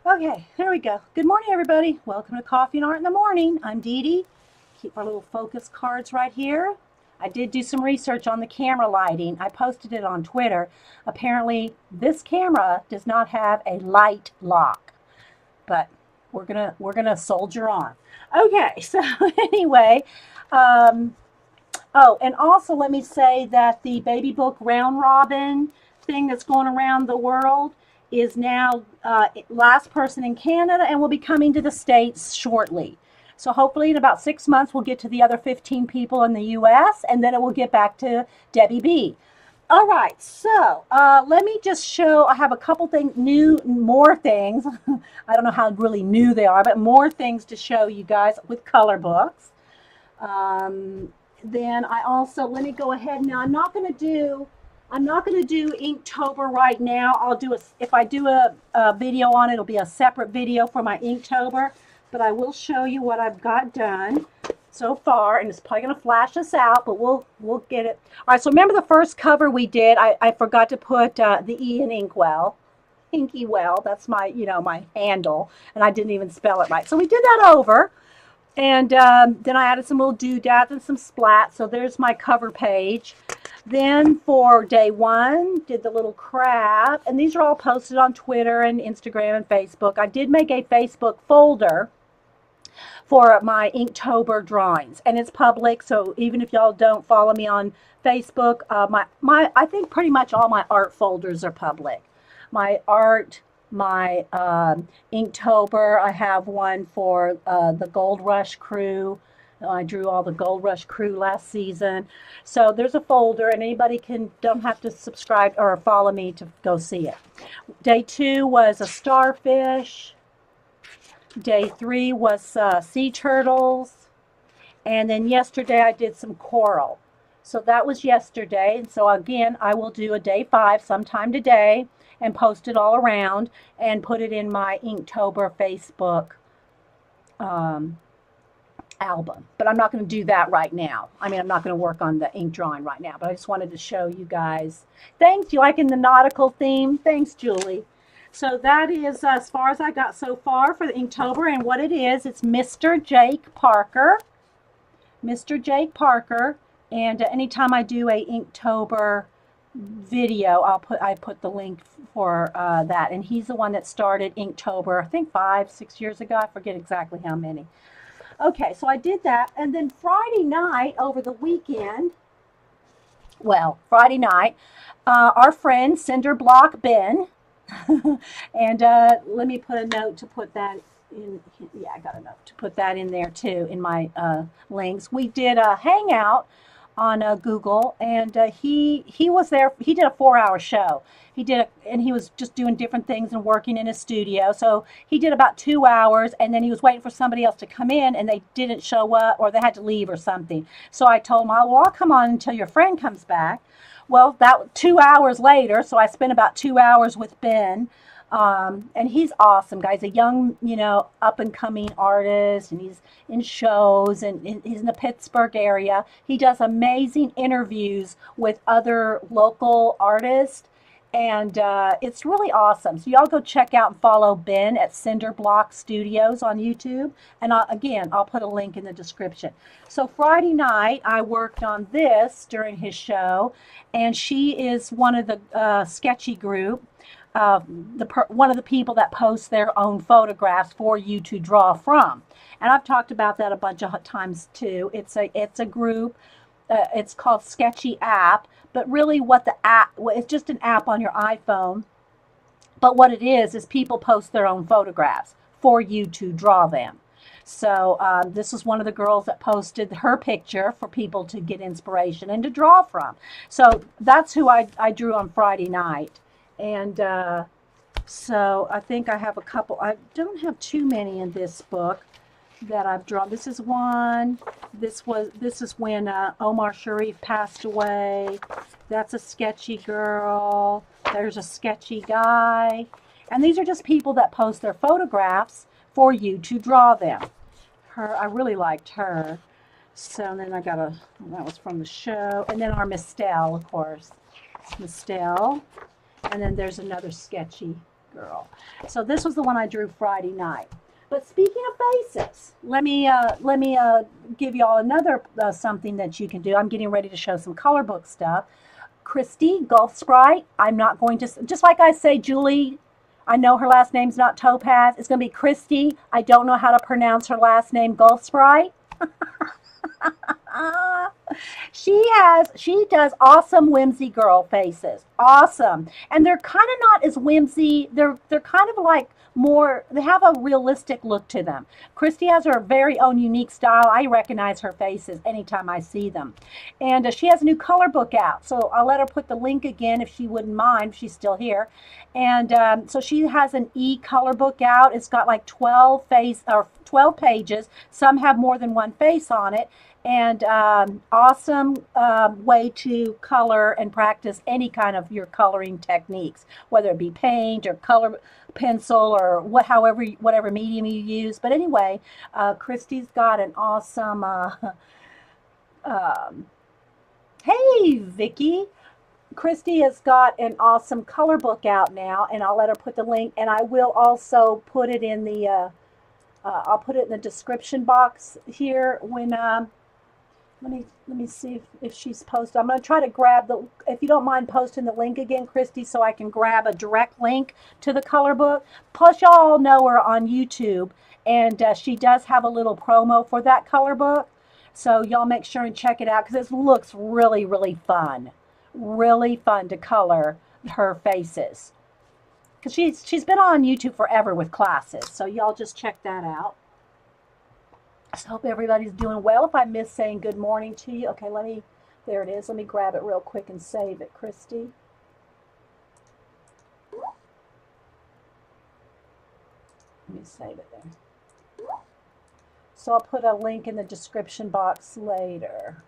Okay, there we go. Good morning, everybody. Welcome to Coffee and Art in the Morning. I'm Dee Dee. Keep our little focus cards right here. I did do some research on the camera lighting. I posted it on Twitter. Apparently, this camera does not have a light lock, but we're gonna soldier on. Okay, so anyway, um, oh, and also let me say that the baby book round robin thing that's going around the world is now last person in Canada and will be coming to the States shortly. So hopefully in about 6 months we'll get to the other 15 people in the U.S. and then it will get back to Debbie B. All right, so let me just show. I have a couple things, more things. I don't know how really new they are, but more things to show you guys with color books. Um, then I also let me go ahead now. I'm not going to do Inktober right now. I'll do a if I do a video on it, it'll be a separate video for my Inktober. But I will show you what I've got done so far, and it's probably going to flash us out, but we'll get it. All right. So remember the first cover we did? I forgot to put the E in Inkwell. Inky Well. That's my my handle, and I didn't even spell it right. So we did that over. And then I added some little doodads and some splats. So there's my cover page. Then for day one, did the little crab. And these are all posted on Twitter and Instagram and Facebook. I did make a Facebook folder for my Inktober drawings. And it's public, so even if y'all don't follow me on Facebook, I think pretty much all my art folders are public. My art, my Inktober. I have one for the Gold Rush crew. I drew all the Gold Rush crew last season. So there's a folder, and anybody don't have to subscribe or follow me to go see it. Day two was a starfish. Day three was sea turtles. And then yesterday I did some coral. So that was yesterday. And so again, I will do a day five sometime today and post it all around and put it in my Inktober Facebook album. But I'm not going to do that right now. I mean, I'm not going to work on the ink drawing right now, but I just wanted to show you guys. Thanks. You liking the nautical theme? Thanks, Julie. So that is as far as I got so far for the Inktober, and what it is, it's Mr. Jake Parker. Mr. Jake Parker, and anytime I do a Inktober video, I put the link for that, and he's the one that started Inktober, I think 5-6 years ago. I forget exactly how many. Okay, so I did that, and then Friday night over the weekend, well, Friday night, our friend Cinder Block Ben, and let me put a note to put that in. Yeah, I got a note to put that in there too in my links. We did a hangout on Google, and he was there. He did a 4-hour show. And he was just doing different things and working in his studio. So he did about 2 hours, and then he was waiting for somebody else to come in, and they didn't show up, or they had to leave or something. So I told him, well, I'll come on until your friend comes back. Well, that 2 hours later, so I spent about 2 hours with Ben. And he's awesome, guys. A young, up and coming artist, and he's in shows, and he's in the Pittsburgh area. He does amazing interviews with other local artists, and it's really awesome. So y'all go check out and follow Ben at Cinder Block Studios on YouTube. And again, I'll put a link in the description. So Friday night, I worked on this during his show, and she is one of the sketchy group. One of the people that posts their own photographs for you to draw from, and I've talked about that a bunch of times too. It's a group. It's called Sketchy App, but really it's just an app on your iPhone. But what it is people post their own photographs for you to draw them. So this is one of the girls that posted her picture for people to get inspiration and to draw from. So that's who I drew on Friday night. And so I think I have a couple. I don't have too many in this book that I've drawn. This is one. This is when Omar Sharif passed away. That's a sketchy girl. There's a sketchy guy. And these are just people that post their photographs for you to draw them. I really liked her. So then that was from the show. And then our Mistel, of course. Mistel. And then there's another sketchy girl. So this was the one I drew Friday night. But speaking of faces, let me give y'all another something that you can do. I'm getting ready to show some color book stuff. Christy, Gulfsprite. I'm not going to, just like I say, Julie, I know her last name's not Topaz. It's going to be Christy. I don't know how to pronounce her last name, Gulfsprite. She does awesome whimsy girl faces. Awesome. And they're kind of not as whimsy. They're kind of like more, they have a realistic look to them. Christy has her very own unique style. I recognize her faces anytime I see them. And she has a new color book out. So I'll let her put the link again if she wouldn't mind, if she's still here. And so she has an e-color book out. It's got like 12 pages. Some have more than one face on it. And awesome way to color and practice any kind of your coloring techniques, whether it be paint or color pencil or whatever medium you use. But anyway, Christy's got an awesome hey Vicky, Christy has got an awesome color book out now, and I'll let her put the link, and I will also put it in the I'll put it in the description box here when let me see if she's posted. I'm going to try to grab the, if you don't mind posting the link again, Christy, so I can grab a direct link to the color book. Plus, y'all know her on YouTube, and she does have a little promo for that color book. So y'all make sure and check it out, because it looks really, really fun. Really fun to color her faces. Because she's been on YouTube forever with classes. So y'all just check that out. I hope everybody's doing well. If I miss saying good morning to you. Okay, there it is. Let me grab it real quick and save it, Christy. Let me save it there. So I'll put a link in the description box later.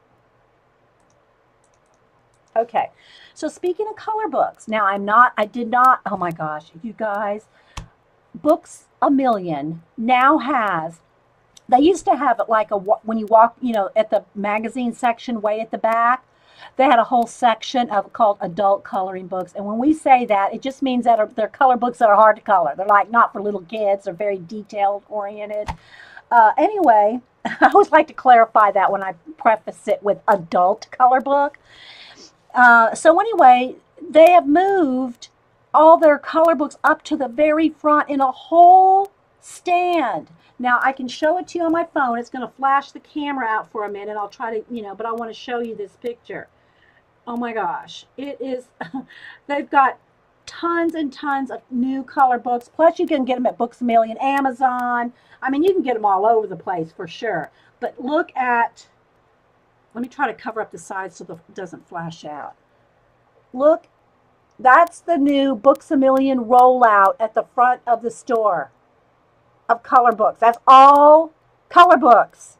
Okay, so speaking of color books, now oh my gosh, you guys, Books A Million now has, they used to have it like when you walk, at the magazine section way at the back, they had a whole section called adult coloring books. And when we say that, it just means that they're color books that are hard to color. They're like not for little kids. They're very detailed oriented. Anyway, I always like to clarify that when I preface it with adult color book. So anyway, they have moved all their color books up to the very front in a whole stand. Now, I can show it to you on my phone. It's going to flash the camera out for a minute. I'll try to, but I want to show you this picture. Oh my gosh. It is, they've got tons and tons of new color books. Plus, you can get them at Books A Million, Amazon. I mean, you can get them all over the place for sure. But look at, let me try to cover up the sides so it doesn't flash out. Look, that's the new Books A Million rollout at the front of the store of color books. That's all color books.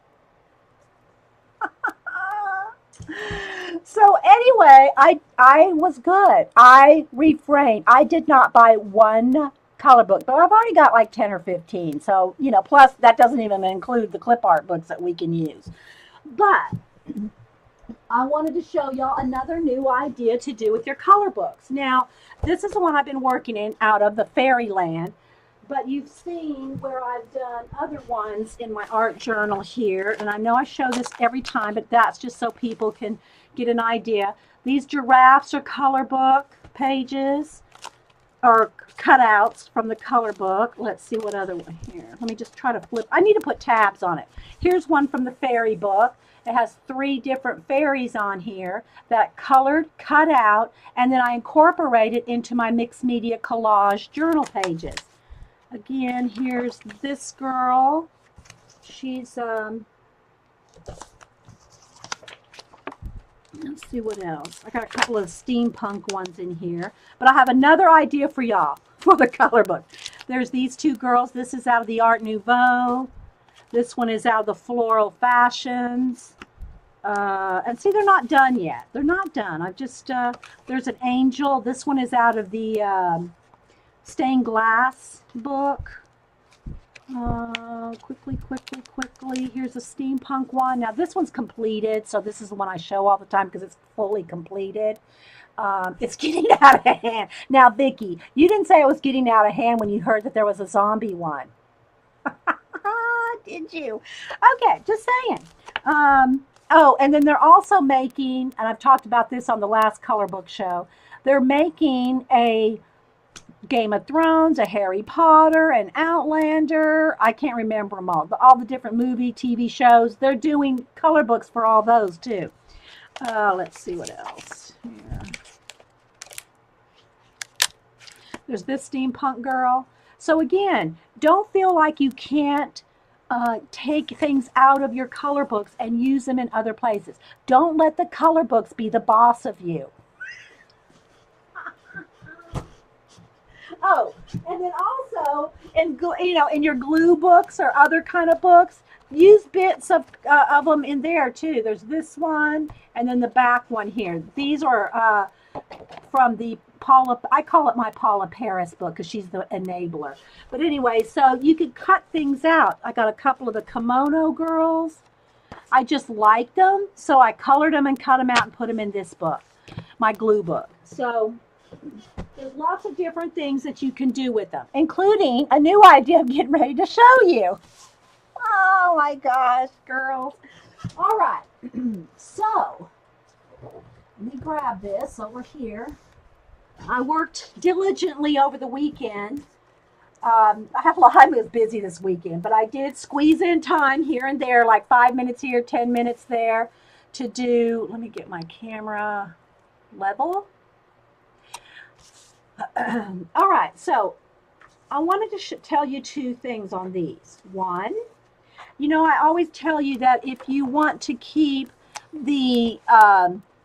So anyway, I was good. I refrained. I did not buy one color book, but I've already got like 10 or 15. So, plus that doesn't even include the clip art books that we can use. But I wanted to show y'all another new idea to do with your color books. Now, this is the one I've been working out of, the Fairyland. But you've seen where I've done other ones in my art journal here. And I know I show this every time, but that's just so people can get an idea. These giraffes are color book pages, or cutouts from the color book. Let's see what other one here. Let me just try to flip. I need to put tabs on it. Here's one from the fairy book. It has 3 different fairies on here that colored, cut out, and then I incorporated into my mixed media collage journal pages. Again, here's this girl. She's, let's see what else. I got a couple of steampunk ones in here. But I have another idea for y'all for the color book. There's these 2 girls. This is out of the Art Nouveau. This one is out of the Floral Fashions. And see, they're not done yet. They're not done. I've just, there's an angel. This one is out of the stained glass book. Quickly. Here's a steampunk one. Now this one's completed, so this is the one I show all the time because it's fully completed. It's getting out of hand. Now, Vicky, you didn't say it was getting out of hand when you heard that there was a zombie one. Did you? Okay, just saying. Oh, and then they're also making, and I've talked about this on the last color book show, they're making a Game of Thrones, a Harry Potter, an Outlander. I can't remember them all the different movie, TV shows. They're doing color books for all those too. Let's see what else. Here. There's this steampunk girl. So again, don't feel like you can't take things out of your color books and use them in other places. Don't let the color books be the boss of you. Oh, and then also in your glue books or other kind of books, use bits of them in there too. There's this one and then the back one here. These are from the Paula, I call it my Paula Paris book because she's the enabler. But anyway, so you could cut things out. I got a couple of the kimono girls. I just liked them, so I colored them and cut them out and put them in this book, my glue book. So there's lots of different things that you can do with them, including a new idea I'm getting ready to show you. Oh my gosh, girls. All right, so let me grab this over here. I worked diligently over the weekend. I was busy this weekend, but I did squeeze in time here and there, like 5 minutes here, 10 minutes there to do, let me get my camera level. All right, so I wanted to tell you two things on these. One, I always tell you that if you want to keep the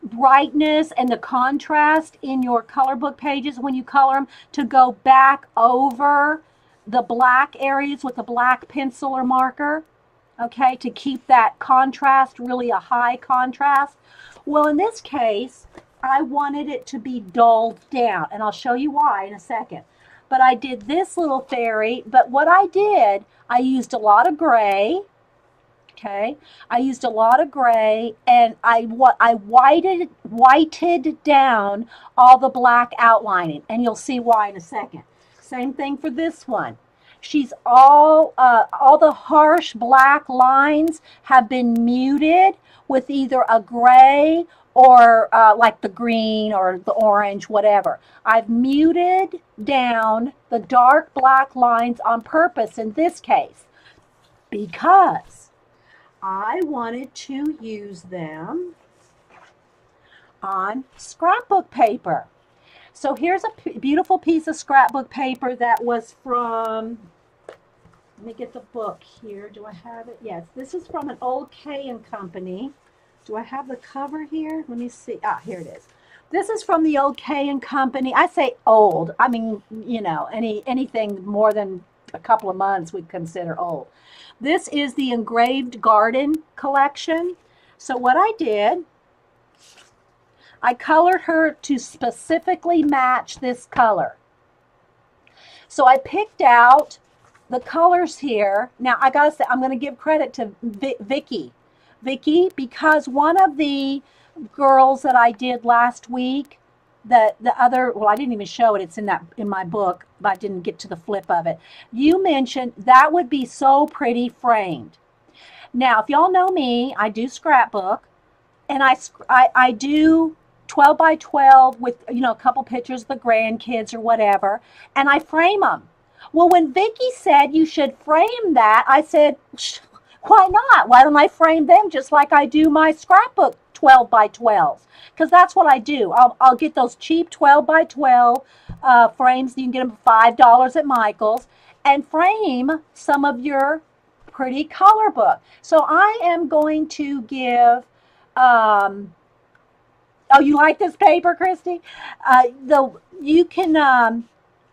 brightness and the contrast in your color book pages when you color them, to go back over the black areas with a black pencil or marker, okay, to keep that contrast really a high contrast. Well, in this case, I wanted it to be dulled down, and I'll show you why in a second. But I did this little fairy, but what I did, I used a lot of gray. Okay, I used a lot of gray, and I whited down all the black outlining, and you'll see why in a second. Same thing for this one. She's all the harsh black lines have been muted with either a gray or like the green or the orange, whatever. I've muted down the dark black lines on purpose in this case because I wanted to use them on scrapbook paper. So here's a beautiful piece of scrapbook paper that was from, let me get the book here. Do I have it? Yes, this is from an old K & Company. Do I have the cover here? Let me see. Here it is. This is from the old K & Company. I say old. I mean, anything more than a couple of months we consider old. This is the Engraved Garden collection. So what I did, I colored her to specifically match this color. So I picked out the colors here. Now I gotta say, I'm gonna give credit to Vicky, because one of the girls that I did last week, the other, well, I didn't even show it, it's in my book, but I didn't get to the flip of it. You mentioned that would be so pretty framed. Now, if y'all know me, I do scrapbook, and I do 12 by 12 with, a couple pictures of the grandkids or whatever, and I frame them. Well, when Vicky said you should frame that, I said, why not? Why don't I frame them just like I do my scrapbook 12 by 12s? Because that's what I do. I'll get those cheap 12 by 12 frames. You can get them for $5 at Michael's, and frame some of your pretty color book. So I am going to give, oh, you like this paper, Christy? You can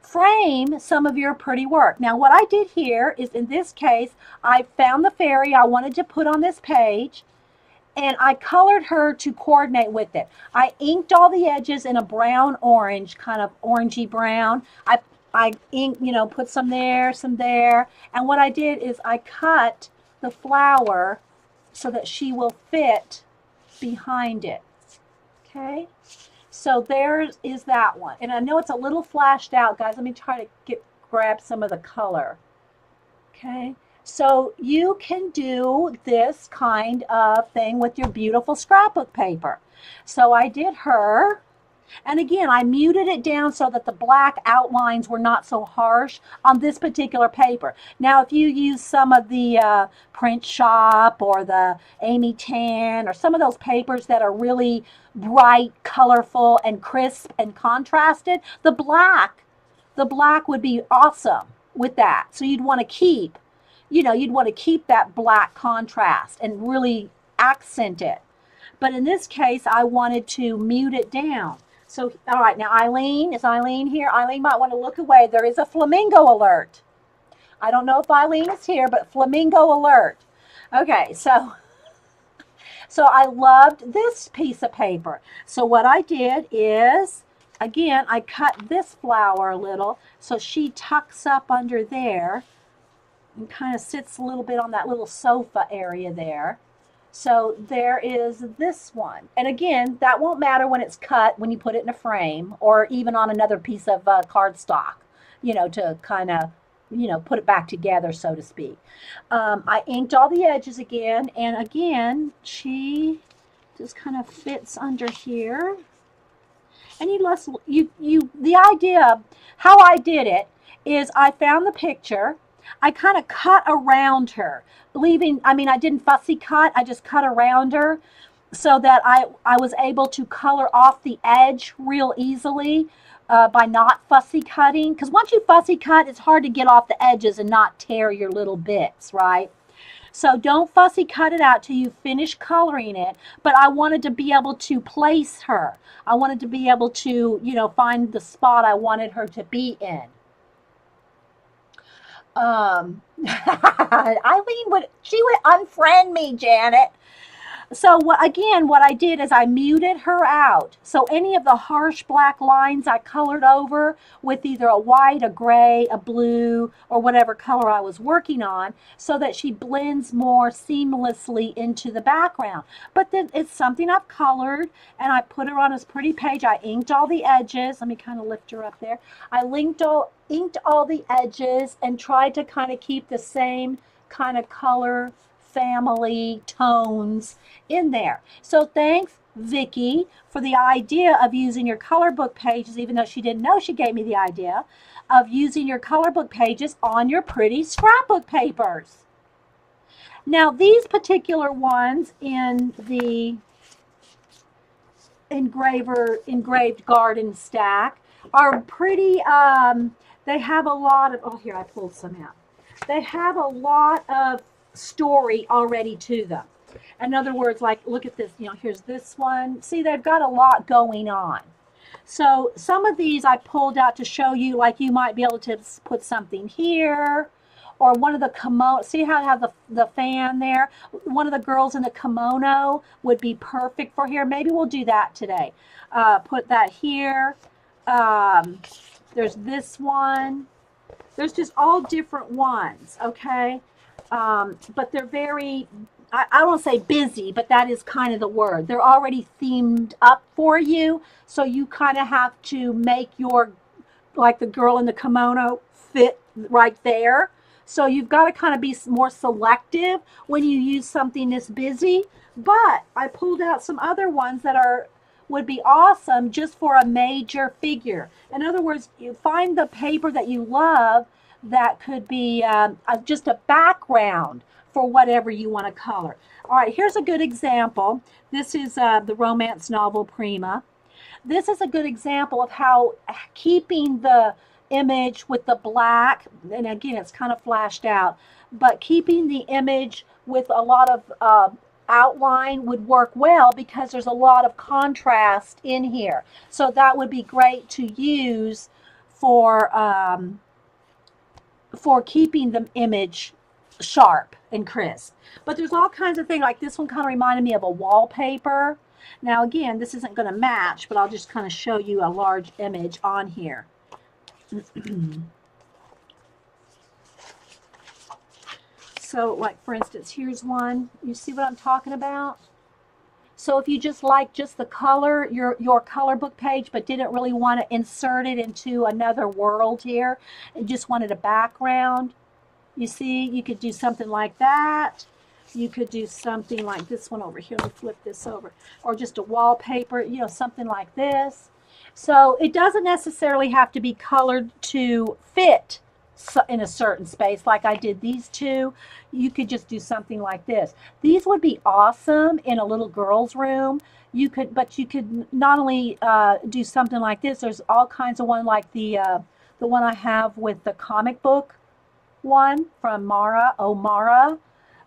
frame some of your pretty work. Now what I did here is, in this case, I found the fairy I wanted to put on this page, and I colored her to coordinate with it. I inked all the edges in a brown orange, kind of orangey brown. I I ink, you know, put some there, some there. And what I did is I cut the flower so that she will fit behind it. Okay. So there is that one. And I know it's a little flashed out, guys. Let me try to grab some of the color. Okay. So you can do this kind of thing with your beautiful scrapbook paper. So I did her. And again, I muted it down so that the black outlines were not so harsh on this particular paper. Now, if you use some of the Print Shop or the Amy Tan or some of those papers that are really bright, colorful, and crisp and contrasted, the black would be awesome with that. So you'd want to keep, you know, you'd want to keep that black contrast and really accent it. But in this case, I wanted to mute it down. So, all right, now Eileen, is Eileen here? Eileen might want to look away. There is a flamingo alert. I don't know if Eileen is here, but flamingo alert. Okay, so I loved this piece of paper. So what I did is, again, I cut this flower a little so she tucks up under there and kind of sits a little bit on that little sofa area there. So there is this one. And again, that won't matter when it's cut, when you put it in a frame or even on another piece of cardstock, you know, to kind of, you know, put it back together, so to speak. I inked all the edges again. And again, she just kind of fits under here. And the idea, how I did it is I found the picture. I kind of cut around her, I didn't fussy cut, I just cut around her so that I was able to color off the edge real easily by not fussy cutting. Because once you fussy cut, it's hard to get off the edges and not tear your little bits, right? So don't fussy cut it out till you finish coloring it. But I wanted to be able to place her. I wanted to be able to, you know, find the spot I wanted her to be in. Eileen would unfriend me, Janet. So what I did is I muted her out. So any of the harsh black lines I colored over with either a white, a gray, a blue, or whatever color I was working on so that she blends more seamlessly into the background. But then it's something I've colored and I put her on this pretty page. I inked all the edges. Let me kind of lift her up there. I inked all the edges and tried to kind of keep the same kind of color family tones in there. So thanks, Vicki, for the idea of using your color book pages, even though she didn't know she gave me the idea of using your color book pages on your pretty scrapbook papers. Now these particular ones in the engraved garden stack are pretty, they have a lot of, oh here I pulled some out. They have a lot of story already to them. In other words, like look at this, you know, here's this one. See, they've got a lot going on. So some of these I pulled out to show you, like you might be able to put something here, or one of the kimono, see how I have the fan there? One of the girls in the kimono would be perfect for here. Maybe we'll do that today. Put that here. There's this one. There's just all different ones, okay? But they're very, I don't want to say busy, but that is kind of the word. They're already themed up for you, so you kind of have to make your, like the girl in the kimono, fit right there. So you've got to kind of be more selective when you use something this busy. But I pulled out some other ones that would be awesome just for a major figure. In other words, you find the paper that you love that could be just a background for whatever you want to color. All right, here's a good example. This is the romance novel Prima. This is a good example of how keeping the image with the black, and again, it's kind of flashed out, but keeping the image with a lot of outline would work well because there's a lot of contrast in here. So that would be great to use for keeping the image sharp and crisp. But there's all kinds of things, like this one kind of reminded me of a wallpaper. Now again, this isn't going to match, but I'll just kind of show you a large image on here. So, like for instance, here's one. You see what I'm talking about? So if you just like just the color, your color book page, but didn't really want to insert it into another world here, and just wanted a background, you see, you could do something like that. You could do something like this one over here. Let me flip this over. Or just a wallpaper, you know, something like this. So it doesn't necessarily have to be colored to fit in a certain space like I did these two. You could just do something like this. These would be awesome in a little girl's room. You could, but you could not only do something like this. There's all kinds of one like the one I have with the comic book one from Mara O'Mara.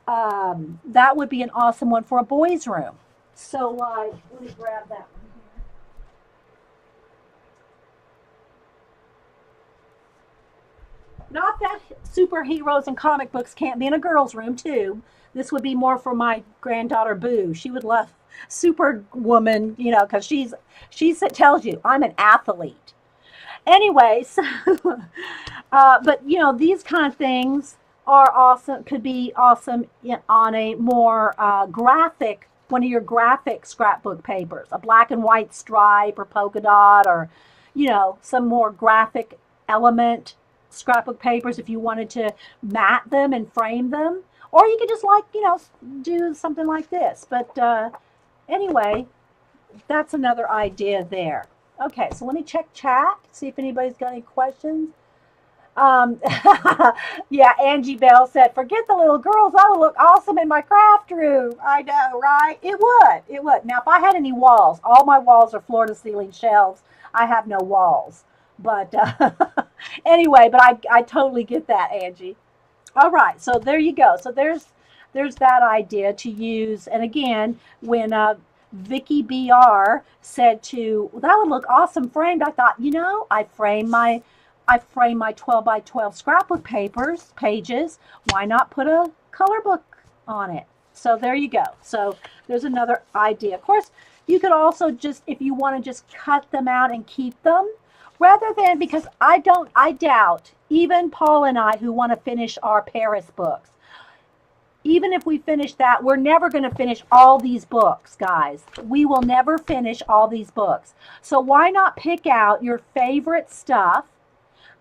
That would be an awesome one for a boy's room. So like, let me grab that one here. Not that superheroes and comic books can't be in a girl's room too. This would be more for my granddaughter Boo. She would love Superwoman, you know, because she tells you I'm an athlete. Anyways, but you know these kind of things are awesome. Could be awesome on a more graphic, one of your graphic scrapbook papers, a black and white stripe or polka dot, or you know some more graphic element scrapbook papers if you wanted to mat them and frame them, or you could just like you know do something like this. But anyway, that's another idea there. Okay, so let me check chat, see if anybody's got any questions. Um, yeah, Angie Bell said, forget the little girls. I would look awesome in my craft room. I know, right? It would. It would. Now, if I had any walls, all my walls are floor to ceiling shelves. I have no walls. But anyway, but I totally get that, Angie. All right, so there you go. So there's that idea to use. And again, when Vicky BR said to, well, that would look awesome framed. I thought, you know, I frame my 12 by 12 scrapbook pages. Why not put a color book on it? So there you go. So there's another idea. Of course, you could also just, if you want to just cut them out and keep them, rather than, because I doubt, even Paul and I who want to finish our Paris books, even if we finish that, we're never going to finish all these books, guys. We will never finish all these books. So why not pick out your favorite stuff,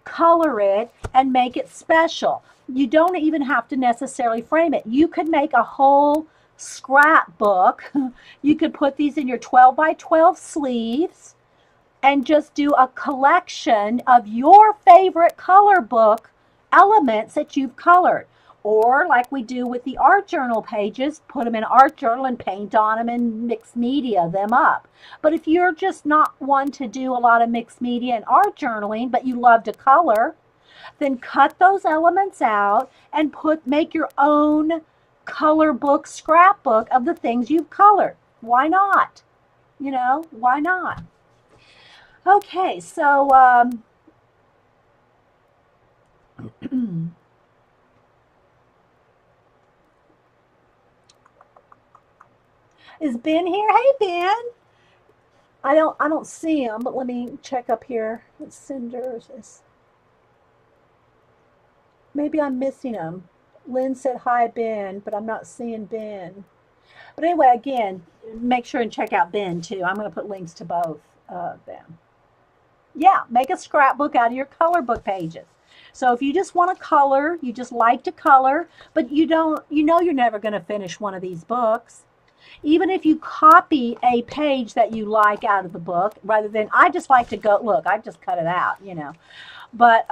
color it, and make it special? You don't even have to necessarily frame it. You could make a whole scrapbook. You could put these in your 12 by 12 sleeves and just do a collection of your favorite color book elements that you've colored. Or like we do with the art journal pages, put them in art journal and paint on them and mix media them up. But if you're just not one to do a lot of mixed media and art journaling, but you love to color, then cut those elements out and make your own color book, scrapbook of the things you've colored. Why not? You know, why not? Okay, so is Ben here? Hey, Ben. I don't see him, but let me check up here. It's Cinders. Maybe I'm missing him. Lynn said hi, Ben, but I'm not seeing Ben. But anyway, again, make sure and check out Ben too. I'm going to put links to both of them. Yeah, make a scrapbook out of your color book pages. So if you just want to color, you just like to color, but you know you're never going to finish one of these books. Even if you copy a page that you like out of the book, rather than, I just like to go, look, I just cut it out, you know. But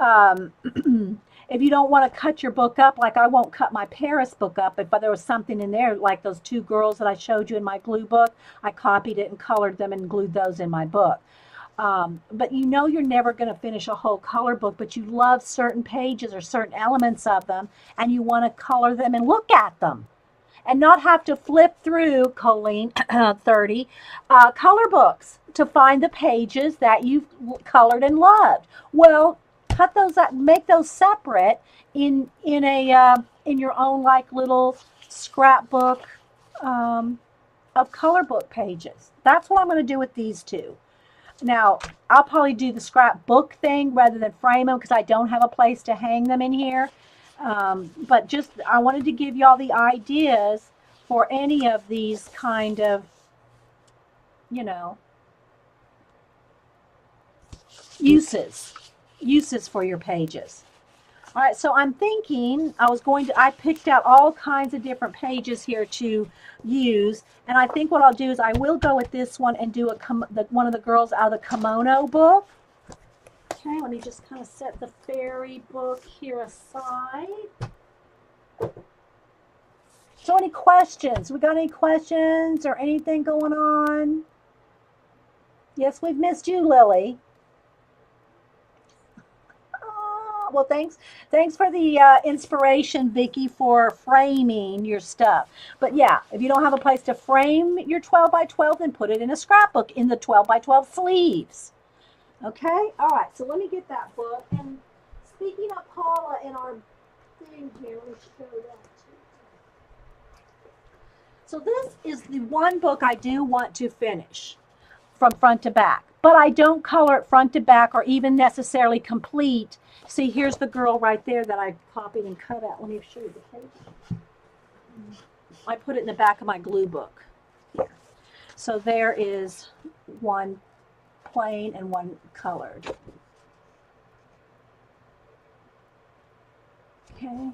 if you don't want to cut your book up, like I won't cut my Paris book up, if there was something in there, like those two girls that I showed you in my glue book, I copied it and colored them and glued those in my book. But you know you're never going to finish a whole color book, but you love certain pages or certain elements of them, and you want to color them and look at them. And not have to flip through, Colleen, 30, color books to find the pages that you've colored and loved. Well, cut those out, make those separate in your own like little scrapbook of color book pages. That's what I'm going to do with these two. Now, I'll probably do the scrapbook thing rather than frame them because I don't have a place to hang them in here. But just, I wanted to give y'all the ideas for any of these kind of, you know, uses for your pages. All right, so I'm thinking I picked out all kinds of different pages here to use, and I think what I'll do is I will go with this one and do one of the girls out of the kimono book. Okay, let me just kind of set the fairy book here aside. So any questions? We got any questions or anything going on? Yes, we've missed you, Lily. Well, thanks for the inspiration, Vicki, for framing your stuff. But yeah, if you don't have a place to frame your 12 by 12, then put it in a scrapbook in the 12 by 12 sleeves. Okay, all right, so let me get that book. And speaking of Paula in our thing here, we should go that too. So this is the one book I do want to finish from front to back, but I don't color it front to back or even necessarily complete. See, here's the girl right there that I copied and cut out. Let me show you the page. I put it in the back of my glue book here. So there is one plain and one colored. Okay.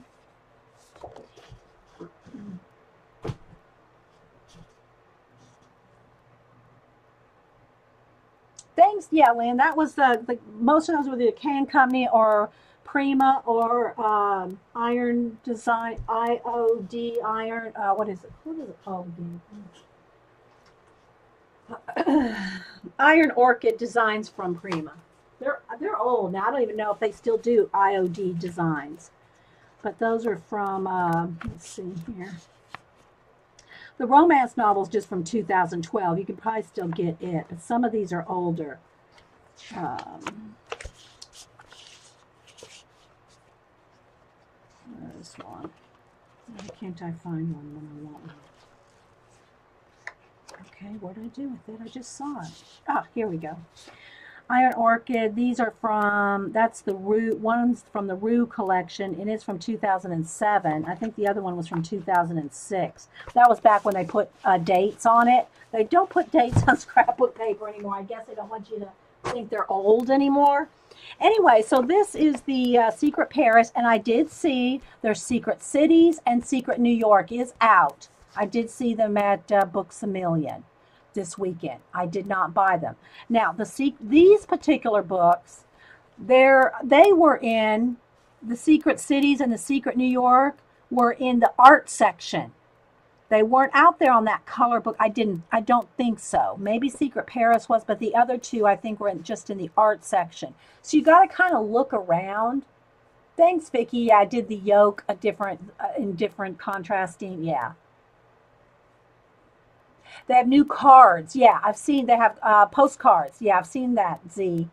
Thanks, yeah, Lynn. That was the most of those were the Can Company or Prima or Iron Design, IOD, Iron, what is it? What is it called again? Iron Orchid Designs from Prima. They're old now. I don't even know if they still do IOD designs. But those are from, let's see here. The romance novel's just from 2012. You can probably still get it, but some of these are older. This one. Why can't I find one when I want one? Okay, what did I do with it? I just saw it. Ah, here we go. Iron Orchid. These are from, that's the Rue, one's from the Rue collection, and it's from 2007. I think the other one was from 2006. That was back when they put dates on it. They don't put dates on scrapbook paper anymore. I guess they don't want you to think they're old anymore. Anyway, so this is the Secret Paris, and I did see their Secret Cities and Secret New York is out. I did see them at Books A Million this weekend. I did not buy them. Now, these particular books, they were in the Secret Cities and the Secret New York were in the art section. They weren't out there on that color book. I don't think so. Maybe Secret Paris was, but the other two I think were just in the art section. So you got to kind of look around. Thanks, Vicki. Yeah, I did the yoke in different contrasting. Yeah. They have new cards. Yeah, I've seen they have postcards. Yeah, I've seen that, Z.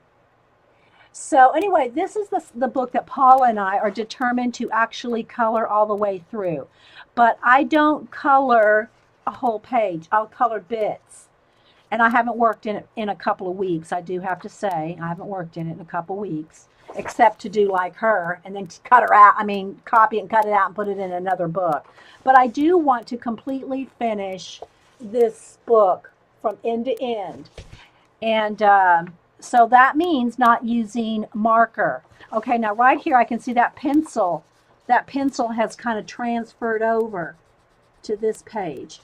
So anyway, this is the book that Paula and I are determined to actually color all the way through. But I don't color a whole page. I'll color bits. And I haven't worked in it in a couple of weeks, I do have to say. I haven't worked in it in a couple of weeks, except to do like her and then cut her out. I mean, copy it and cut it out and put it in another book. But I do want to completely finish this book from end to end. And so that means not using marker. Okay, now right here I can see that pencil. That pencil has kind of transferred over to this page.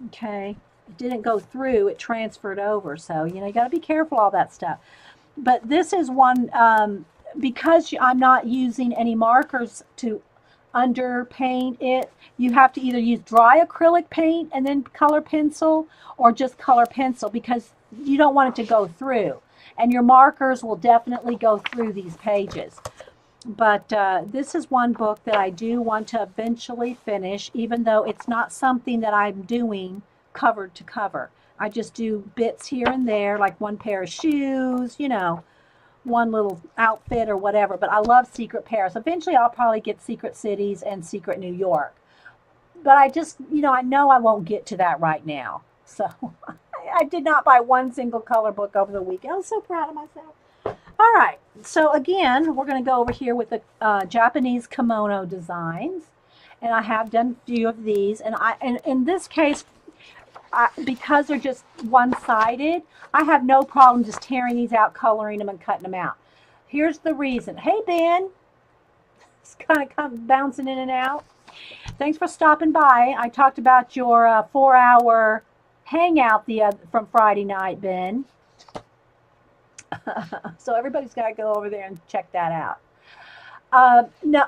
Okay, it didn't go through, it transferred over. So, you know, you got to be careful, all that stuff. But this is one, because I'm not using any markers to underpaint it, you have to either use dry acrylic paint and then color pencil, or just color pencil, because you don't want it to go through. And your markers will definitely go through these pages. But this is one book that I do want to eventually finish, even though it's not something that I'm doing cover to cover. I just do bits here and there, like one pair of shoes, you know, one little outfit or whatever. But I love Secret Paris. Eventually I'll probably get Secret Cities and Secret New York. But I just, you know I won't get to that right now. So I did not buy one single color book over the weekend. I was so proud of myself. All right, so again, we're going to go over here with the Japanese kimono designs, and I have done a few of these, and in this case, because they're just one-sided, I have no problem just tearing these out, coloring them, and cutting them out. Here's the reason. Hey, Ben. It's kind of bouncing in and out. Thanks for stopping by. I talked about your 4-hour hangout from Friday night, Ben. So everybody's got to go over there and check that out. Now,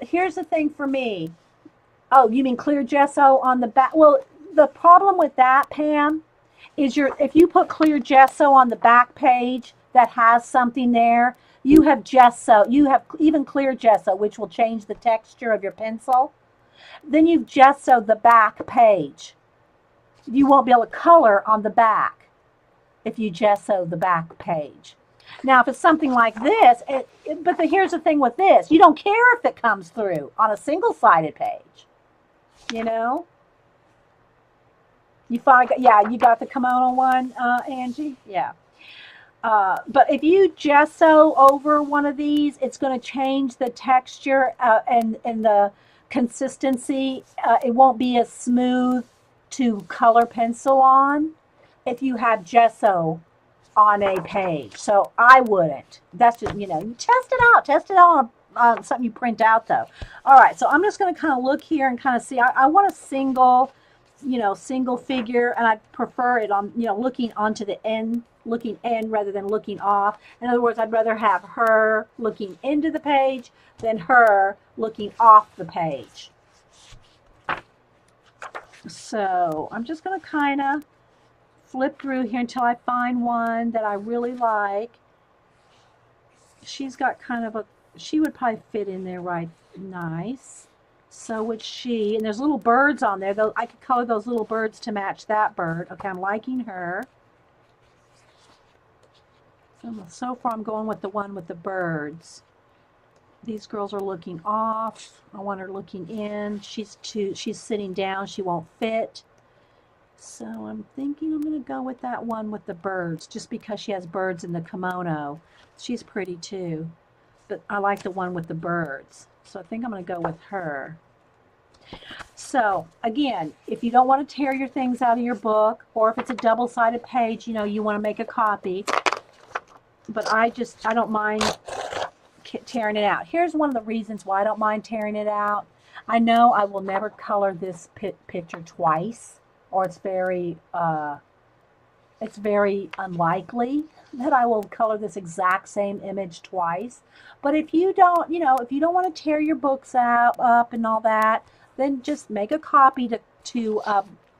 here's the thing for me. Oh, you mean clear gesso on the back? Well, the problem with that, Pam, is if you put clear gesso on the back page that has something there, you have gesso, you have even clear gesso, which will change the texture of your pencil. Then you've gessoed the back page. You won't be able to color on the back if you gesso the back page. Now, if it's something like this, here's the thing with this. You don't care if it comes through on a single-sided page. You know? You got the kimono one, Angie? Yeah. But if you gesso over one of these, it's going to change the texture and the consistency. It won't be as smooth to color pencil on if you have gesso on a page. So I wouldn't. That's just, you test it out. Test it out on something you print out, though. All right, so I'm just going to kind of look here and kind of see. I want a single figure, and I prefer it on, looking onto the end, looking in rather than looking off. In other words, I'd rather have her looking into the page than her looking off the page. So I'm just going to kind of flip through here until I find one that I really like. She's got she would probably fit in there right nice. So would she. And there's little birds on there. I could color those little birds to match that bird. Okay, I'm liking her. So far I'm going with the one with the birds. These girls are looking off. I want her looking in. She's sitting down. She won't fit. So I'm thinking I'm going to go with that one with the birds, just because she has birds in the kimono. She's pretty too. But I like the one with the birds. So I think I'm going to go with her. So again, if you don't want to tear your things out of your book, or if it's a double-sided page, you want to make a copy. But I don't mind tearing it out. Here's one of the reasons why I don't mind tearing it out. I know I will never color this picture twice, or it's very unlikely that I will color this exact same image twice. But if you don't, if you don't want to tear your books up and all that, then just make a copy to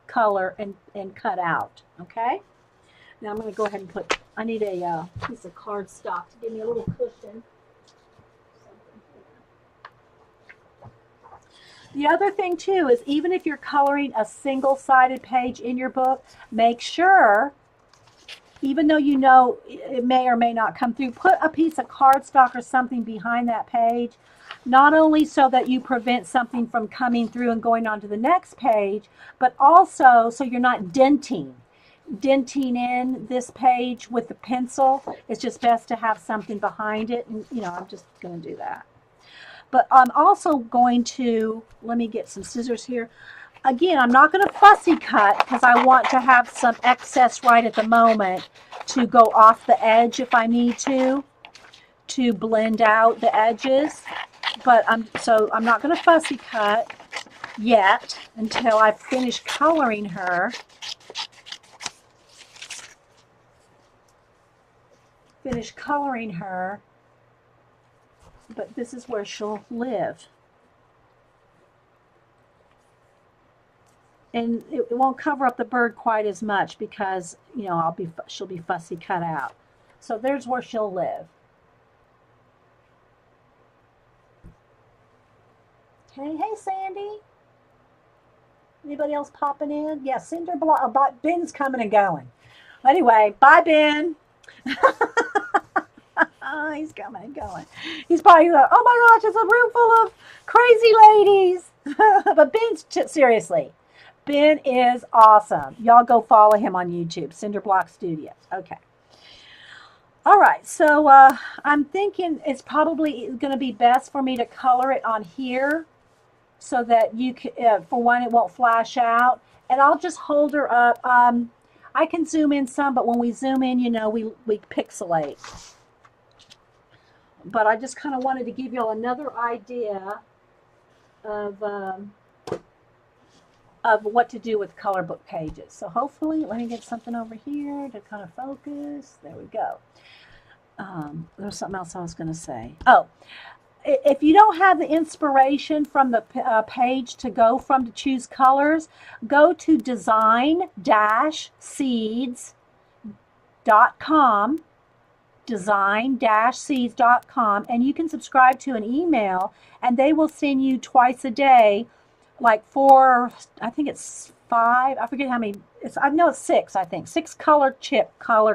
color and cut out. Okay. Now I'm going to go ahead and I need a piece of cardstock to give me a little cushion. The other thing too is, even if you're coloring a single-sided page in your book, make sure, even though it may or may not come through, put a piece of cardstock or something behind that page, not only so that you prevent something from coming through and going on to the next page, but also so you're not denting in this page with the pencil. It's just best to have something behind it, and I'm just going to do that. But I'm also going to, let me get some scissors here. Again, I'm not going to fussy cut because I want to have some excess right at the moment to go off the edge if I need to blend out the edges. But I'm not going to fussy cut yet until I finish coloring her. But this is where she'll live. And it won't cover up the bird quite as much because, she'll be fussy cut out. So there's where she'll live. Okay, hey Sandy. Anybody else popping in? Yeah, Cinder Block. Ben's coming and going. Anyway, bye Ben. He's coming and going. He's probably like, oh my gosh, it's a room full of crazy ladies. But Ben's, seriously, Ben is awesome. Y'all go follow him on YouTube, Cinderblock Studios. Okay. All right, so I'm thinking it's probably going to be best for me to color it on here so that you can, for one, it won't flash out. And I'll just hold her up. I can zoom in some, but when we zoom in, you know, we pixelate. But I just kind of wanted to give y'all another idea of what to do with color book pages. So hopefully, let me get something over here to kind of focus. There we go. There's something else I was going to say. Oh, if you don't have the inspiration from the page to go from to choose colors, go to design-seeds.com, design-seeds.com, and you can subscribe to an email, and they will send you twice a day, like I think it's 5, I forget how many, I know it's 6, I think, 6 color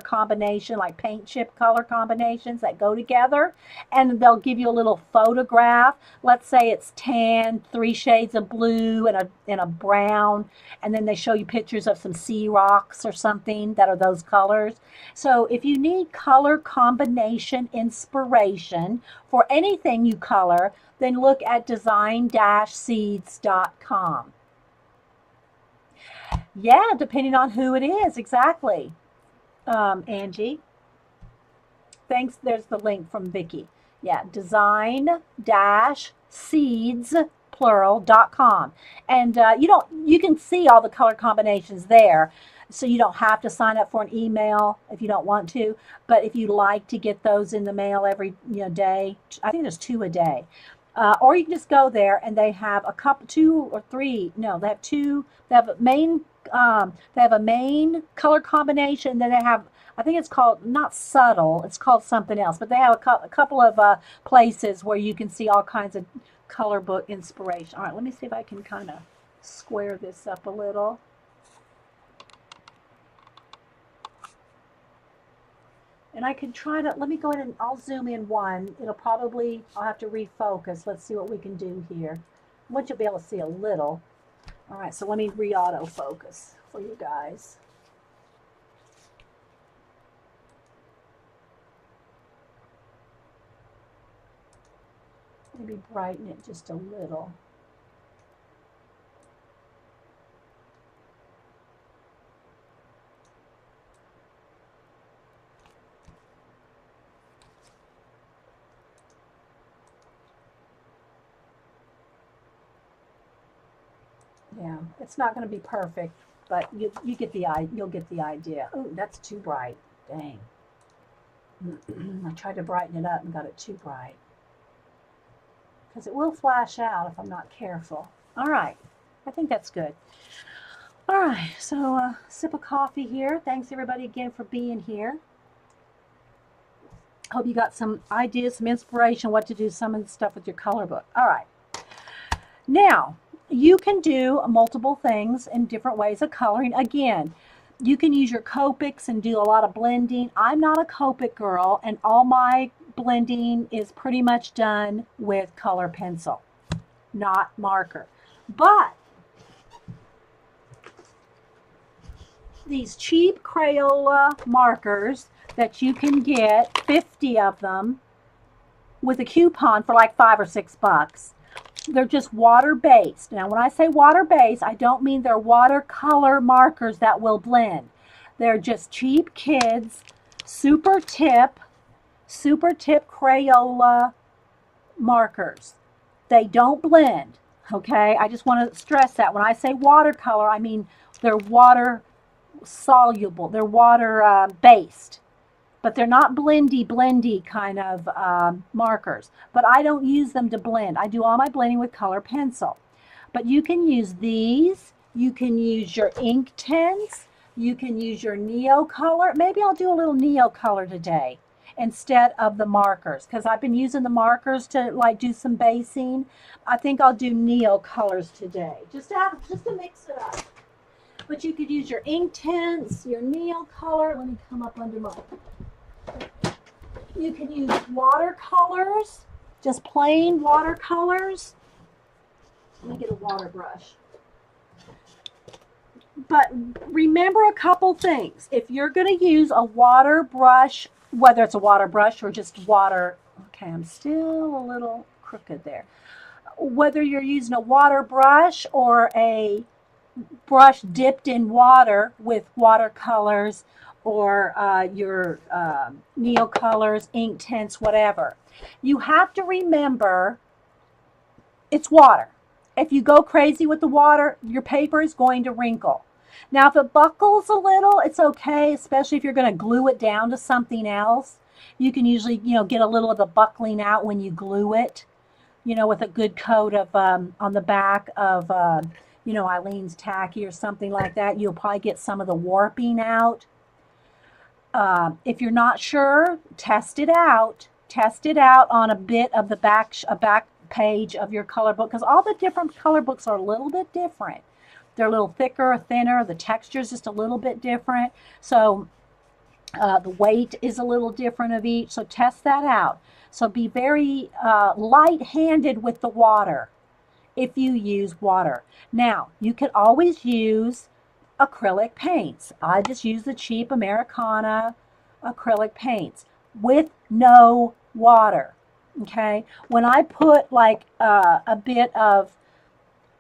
combination, like paint chip color combinations that go together, and they'll give you a little photograph. Let's say it's tan, 3 shades of blue, and a brown, and then they show you pictures of some sea rocks or something that are those colors. So if you need color combination inspiration for anything you color, then look at design-seeds.com. Yeah, depending on who it is, exactly. Angie. Thanks. There's the link from Vicky. Yeah, design-seeds, plural.com. And you can see all the color combinations there. So you don't have to sign up for an email if you don't want to. But if you like to get those in the mail every day, I think there's 2 a day. Or you can just go there and they have a couple, 2 or 3. No, they have 2. They have a main color combination. Then they have, I think it's called, not subtle, it's called something else. But they have a couple of places where you can see all kinds of color book inspiration. All right, let me see if I can kind of square this up a little. And I could try to, let me go ahead and I'll zoom in one. I'll have to refocus. Let's see what we can do here. I want you to be able to see a little. All right, so let me re-auto-focus for you guys. Maybe brighten it just a little. Yeah, it's not going to be perfect, but you'll get the idea. Oh, that's too bright. Dang. I tried to brighten it up and got it too bright. Because it will flash out if I'm not careful. All right, I think that's good. All right, so sip of coffee here. Thanks everybody again for being here. Hope you got some ideas, some inspiration, what to do, some of the stuff with your color book. All right. Now, you can do multiple things in different ways of coloring. Again, you can use your Copics and do a lot of blending. I'm not a Copic girl, and all my blending is pretty much done with color pencil, not marker. But these cheap Crayola markers that you can get, 50 of them, with a coupon for like $5 or $6. They're just water-based. Now, when I say water-based, I don't mean they're watercolor markers that will blend. They're just cheap kids, super tip Crayola markers. They don't blend, okay? I just want to stress that. When I say watercolor, I mean they're water-soluble. They're water-based. But they're not blendy kind of markers. But I don't use them to blend. I do all my blending with color pencil. But you can use these. You can use your ink tints. You can use your Neocolor. Maybe I'll do a little Neocolor today instead of the markers, because I've been using the markers to like do some basing. I think I'll do Neocolors today, just to mix it up. But you could use your ink tints, your Neocolor. Let me come up under my. You can use watercolors, just plain watercolors. Let me get a water brush. But remember a couple things. If you're going to use a water brush, whether it's a water brush or just water, okay, I'm still a little crooked there. Whether you're using a water brush or a brush dipped in water with watercolors or your neocolors, ink tints, whatever, you have to remember it's water. If you go crazy with the water, your paper is going to wrinkle. Now, if it buckles a little, it's okay, especially if you're going to glue it down to something else. You can usually, get a little of the buckling out when you glue it, with a good coat of, on the back of, Eileen's Tacky or something like that. You'll probably get some of the warping out. If you're not sure, test it out. Test it out on a bit of the back page of your color book, because all the different color books are a little bit different. They're a little thicker or thinner. The texture is just a little bit different. So the weight is a little different of each. So test that out. So be very light-handed with the water if you use water. Now, you could always use acrylic paints. I just use the cheap Americana acrylic paints with no water. Okay, when I put like a bit of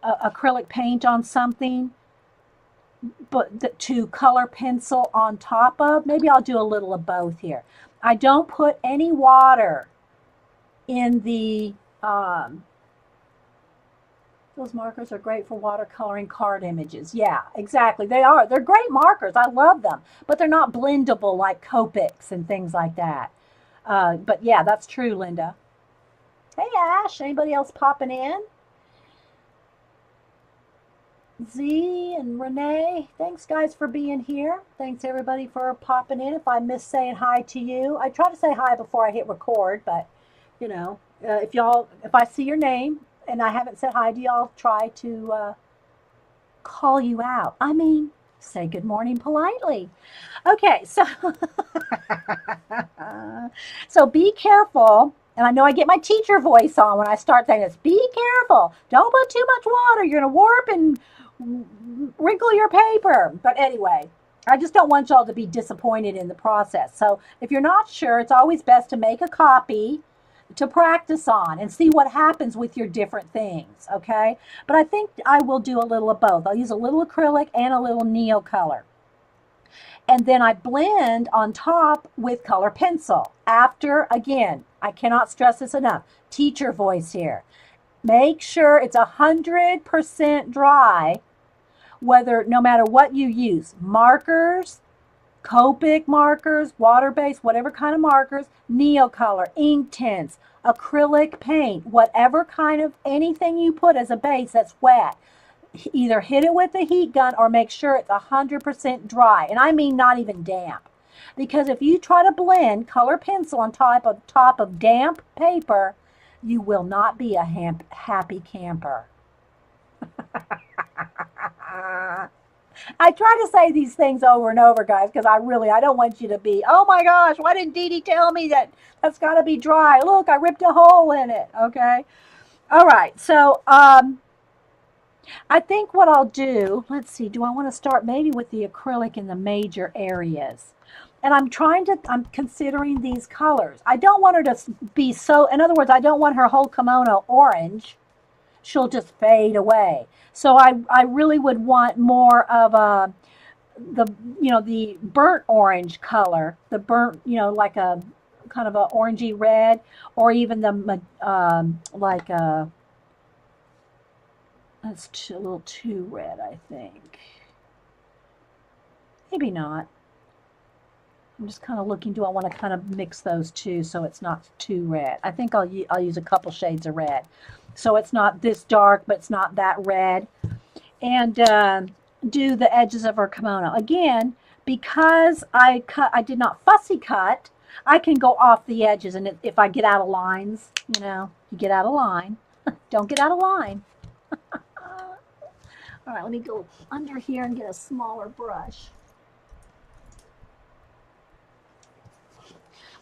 acrylic paint on something, but to color pencil on top of, maybe I'll do a little of both here. I don't put any water in the, those markers are great for watercoloring card images. Yeah, exactly. They are. They're great markers. I love them, but they're not blendable like Copics and things like that. But yeah, that's true, Linda. Hey, Ash. Anybody else popping in? Z and Renee, thanks guys for being here. Thanks everybody for popping in. If I miss saying hi to you, I try to say hi before I hit record, but if I see your name and I haven't said hi to you, I'll try to call you out. I mean, say good morning politely. Okay, so so be careful. And I know I get my teacher voice on when I start saying this. Be careful. Don't put too much water. You're going to warp and wrinkle your paper. But anyway, I just don't want y'all to be disappointed in the process. So if you're not sure, it's always best to make a copy to practice on and see what happens with your different things, okay? But I think I will do a little of both. I'll use a little acrylic and a little neocolor. And then I blend on top with color pencil. After, again, I cannot stress this enough, teacher voice here. Make sure it's 100% dry, no matter what you use. Markers, Copic markers, water-based, whatever kind of markers, neocolor, ink tints, acrylic paint, whatever kind of anything you put as a base that's wet. Either hit it with a heat gun or make sure it's 100% dry. And I mean not even damp. Because if you try to blend color pencil on top of damp paper, you will not be a happy camper. I try to say these things over and over, guys, because I don't want you to be, oh my gosh, why didn't Dee Dee tell me that's got to be dry? Look, I ripped a hole in it, okay? All right, so I think what I'll do, let's see, do I want to start maybe with the acrylic in the major areas? And I'm considering these colors. I don't want her to be in other words, I don't want her whole kimono orange. She'll just fade away. So I really would want more of the burnt orange color, the burnt, like a kind of a orangey red, or even the that's a little too red, I think. Maybe not. I'm just kind of looking, do I want to kind of mix those two so it's not too red? I think I'll use a couple shades of red. So it's not this dark, but it's not that red. And do the edges of her kimono. Again, because I did not fussy cut, I can go off the edges. And if I get out of lines, you get out of line. Don't get out of line. All right, let me go under here and get a smaller brush.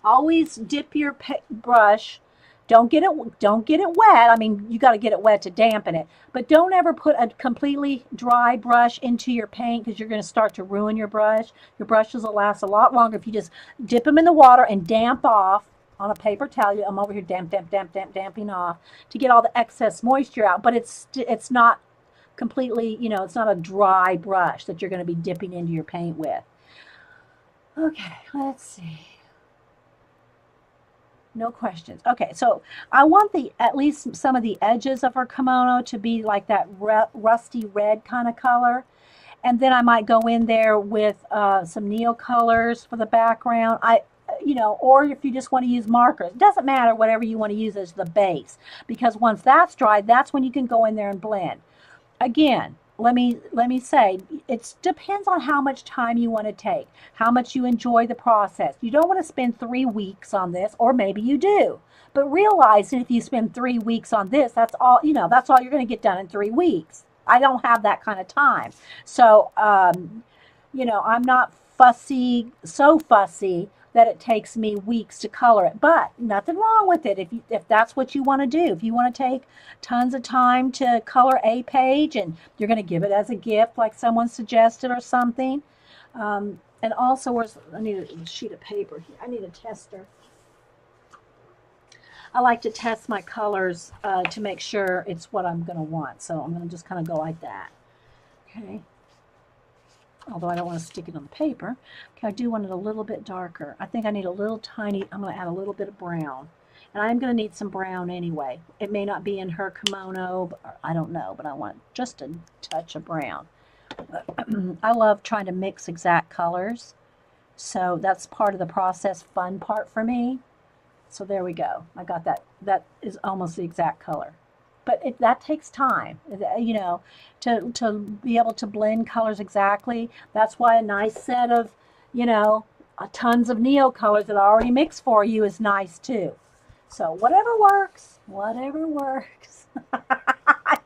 Always dip your brush Don't get it wet. I mean, you got to get it wet to dampen it. But don't ever put a completely dry brush into your paint, because you're going to start to ruin your brush. Your brushes will last a lot longer if you just dip them in the water and damp off on a paper towel. I'm over here damping off to get all the excess moisture out. But it's not completely, it's not a dry brush that you're going to be dipping into your paint with. Okay, let's see. No questions. Okay, so I want at least some of the edges of her kimono to be like that rusty red kind of color. And then I might go in there with some Neo colors for the background. Or if you just want to use markers, it doesn't matter, whatever you want to use as the base. Because once that's dried, that's when you can go in there and blend. Again, let me say, it depends on how much time you want to take, how much you enjoy the process. You don't want to spend 3 weeks on this, or maybe you do. But realize that if you spend 3 weeks on this, that's all you're going to get done in 3 weeks. I don't have that kind of time. So, I'm not so fussy that it takes me weeks to color it. But nothing wrong with it if that's what you want to do. If you want to take tons of time to color a page and you're going to give it as a gift like someone suggested or something. And also, I need a sheet of paper here. I need a tester. I like to test my colors to make sure it's what I'm going to want. So I'm going to just kind of go like that. Okay. Although I don't want to stick it on the paper. Okay, I do want it a little bit darker. I think I need a little tiny, I'm going to add a little bit of brown. And I'm going to need some brown anyway. It may not be in her kimono, but I don't know, but I want just a touch of brown. I love trying to mix exact colors. So that's part of the process, fun part for me. So there we go. I got that. That is almost the exact color. But that takes time, to be able to blend colors exactly. That's why a nice set of, tons of Neo colors that I already mixed for you is nice too. So whatever works, whatever works.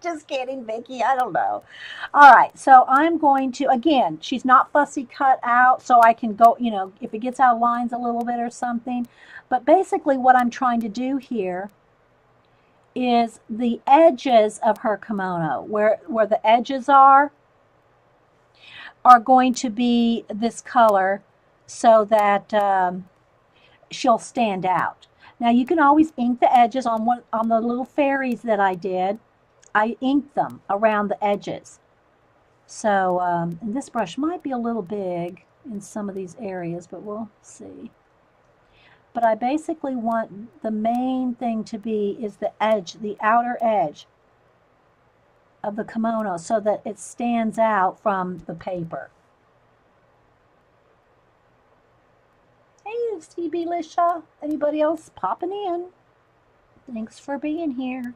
Just kidding, Vicki. I don't know. All right, so I'm going to, again, she's not fussy cut out, so I can go, if it gets out of lines a little bit or something. But basically what I'm trying to do here is the edges of her kimono, where the edges are going to be this color so that she'll stand out. Now you can always ink the edges on the little fairies that I did. I inked them around the edges. So, and this brush might be a little big in some of these areas, but we'll see. But I basically want the main thing to be is the edge, the outer edge of the kimono, so that it stands out from the paper. Hey, CB Lisha. Anybody else popping in? Thanks for being here.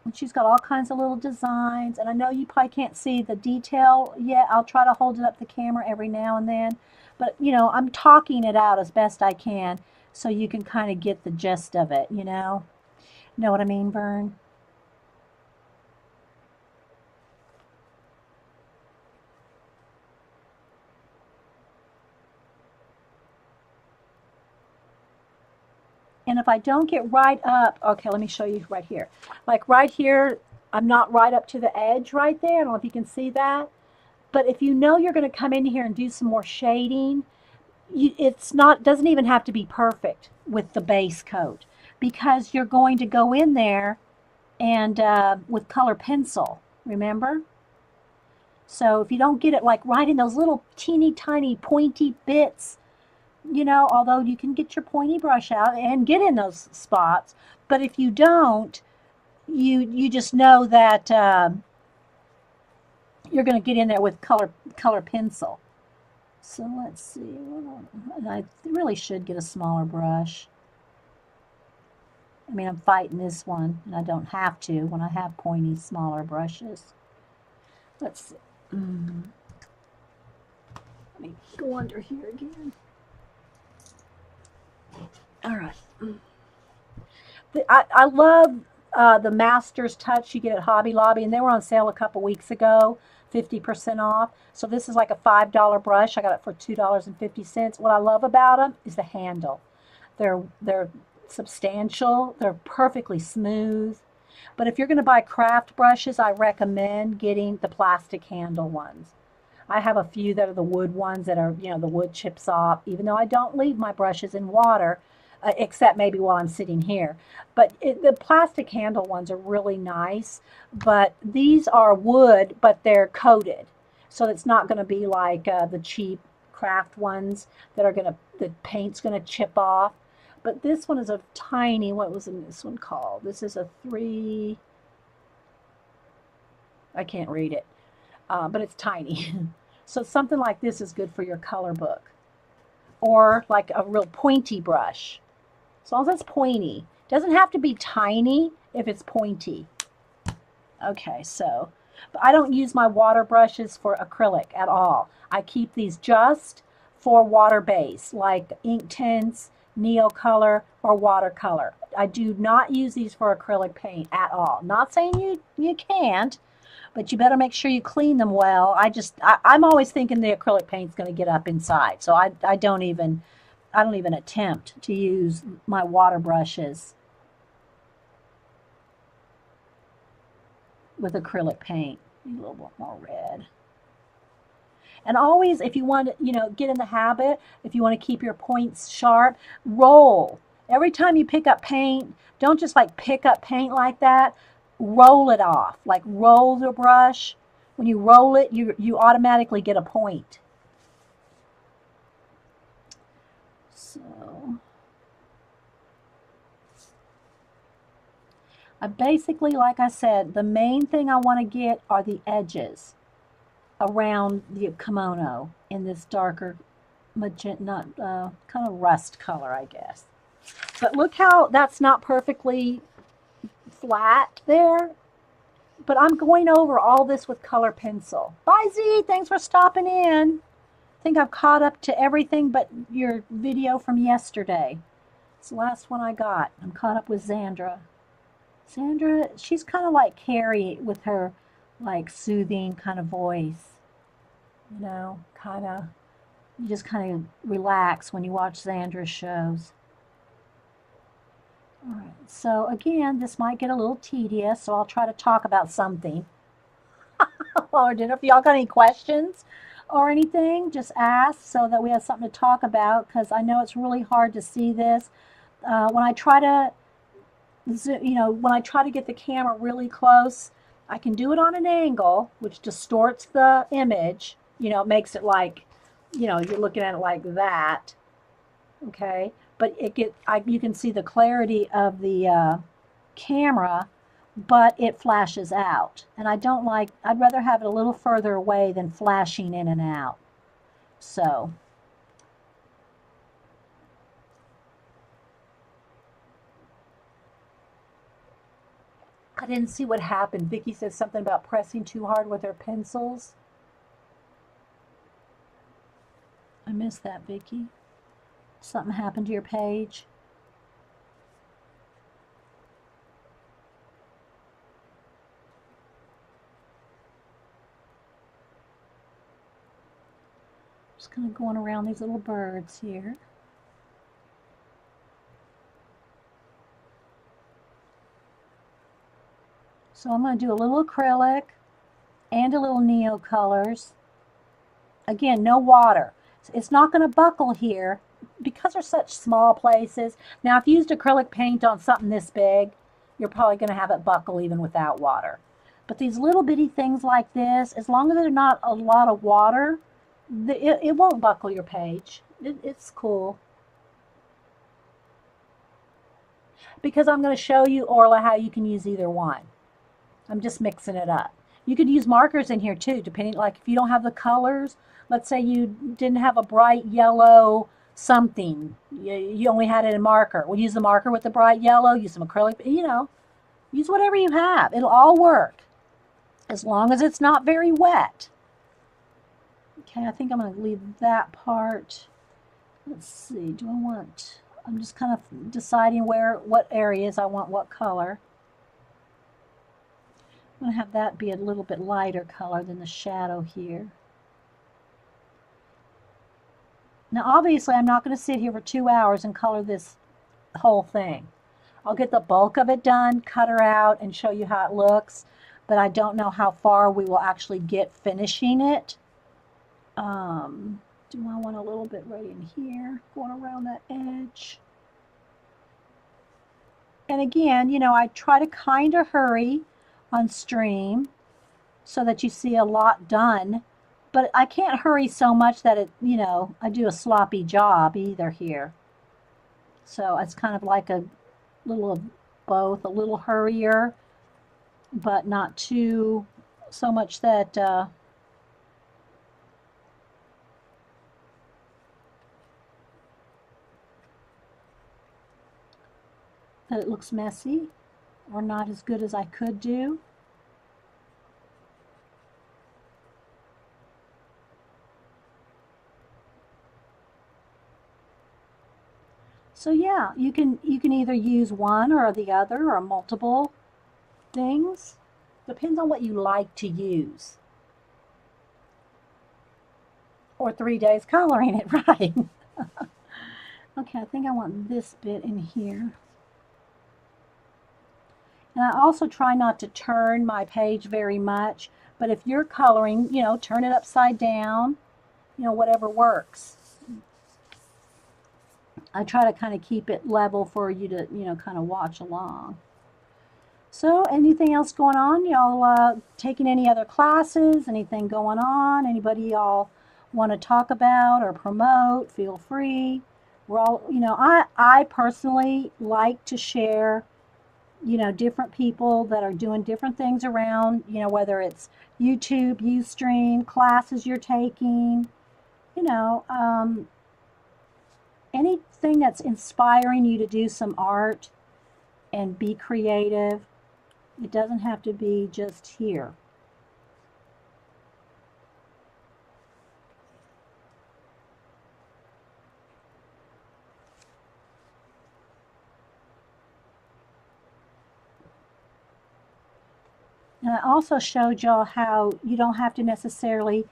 And she's got all kinds of little designs, and I know you probably can't see the detail yet. I'll try to hold it up the camera every now and then, but I'm talking it out as best I can so you can kind of get the gist of it. Know what I mean, Vern? And if I don't get right up, okay, let me show you right here. Like right here, I'm not right up to the edge right there. I don't know if you can see that. But if you're going to come in here and do some more shading, doesn't even have to be perfect with the base coat, because you're going to go in there and with color pencil, remember? So if you don't get it like right in those little teeny tiny pointy bits, although you can get your pointy brush out and get in those spots, but if you don't, you just know that you're going to get in there with color pencil. So let's see. I really should get a smaller brush. I mean, I'm fighting this one, and I don't have to when I have pointy, smaller brushes. Let's see. Let me go under here again. All right. I love the Master's Touch you get at Hobby Lobby, and they were on sale a couple weeks ago 50% off. So this is like a $5 brush. I got it for $2.50. What I love about them is the handle. They're substantial. They're perfectly smooth. But if you're going to buy craft brushes, I recommend getting the plastic handle ones. I have a few that are the wood ones that are, the wood chips off, even though I don't leave my brushes in water, except maybe while I'm sitting here. But the plastic handle ones are really nice. But these are wood, but they're coated. So it's not going to be like the cheap craft ones that are the paint's going to chip off. But this one is a tiny, what was this one called? This is a 3, I can't read it, but it's tiny. So something like this is good for your color book. Or like a real pointy brush. As long as it's pointy. It doesn't have to be tiny if it's pointy. Okay, so, but I don't use my water brushes for acrylic at all. I keep these just for water base, like ink tints, Neocolor, or watercolor. I do not use these for acrylic paint at all. Not saying you can't, but you better make sure you clean them well. I'm always thinking the acrylic paint's going to get up inside, so I don't even attempt to use my water brushes with acrylic paint. A little bit more red. And always, if you want to, get in the habit, if you want to keep your points sharp, roll. Every time you pick up paint, don't just like pick up paint like that. Roll it off. Like roll the brush. When you roll it, you automatically get a point. So, basically, like I said, the main thing I want to get are the edges around the kimono in this darker magenta, kind of rust color, I guess. But look how that's not perfectly flat there. But I'm going over all this with color pencil. Bye, Z. Thanks for stopping in. I think I've caught up to everything but your video from yesterday. It's the last one I got. I'm caught up with Xandra. Xandra, she's kind of like Carrie with her like soothing kind of voice. You just kind of relax when you watch Xandra's shows. All right, so again, this might get a little tedious, so I'll try to talk about something while dinner. If y'all got any questions or anything, just ask so that we have something to talk about, because I know it's really hard to see this. When I try to, get the camera really close, I can do it on an angle, which distorts the image. It makes it like, you're looking at it like that. Okay, but you can see the clarity of the camera, but it flashes out. And I'd rather have it a little further away than flashing in and out. So, I didn't see what happened. Vicky says something about pressing too hard with her pencils. I missed that, Vicky. Something happened to your page. Just kind of going around these little birds here. So I'm going to do a little acrylic and a little Neocolors. Again, no water. It's not going to buckle here because they're such small places. Now, if you used acrylic paint on something this big, you're probably going to have it buckle even without water. But these little bitty things like this, as long as there's not a lot of water, it won't buckle your page. It's cool. Because I'm going to show you, Orla, how you can use either one. I'm just mixing it up. You could use markers in here too, depending, like if you don't have the colors, let's say you didn't have a bright yellow something, you only had it in marker. We'll use the marker with the bright yellow, use some acrylic, use whatever you have. It'll all work as long as it's not very wet. Okay, I think I'm going to leave that part. Let's see, I'm just kind of deciding what areas I want what color. I'm going to have that be a little bit lighter color than the shadow here. Now, obviously, I'm not going to sit here for 2 hours and color this whole thing. I'll get the bulk of it done, cut her out, and show you how it looks, but I don't know how far we will actually get finishing it. Do I want a little bit right in here, going around that edge? And again, you know, I try to kind of hurry on stream so that you see a lot done, but I can't hurry so much that it, you know, I do a sloppy job either here. So it's kind of like a little of both, a little hurrier, but not too, so much that, that it looks messy or not as good as I could do. So yeah, you can either use one or the other or multiple things. Depends on what you like to use. Or 3 days coloring it, right? Okay, I think I want this bit in here. And I also try not to turn my page very much, but if you're coloring, you know, turn it upside down, you know, whatever works. I try to kind of keep it level for you to, you know, kind of watch along. So anything else going on? Y'all taking any other classes? Anything going on? Anybody y'all want to talk about or promote? Feel free. We're all, you know, I personally like to share, you know, different people that are doing different things around, you know, whether it's YouTube, Ustream, classes you're taking, you know, anything that's inspiring you to do some art and be creative. It doesn't have to be just here. And I also showed y'all how you don't have to necessarily,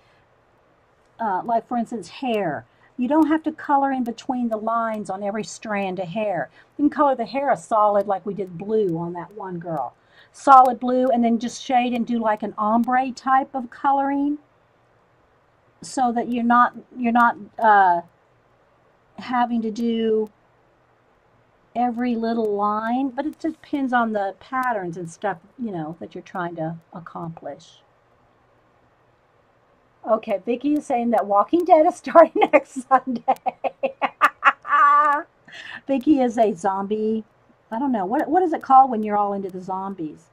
like for instance, hair. You don't have to color in between the lines on every strand of hair. You can color the hair a solid like we did blue on that one girl. Solid blue, and then just shade and do like an ombre type of coloring so that you're not having to do every little line, but it just depends on the patterns and stuff, you know, that you're trying to accomplish. Okay, Vicky is saying that Walking Dead is starting next Sunday. Vicky is a zombie. I don't know. What is it called when you're all into the zombies?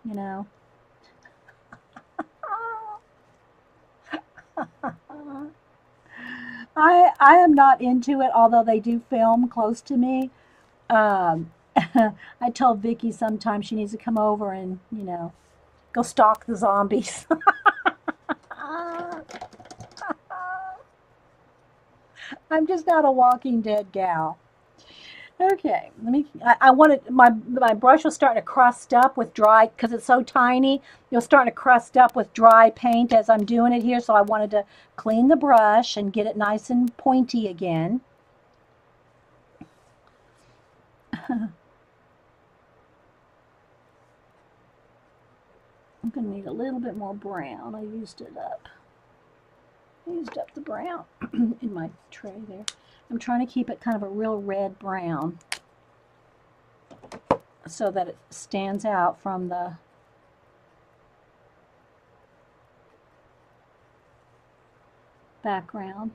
You know? I am not into it, although they do film close to me. Um, I tell Vicky sometimes she needs to come over and, you know, go stalk the zombies. I'm just not a Walking Dead gal. Okay, let me. I wanted my brush was starting to crust up with dry because it's so tiny. You're starting to crust up with dry paint as I'm doing it here. So I wanted to clean the brush and get it nice and pointy again. I'm going to need a little bit more brown. I used it up. I used up the brown in my tray there. I'm trying to keep it kind of a real red brown so that it stands out from the background.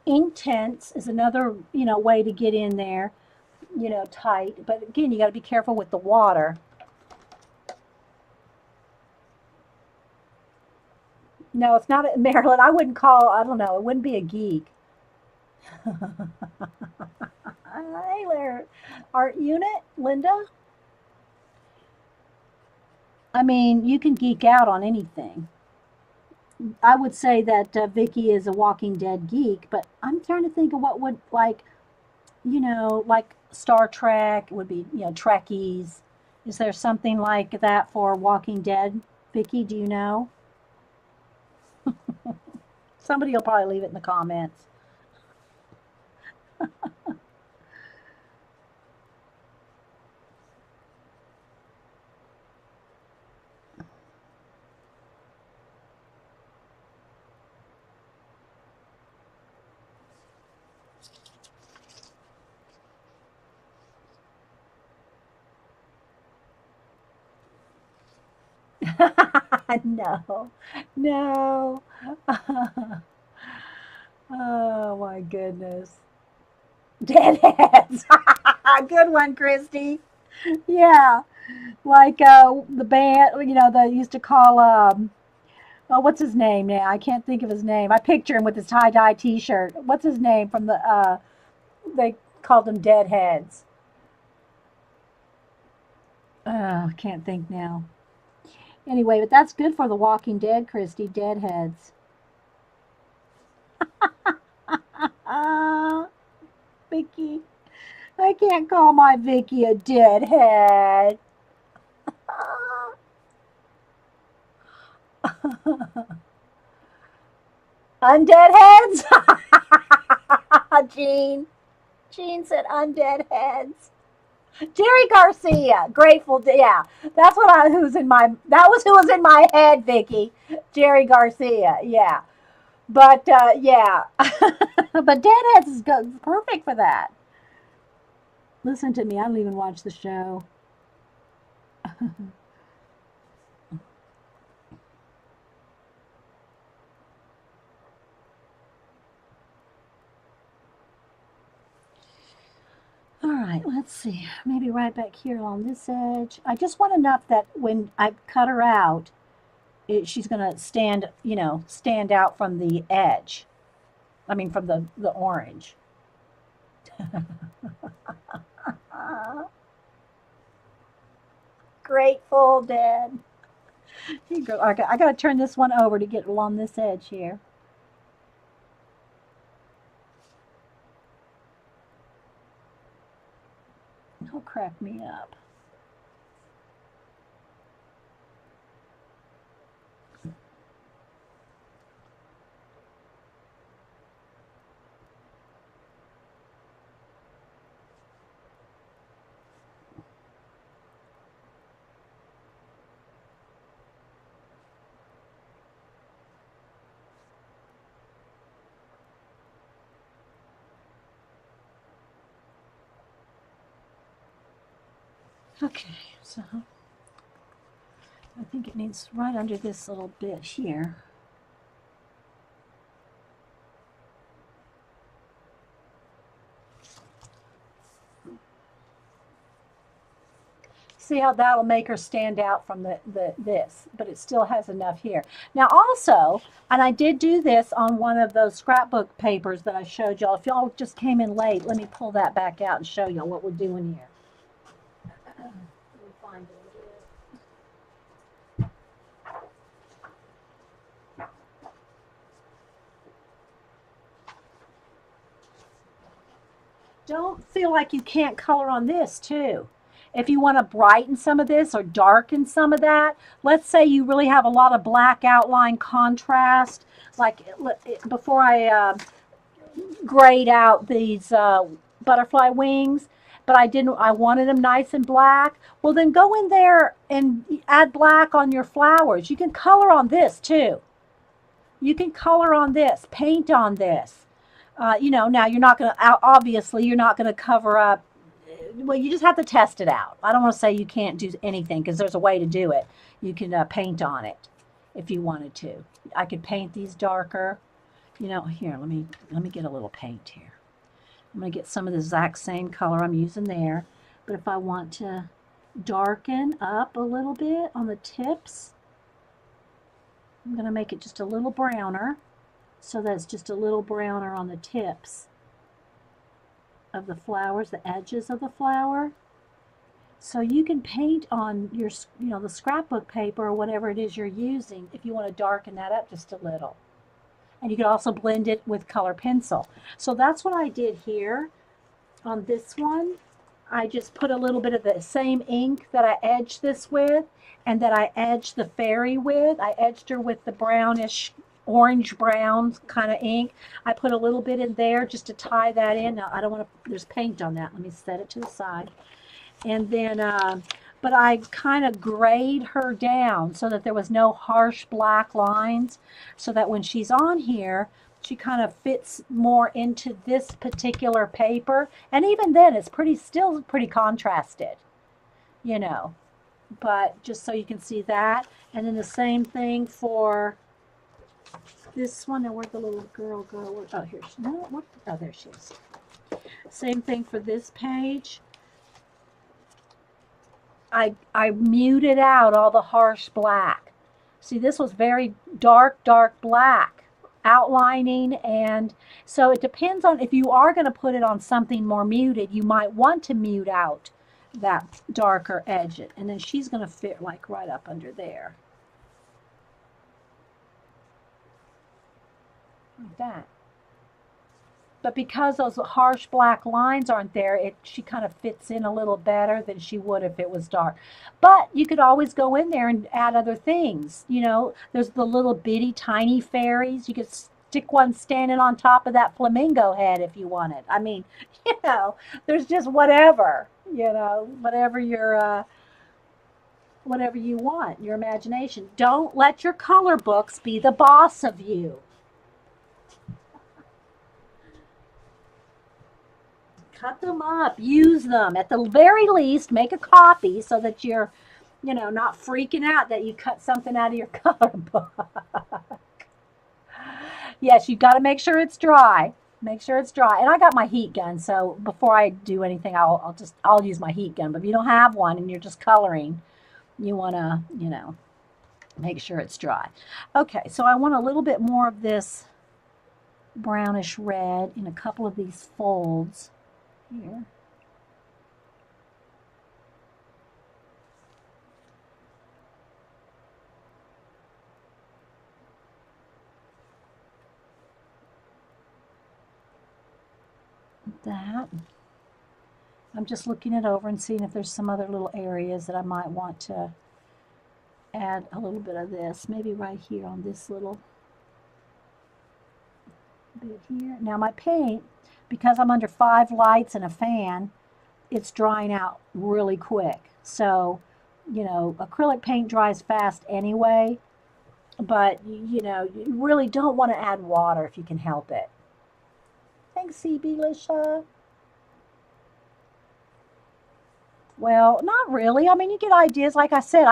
Inktense is another, you know, way to get in there, you know, tight. But again, you got to be careful with the water. No, it's not a Maryland. I wouldn't call, I don't know, it wouldn't be a geek. Hi there, art unit, Linda. I mean, you can geek out on anything. I would say that Vicky is a Walking Dead geek, but I'm trying to think of what would like, like Star Trek would be, Trekkies. Is there something like that for Walking Dead? Vicky, do you know? Somebody will probably leave it in the comments. No, no. Oh my goodness. Deadheads. Good one, Christy. Yeah, like the band, they used to call oh, what's his name now? I can't think of his name. I picture him with his tie-dye T-shirt. What's his name from the? They called him Deadheads. I can't think now. Anyway, but that's good for The Walking Dead, Christy. Deadheads. Ah, Vicky. I can't call my Vicky a deadhead. Undead heads? Gene. Gene said undead heads. Jerry Garcia, Grateful Dead. Yeah, that's what I who's in my. That was who was in my head, Vicky. Jerry Garcia. Yeah, but yeah, but Deadheads is perfect for that. Listen to me. I don't even watch the show. All right, let's see. Maybe right back here on this edge. I just want enough that when I cut her out, she's going to stand, stand out from the edge. I mean, from the orange. Grateful Dead. Here you go. Okay, I got to turn this one over to get along this edge here. He'll crack me up. Okay, so I think it needs right under this little bit here. See how that'll make her stand out from this, but it still has enough here. Now also, and I did do this on one of those scrapbook papers that I showed y'all. If y'all just came in late, let me pull that back out and show y'all what we're doing here. Let me find it again. Don't feel like you can't color on this too. If you want to brighten some of this or darken some of that, let's say you really have a lot of black outline contrast, like before I grayed out these butterfly wings, but I wanted them nice and black. Well, then go in there and add black on your flowers. You can color on this too. You can color on this, paint on this. Now you're not going to, obviously, you're not going to cover up. Well, you just have to test it out. I don't want to say you can't do anything because there's a way to do it. You can paint on it if you wanted to. I could paint these darker. Here, let me get a little paint here. I'm going to get some of the exact same color I'm using there. But if I want to darken up a little bit on the tips, I'm going to make it just a little browner. So that's just a little browner on the tips of the flowers, the edges of the flower. So you can paint on your, the scrapbook paper or whatever it is you're using if you want to darken that up just a little. And you can also blend it with color pencil. So that's what I did here on this one. I just put a little bit of the same ink that I edged this with and that I edged the fairy with. I edged her with the brownish, orange brown kind of ink. I put a little bit in there just to tie that in. Now, I don't want to, there's paint on that. Let me set it to the side. And then, but I kind of grayed her down so that there was no harsh black lines, so that when she's on here, she kind of fits more into this particular paper. And even then, it's still pretty contrasted, you know. But just so you can see that. And then the same thing for this one. Now, where'd the little girl go? Oh, here she, no, what? Oh, there she is. Same thing for this page. I muted out all the harsh black. See, this was very dark black outlining, and so it depends on if you are going to put it on something more muted, you might want to mute out that darker edge. And then she's going to fit like right up under there. Like that. But because those harsh black lines aren't there, she kind of fits in a little better than she would if it was dark. But you could always go in there and add other things. You know, there's the little bitty tiny fairies. You could stick one standing on top of that flamingo head if you wanted. I mean, there's just whatever, whatever you want, your imagination. Don't let your color books be the boss of you. Cut them up, use them. At the very least, make a copy so that you're, not freaking out that you cut something out of your color book. Yes, you've got to make sure it's dry. Make sure it's dry. And I got my heat gun, so before I do anything, I'll use my heat gun. But if you don't have one and you're just coloring, you want to, make sure it's dry. Okay, so I want a little bit more of this brownish red in a couple of these folds here. That. I'm just looking it over and seeing if there's some other little areas that I might want to add a little bit of this. Maybe right here on this little bit here. Now my paint, because I'm under 5 lights and a fan, it's drying out really quick. So, acrylic paint dries fast anyway, but, you really don't want to add water if you can help it. Thanks, CB Lisha. Well, not really. I mean, you get ideas. Like I said,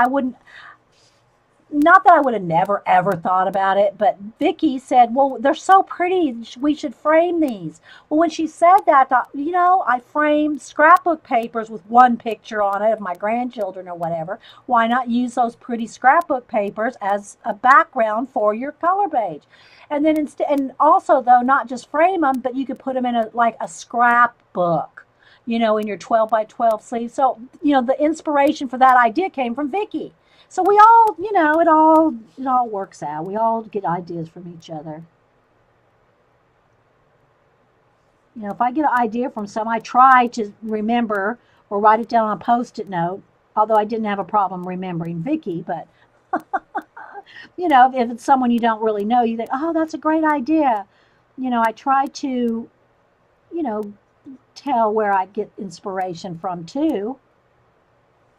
not that I would have never ever thought about it, but Vicky said, well, they're so pretty, we should frame these. Well, when she said that, I framed scrapbook papers with one picture on it of my grandchildren or whatever. Why not use those pretty scrapbook papers as a background for your color page? And then and also, though, not just frame them, but you could put them in a scrapbook, in your 12 by 12 sleeve. So, the inspiration for that idea came from Vicky. So we all, it all works out. We all get ideas from each other. If I get an idea from some, I try to remember or write it down on a Post-it note, although I didn't have a problem remembering Vicky, but, if it's someone you don't really know, you think, oh, that's a great idea. I try to, tell where I get inspiration from, too.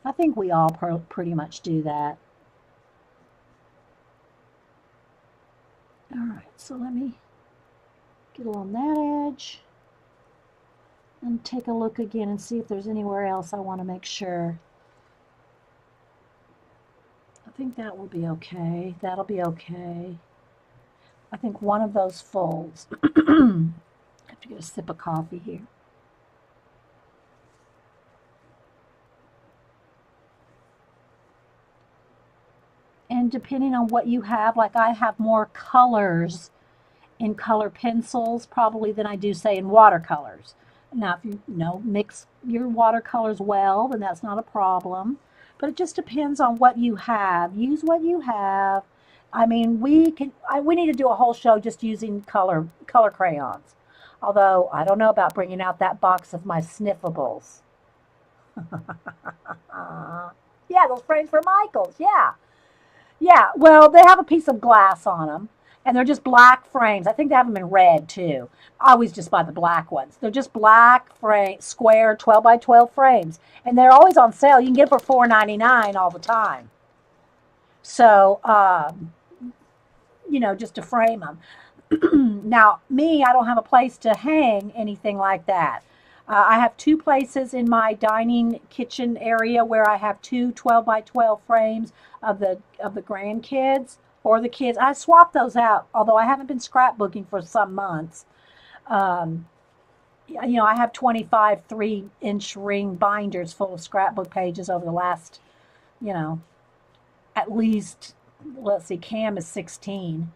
I think we all pretty much do that. All right, so let me get along that edge and take a look again and see if there's anywhere else I want to make sure. I think that will be okay. That'll be okay. I think one of those folds. I have to get a sip of coffee here. And depending on what you have, like I have more colors in color pencils probably than I do, say, in watercolors. Now, if mix your watercolors well, then that's not a problem. But it just depends on what you have. Use what you have. I mean, we need to do a whole show just using color crayons. Although I don't know about bringing out that box of my sniffables. Yeah, those frames for Michaels. Yeah. Yeah, well, they have a piece of glass on them, and they're just black frames. I think they have them in red too. I always just buy the black ones. They're just black frame, square 12 by 12 frames, and they're always on sale. You can get them for $4.99 all the time. So, just to frame them. Now, me, I don't have a place to hang anything like that. I have two places in my dining kitchen area where I have two 12 by 12 frames of the grandkids or the kids. I swap those out, although I haven't been scrapbooking for some months. Um, I have 25 3-inch ring binders full of scrapbook pages over the last, you know, at least, let's see, Cam is 16.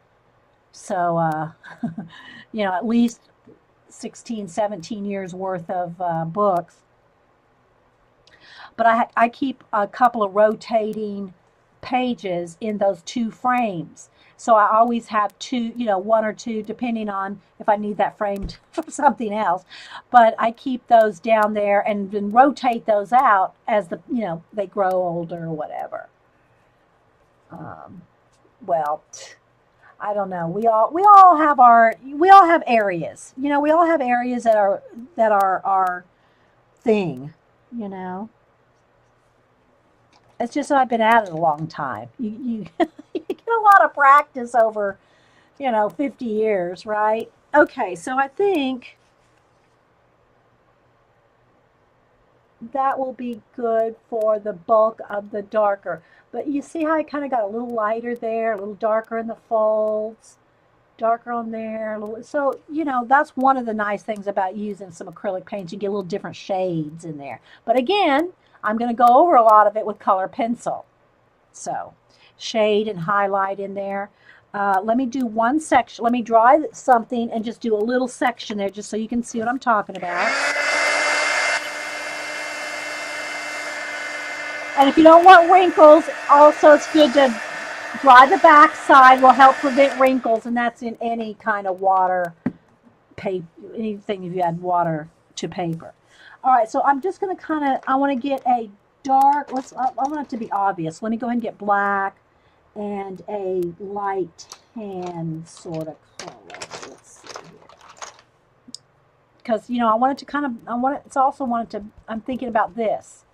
So, at least 16, 17 years worth of books. But I keep a couple of rotating pages in those two frames. So I always have two, one or two, depending on if I need that framed for something else. But I keep those down there and then rotate those out as they grow older or whatever. Um, well, I don't know. We all have areas. We all have areas that are our thing. You know. It's just that I've been at it a long time. You you get a lot of practice over 50 years, right? Okay, so I think that will be good for the bulk of the darker. But you see how I kind of got a little lighter there, a little darker in the folds, darker on there. So, that's one of the nice things about using some acrylic paints. You get a little different shades in there. But again, I'm going to go over a lot of it with color pencil. So, shade and highlight in there. Let me do one section. Let me draw something and just do a little section there just so you can see what I'm talking about. And if you don't want wrinkles, also it's good to dry the back side. Will help prevent wrinkles, and that's in any kind of water, paper, anything if you add water to paper. All right, so I'm just going to I want to get a dark, I want it to be obvious. Let me go ahead and get black and a light tan sort of color. Let's see here. Because, I want it to I'm thinking about this.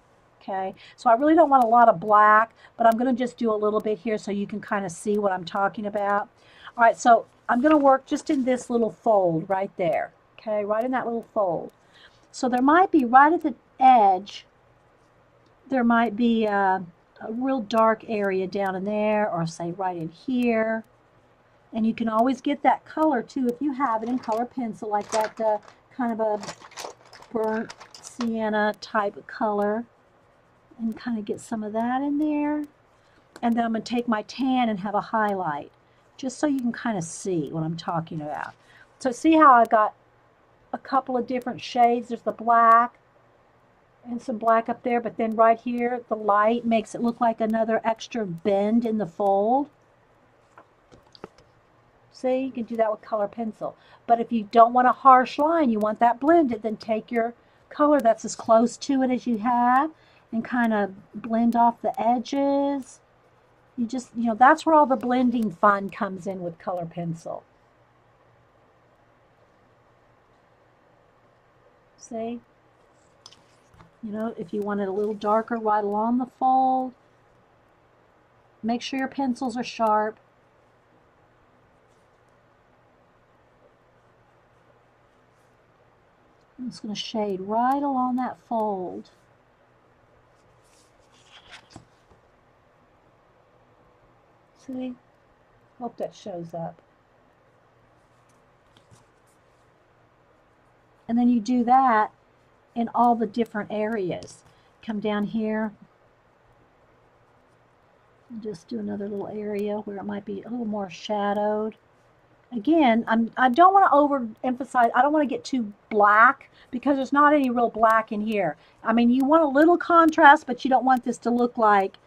Okay, so I really don't want a lot of black, but I'm going to just do a little bit here so you can kind of see what I'm talking about. All right, so I'm going to work just in this little fold right there. Okay, right in that little fold. So there might be right at the edge, there might be a real dark area down in there, or say right in here. And you can always get that color too if you have it in color pencil, like that kind of a burnt sienna type of color. And kind of get some of that in there. And then I'm going to take my tan and have a highlight, just so you can kind of see what I'm talking about. So see how I got a couple of different shades. There's the black and some black up there, but then right here, the light makes it look like another extra bend in the fold. See, you can do that with color pencil. But if you don't want a harsh line, you want that blended, then take your color that's as close to it as you have and kind of blend off the edges. You just, that's where all the blending fun comes in with color pencil. See? If you want it a little darker right along the fold, make sure your pencils are sharp. I'm just going to shade right along that fold. See? Hope that shows up. And then you do that in all the different areas. Come down here. And just do another little area where it might be a little more shadowed. Again, I don't want to overemphasize. I don't want to get too black because there's not any real black in here. I mean, you want a little contrast, but you don't want this to look like,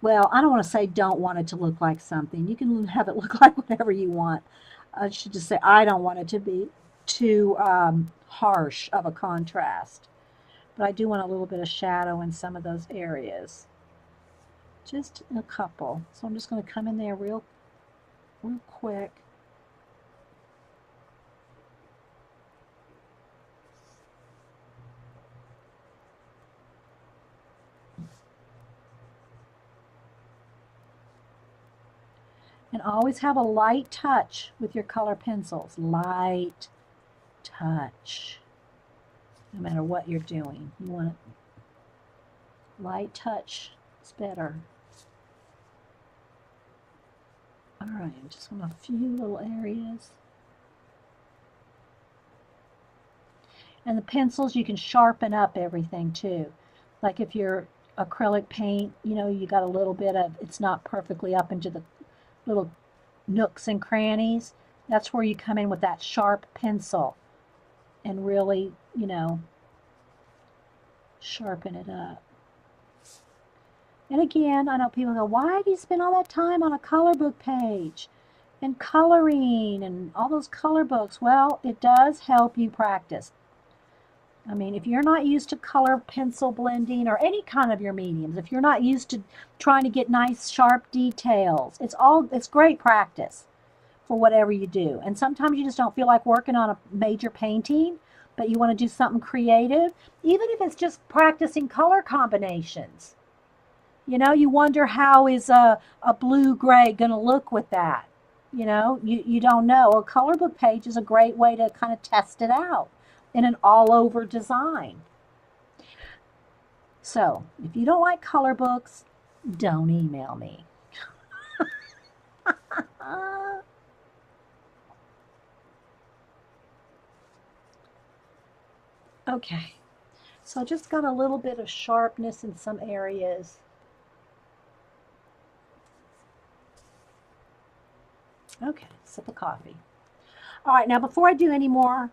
well, I don't want to say don't want it to look like something. You can have it look like whatever you want. I should just say I don't want it to be too harsh of a contrast. But I do want a little bit of shadow in some of those areas. Just a couple. So I'm just going to come in there real quick. And always have a light touch with your color pencils. Light touch. No matter what you're doing. You want it. Light touch is better. All right, just want a few little areas. And the pencils, you can sharpen up everything too. Like if you're acrylic paint, you know, you got a little bit of, it's not perfectly up into the little nooks and crannies. That's where you come in with that sharp pencil and really, you know, sharpen it up. And again, I know people go, why do you spend all that time on a color book page and coloring and all those color books? Well, it does help you practice. I mean, if you're not used to color pencil blending or any kind of your mediums, if you're not used to trying to get nice sharp details, it's great practice for whatever you do. And sometimes you just don't feel like working on a major painting, but you want to do something creative, even if it's just practicing color combinations. You know, you wonder how is a blue-gray going to look with that. You know, you don't know. A color book page is a great way to kind of test it out in an all-over design. So, if you don't like color books, don't email me. Okay, so I just got a little bit of sharpness in some areas. Okay, sip of coffee. All right, now before I do any more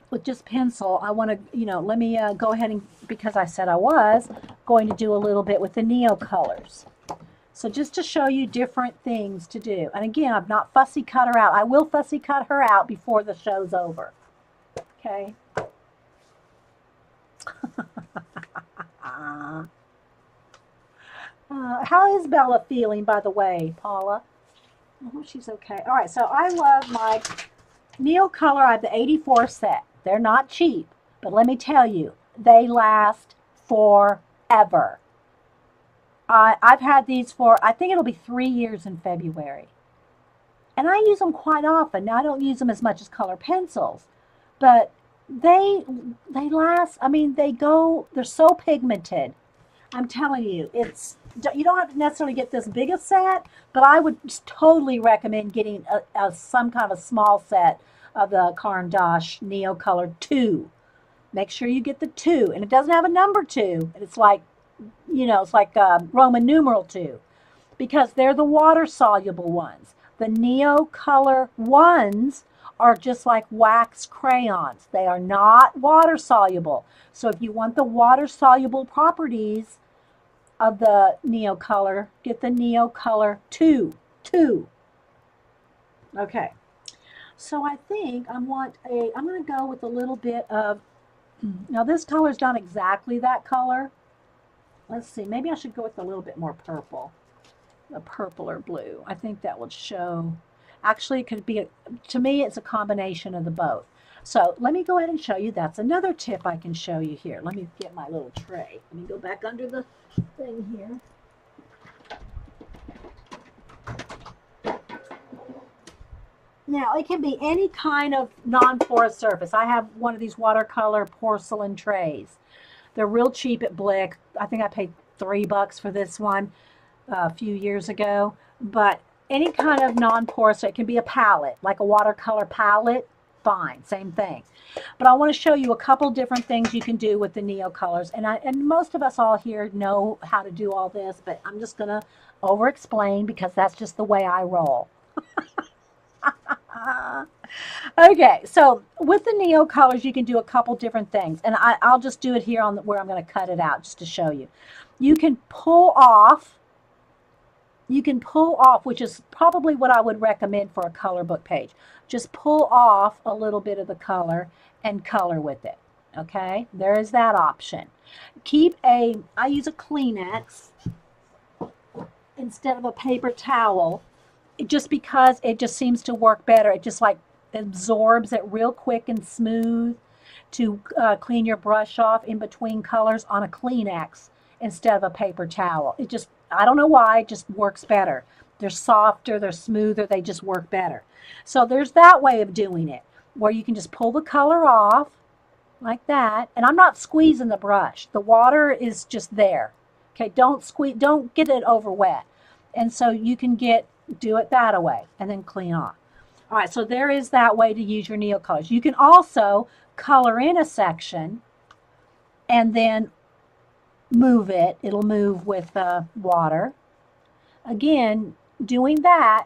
with just pencil, I want to, let me go ahead and, because I said I was going to do a little bit with the Neo colors. So just to show you different things to do. And again, I've not fussy cut her out. I will fussy cut her out before the show's over. Okay. How is Bella feeling, by the way, Paula? I hope she's okay. All right, so I love my Neo Color. I have the 84 set. They're not cheap, but let me tell you, they last forever. I've had these for, I think it'll be 3 years in February. And I use them quite often. Now, I don't use them as much as color pencils, but they last. I mean, they're so pigmented. I'm telling you, you don't have to necessarily get this big a set, but I would totally recommend getting some kind of a small set of the Caran d'Ache Neo Color 2. Make sure you get the 2, and it doesn't have a number 2. It's like, it's like Roman numeral 2, because they're the water-soluble ones. The Neo Color ones are just like wax crayons. They are not water-soluble. So if you want the water-soluble properties of the Neo Color, get the Neo Color 2. Okay. So I think I'm going to go with a little bit of, now this color is not exactly that color. Let's see, maybe I should go with a little bit more purple, a purple or blue. I think that would show, actually it could be, to me it's a combination of the both. So let me go ahead and show you. That's another tip I can show you here. Let me get my little tray. Let me go back under the thing here. Now, it can be any kind of non-porous surface. I have one of these watercolor porcelain trays. They're real cheap at Blick. I think I paid $3 for this one a few years ago. But any kind of non-porous, it can be a palette, like a watercolor palette, fine, same thing. But I want to show you a couple different things you can do with the Neo colors. And most of us all here know how to do all this, but I'm just going to over-explain because that's just the way I roll. Okay, so with the Neo colors, you can do a couple different things, and I'll just do it here on where I'm going to cut it out just to show you. You can pull off. You can pull off, which is probably what I would recommend for a color book page. Just pull off a little bit of the color and color with it. Okay, there is that option. I use a Kleenex instead of a paper towel, just because it just seems to work better. It just like absorbs it real quick and smooth to clean your brush off in between colors on a Kleenex instead of a paper towel. It just, I don't know why, it just works better. They're softer, they're smoother, they just work better. So there's that way of doing it, where you can just pull the color off like that. And I'm not squeezing the brush. The water is just there. Okay, don't squeeze, don't get it over wet. And so you can do it that way and then clean off. All right, so there is that way to use your Neo colors. You can also color in a section and then move it. It'll move with water. Again, doing that,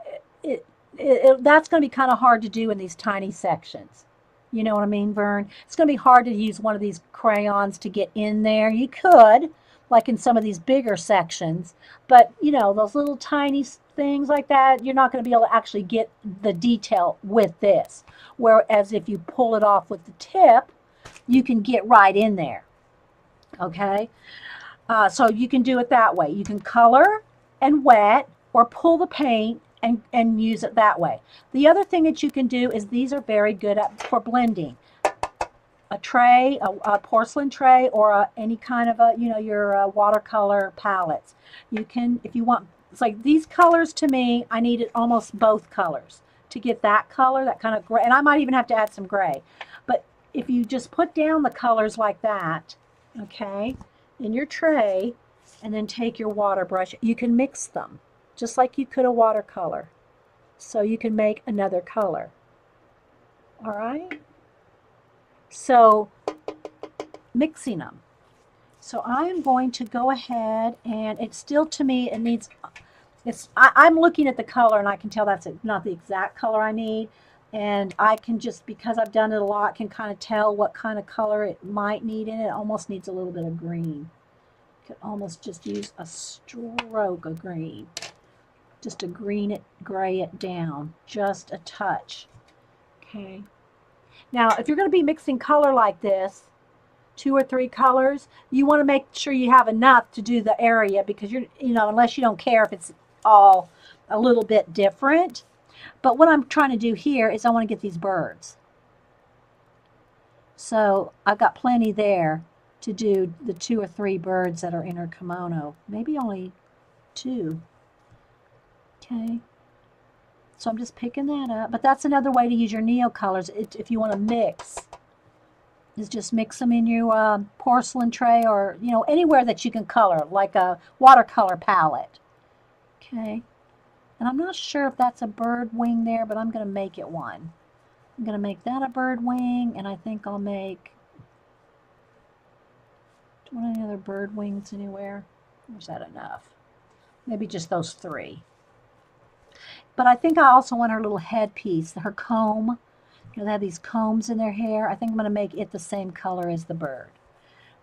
that's going to be kind of hard to do in these tiny sections. You know what I mean, Vern? It's going to be hard to use one of these crayons to get in there. You could, like in some of these bigger sections, but you know, those little tiny things like that, you're not going to be able to actually get the detail with this. Whereas if you pull it off with the tip, you can get right in there. Okay? So you can do it that way. You can color and wet or pull the paint and use it that way. The other thing that you can do is these are very good for blending. A tray, a porcelain tray, or any kind of your watercolor palettes. You can, if you want, it's like these colors to me, I needed almost both colors to get that color, that kind of gray, and I might even have to add some gray. But if you just put down the colors like that, okay, in your tray, and then take your water brush, you can mix them just like you could a watercolor. So you can make another color. All right? So mixing them. So I am going to go ahead, and it's still, to me, it needs, I'm looking at the color and I can tell that's not the exact color I need. And I can just, because I've done it a lot, can kind of tell what kind of color it might need in it. It almost needs a little bit of green. Could almost just use a stroke of green. Just to green it, gray it down. Just a touch. Okay. Now, if you're going to be mixing color like this, 2 or 3 colors, you want to make sure you have enough to do the area, because unless you don't care if it's all a little bit different. But what I'm trying to do here is I want to get these birds. So I've got plenty there to do the 2 or 3 birds that are in her kimono. Maybe only 2. Okay. So I'm just picking that up. But that's another way to use your Neo colors if you want to mix. Is just mix them in your porcelain tray, or anywhere that you can color, like a watercolor palette. Okay. And I'm not sure if that's a bird wing there, but I'm going to make it one. I'm going to make that a bird wing, and I think I'll make, do you want any other bird wings anywhere? Or is that enough? Maybe just those 3. But I think I also want her little headpiece, her comb. They have these combs in their hair. I think I'm going to make it the same color as the bird.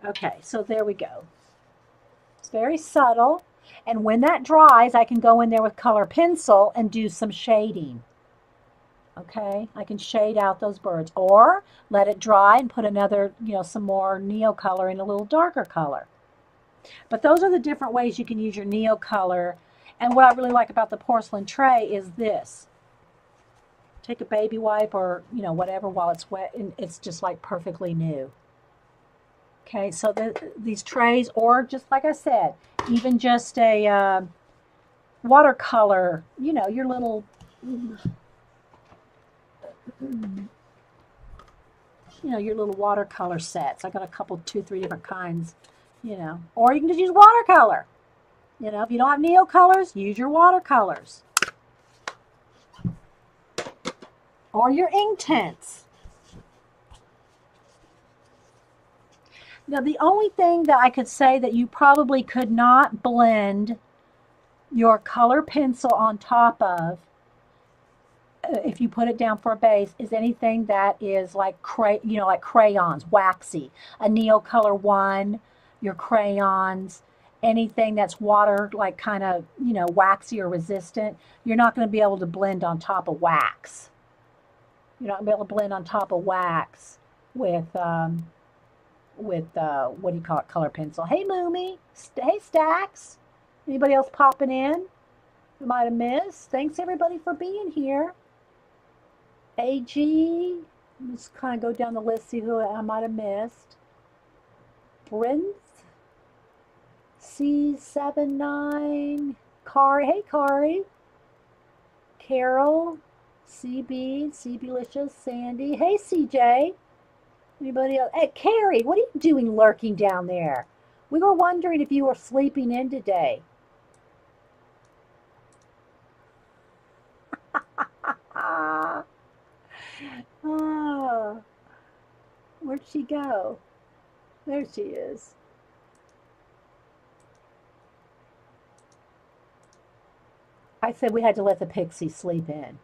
Okay, so there we go. It's very subtle. And when that dries, I can go in there with color pencil and do some shading. Okay, I can shade out those birds. Or let it dry and put another, some more Neo color in a little darker color. But those are the different ways you can use your Neo color. And what I really like about the porcelain tray is this. Take a baby wipe or, whatever while it's wet, and it's just like perfectly new. Okay, so these trays, or just like I said, even just a watercolor, your little, your little watercolor sets. I got a couple, 2, 3 different kinds, or you can just use watercolor. If you don't have Neo colors, use your watercolors. Or your ink tints. Now, the only thing that I could say that you probably could not blend your color pencil on top of if you put it down for a base, is anything that is like like crayons, waxy. A Neocolor one, your crayons, anything that's water, like kind of waxy or resistant. You're not going to be able to blend on top of wax. You're not going to be able to blend on top of wax with what do you call it, color pencil. Hey Moomy, hey Stacks. Anybody else popping in? I might have missed. Thanks everybody for being here. AG, let's kind of go down the list, see who I might have missed. Brent, C79, Kari, hey Kari. Carol, CB, CBlicious, Sandy, hey CJ. Anybody else? Hey Carrie, what are you doing lurking down there? We were wondering if you were sleeping in today. Oh, where'd she go? There she is. I said we had to let the pixie sleep in.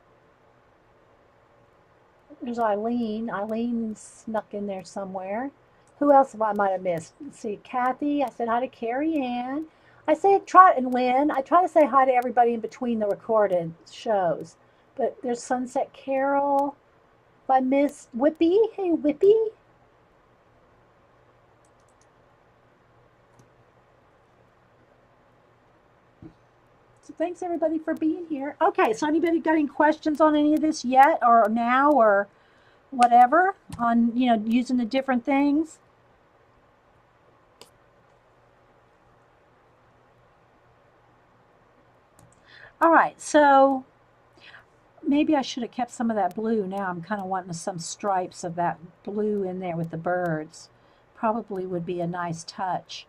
There's Eileen. Eileen snuck in there somewhere. Who else I might have missed? Let's see, Kathy. I said hi to Carrie Ann. And Lynn. I try to say hi to everybody in between the recorded shows. But there's Sunset Carol. If I missed Whippy, hey Whippy. So thanks everybody for being here. Okay, so anybody got any questions on any of this yet, or now, or whatever, on using the different things? All right, so maybe I should have kept some of that blue. Now I'm kind of wanting some stripes of that blue in there with the birds. Probably would be a nice touch.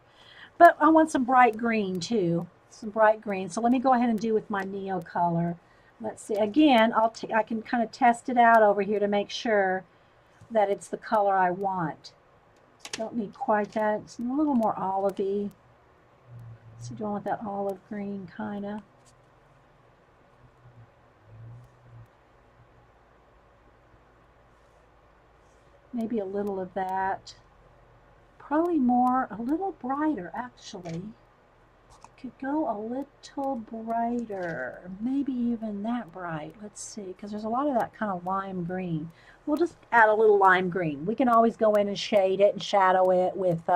But I want some bright green too. Some bright green. So let me go ahead and do with my Neocolor. Let's see. Again, I can kind of test it out over here to make sure that it's the color I want. Don't need quite that. It's a little more olivey. So do I want that olive green kind of? Maybe a little of that. Probably more, a little brighter actually. Could go a little brighter, maybe even that bright. Let's see, because there's a lot of that kind of lime green. We'll just add a little lime green. We can always go in and shade it and shadow it with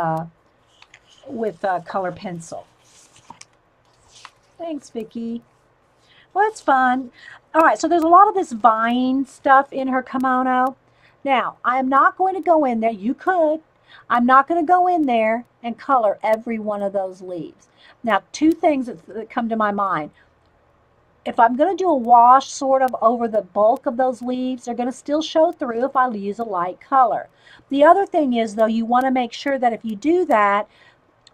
color pencil. Thanks, Vicki. Well, that's fun. All right, so there's a lot of this vine stuff in her kimono. Now, I'm not going to go in there. You could. I'm not going to go in there and color every one of those leaves. Now, two things that come to my mind. If I'm going to do a wash sort of over the bulk of those leaves, they're going to still show through if I use a light color. The other thing is, though, you want to make sure that if you do that,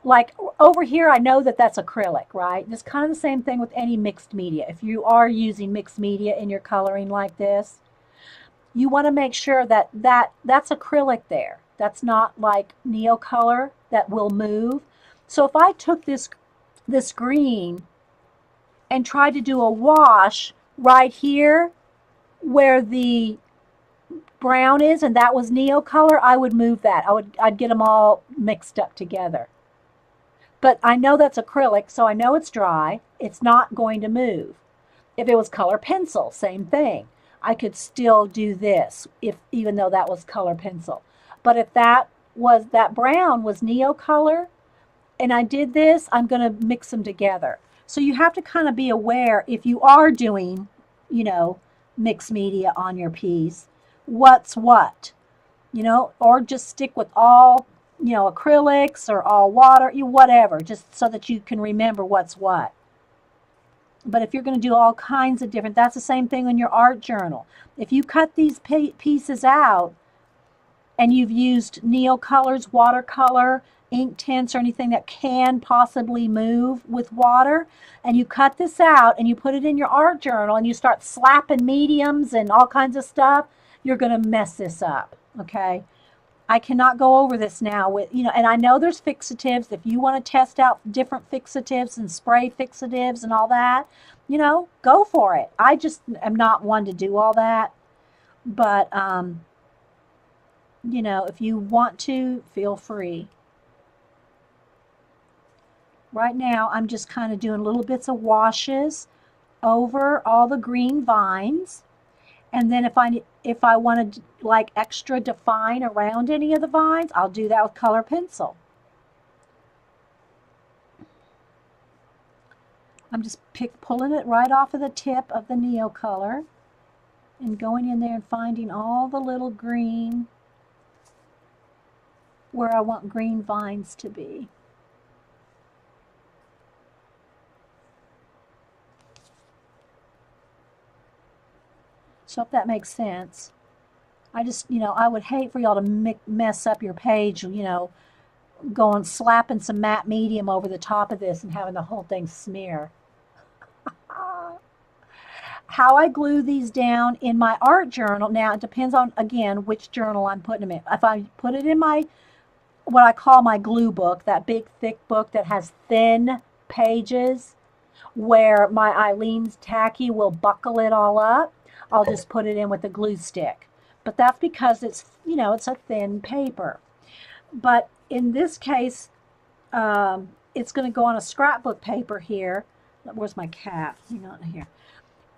like over here, I know that that's acrylic, right? It's kind of the same thing with any mixed media. If you are using mixed media in your coloring like this, you want to make sure that that's acrylic there. That's not like Neocolor that will move. So if I took this green and tried to do a wash right here where the brown is, and that was Neocolor, I would move that. I'd get them all mixed up together. But I know that's acrylic, so I know it's dry. It's not going to move. If it was color pencil, same thing. I could still do this, even though that was color pencil. But if that brown was Neocolor, and I did this, I'm going to mix them together. So you have to kind of be aware, if you are doing, mixed media on your piece, what's what, or just stick with all, acrylics or all water, whatever, just so that you can remember what's what. But if you're going to do all kinds of different, that's the same thing in your art journal. If you cut these pieces out and you've used Neocolors, watercolor, ink tints, or anything that can possibly move with water, and you cut this out and you put it in your art journal and you start slapping mediums and all kinds of stuff, you're going to mess this up, okay? I cannot go over this now with, and I know there's fixatives. If you want to test out different fixatives and spray fixatives and all that, go for it. I just am not one to do all that. But, if you want to, feel free. Right now, I'm just kind of doing little bits of washes over all the green vines. And then if I want to like extra define around any of the vines, I'll do that with color pencil. I'm just pulling it right off of the tip of the Neocolor and going in there and finding all the little green where I want green vines to be. So if that makes sense. I just, I would hate for y'all to mess up your page, going slapping some matte medium over the top of this and having the whole thing smear. How I glue these down in my art journal, now it depends on, again, which journal I'm putting them in. If I put it in my, what I call my glue book, that big thick book that has thin pages where my Eileen's Tacky will buckle it all up, I'll just put it in with a glue stick. But that's because it's, it's a thin paper. But in this case, it's going to go on a scrapbook paper here. Where's my cat? Hang on here.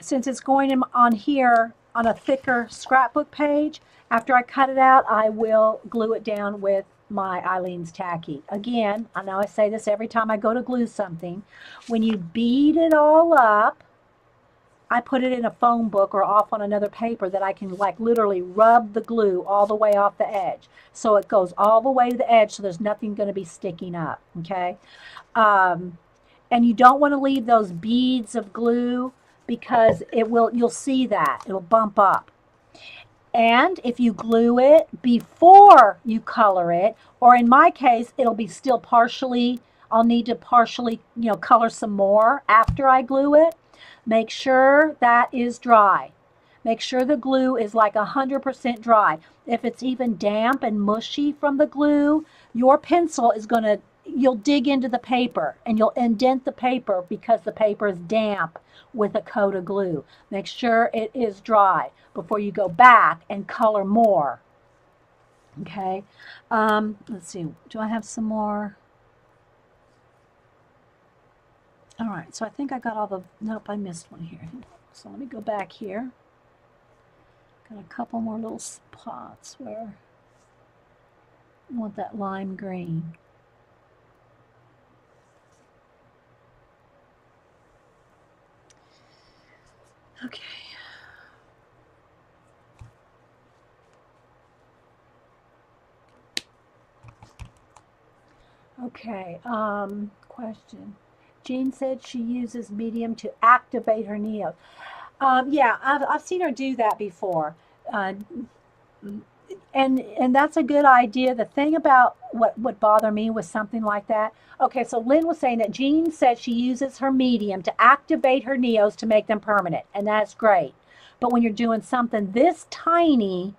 Since it's going on here on a thicker scrapbook page, after I cut it out, I will glue it down with my Eileen's Tacky. Again, I know I say this every time I go to glue something. When you bead it all up, I put it in a foam book or off on another paper that I can like literally rub the glue all the way off the edge. So it goes all the way to the edge so there's nothing going to be sticking up, okay? And you don't want to leave those beads of glue because you'll see that. It'll bump up. And if you glue it before you color it, or in my case, it'll be still partially, I'll need to partially, color some more after I glue it. Make sure that is dry. Make sure the glue is like 100% dry. If it's even damp and mushy from the glue, your pencil is going to, you'll dig into the paper and you'll indent the paper because the paper is damp with a coat of glue. Make sure it is dry before you go back and color more. Okay, let's see, do I have some more? All right, so I think I got all the, nope, I missed one here. So let me go back here. Got a couple more little spots where I want that lime green. Okay. Okay, question. Jean said she uses medium to activate her neos. Yeah, I've seen her do that before. And that's a good idea. The thing about what would bother me with something like that, okay, so Lynn was saying that Jean said she uses her medium to activate her neos to make them permanent, and that's great. But when you're doing something this tiny,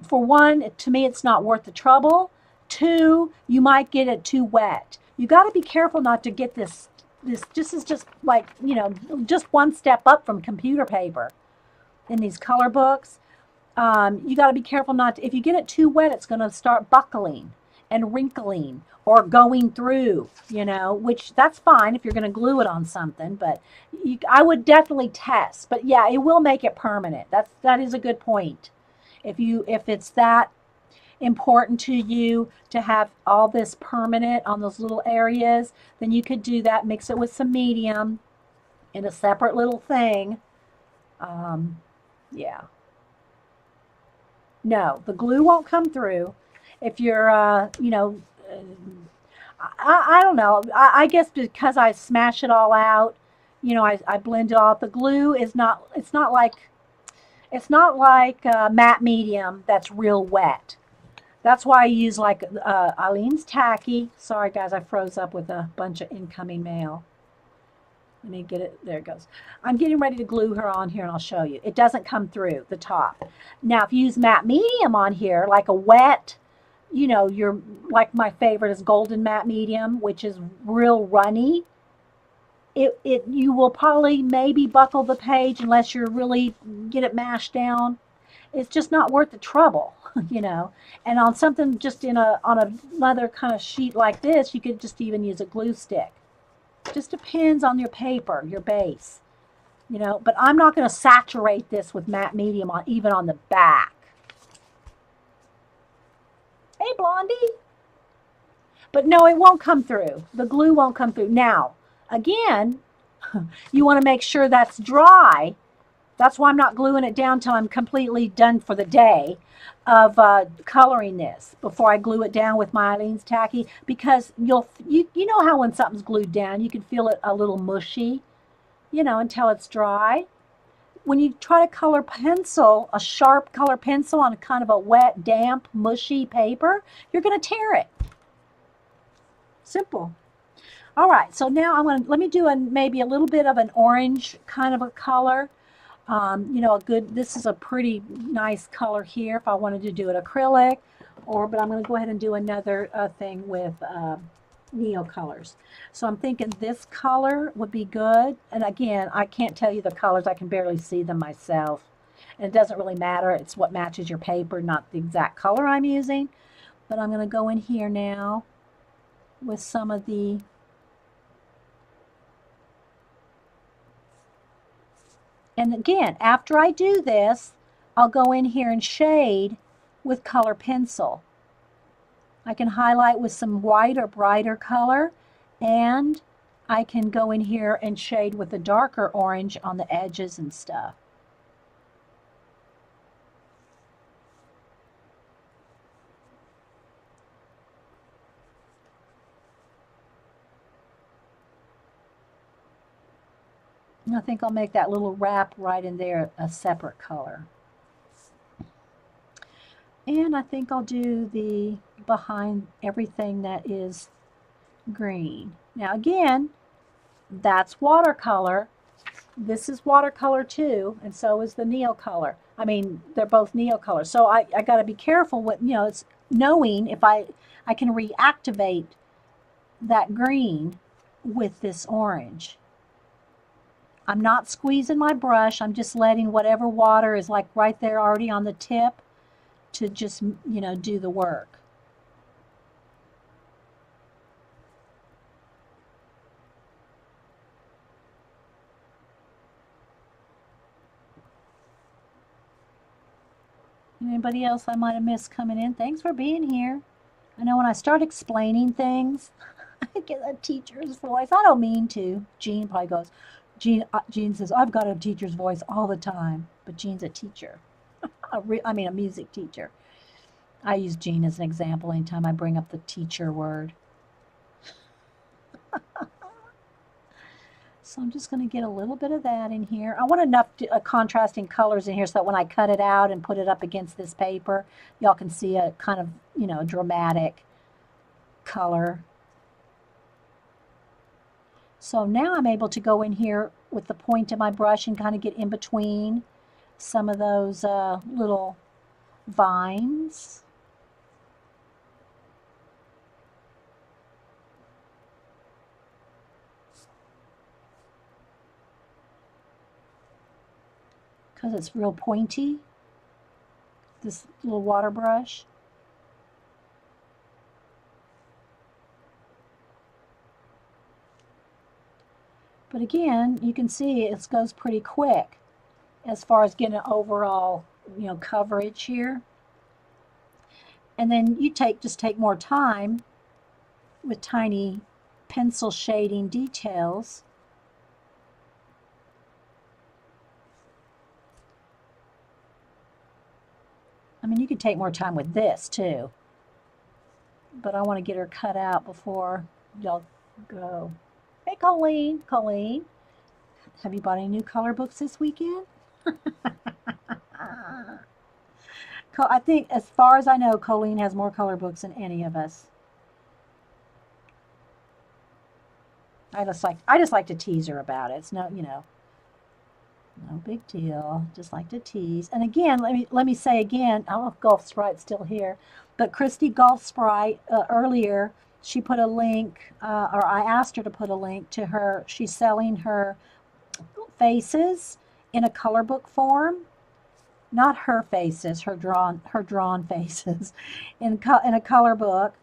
for one, to me, it's not worth the trouble. Two, you might get it too wet. You got to be careful not to get this is just like, just one step up from computer paper in these color books. You got to be careful not to, if you get it too wet, it's going to start buckling and wrinkling or going through, which that's fine if you're going to glue it on something, but I would definitely test. But yeah, it will make it permanent. That is a good point. If it's that important to you to have all this permanent on those little areas, then you could do that, mix it with some medium in a separate little thing. Yeah. No, the glue won't come through. If you're, I don't know. I guess because I smash it all out, I blend it all. The glue is not, it's not like matte medium that's real wet. That's why I use like Eileen's Tacky. Sorry guys, I froze up with a bunch of incoming mail. Let me get it. There it goes. I'm getting ready to glue her on here and I'll show you. It doesn't come through the top. Now, if you use matte medium on here, like a wet, you know, like my favorite is golden matte medium, which is real runny. You will probably maybe buckle the page unless you're really get it mashed down. It's just not worth the trouble, you know. And on something just on another kind of sheet like this, you could just even use a glue stick. Just depends on your paper, your base, you know. But I'm not going to saturate this with matte medium on even on the back. Hey, Blondie. But no, it won't come through. The glue won't come through. Now, again, you want to make sure that's dry. That's why I'm not gluing it down till I'm completely done for the day of coloring this before I glue it down with my Eileen's Tacky, because you know how when something's glued down, you can feel it a little mushy, you know, until it's dry. When you try to color pencil, a sharp color pencil on a kind of a wet, damp, mushy paper, you're going to tear it. Simple. All right, so now let me do maybe a little bit of an orange kind of a color. You know, this is a pretty nice color here if I wanted to do it acrylic, but I'm going to go ahead and do another thing with neo colors. So I'm thinking this color would be good. And again, I can't tell you the colors. I can barely see them myself. And it doesn't really matter. It's what matches your paper, not the exact color I'm using. But I'm going to go in here now with some of the And again, after I do this, I'll go in here and shade with color pencil. I can highlight with some white or brighter color, and I can go in here and shade with a darker orange on the edges and stuff. I think I'll make that little wrap right in there a separate color. And I think I'll do the behind everything that is green. Now again, that's watercolor. This is watercolor too, and so is the neo color. I mean, they're both neo color. So I got to be careful with, you know, it's knowing if I can reactivate that green with this orange. I'm not squeezing my brush. I'm just letting whatever water is like right there already on the tip to just, you know, do the work. Anybody else I might have missed coming in? Thanks for being here. I know when I start explaining things, I get a teacher's voice. I don't mean to. Jean probably goes, Jean says, I've got a teacher's voice all the time. But Jean's a teacher. I mean, a music teacher. I use Jean as an example anytime I bring up the teacher word. So I'm just going to get a little bit of that in here. I want enough contrasting colors in here so that when I cut it out and put it up against this paper, y'all can see a kind of, you know, dramatic color. So now I'm able to go in here with the point of my brush and kind of get in between some of those little vines. Because it's real pointy, this little water brush. But again, you can see it goes pretty quick as far as getting an overall, you know, coverage here. And then you just take more time with tiny pencil shading details. I mean, you could take more time with this too, but I want to get her cut out before y'all go. Hey, Colleen. Colleen, have you bought any new color books this weekend? I think, as far as I know, Colleen has more color books than any of us. I just like to tease her about it. It's no, no big deal. Just like to tease. And again, let me say again, I don't know if Gulfsprite's still here, but Christy Gulfsprite earlier, she put a link, or I asked her to put a link to her. She's selling her faces in a color book form. Not her faces, her drawn faces, in a color book.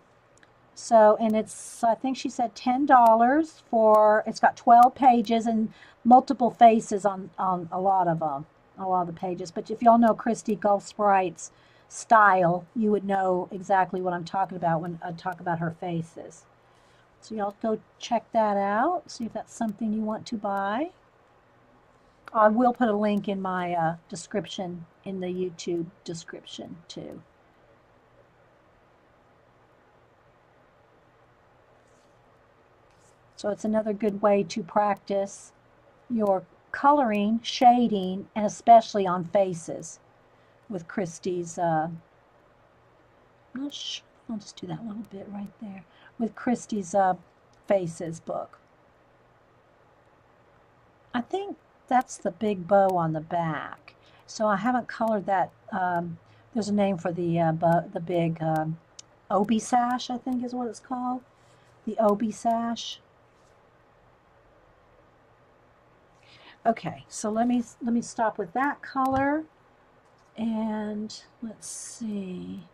So, and it's, I think she said $10 for, it's got 12 pages and multiple faces on a lot of them, a lot of the pages. But if y'all know Christy Gulfsprite's style, you would know exactly what I'm talking about when I talk about her faces. So y'all go check that out, see if that's something you want to buy. I will put a link in my description, in the YouTube description too. So it's another good way to practice your coloring, shading, and especially on faces with Christy's, I'll just do that little bit right there, with Christy's faces book. I think that's the big bow on the back. So I haven't colored that. There's a name for the big obi sash, I think is what it's called. The obi sash. Okay, so let me stop with that color, and let's see.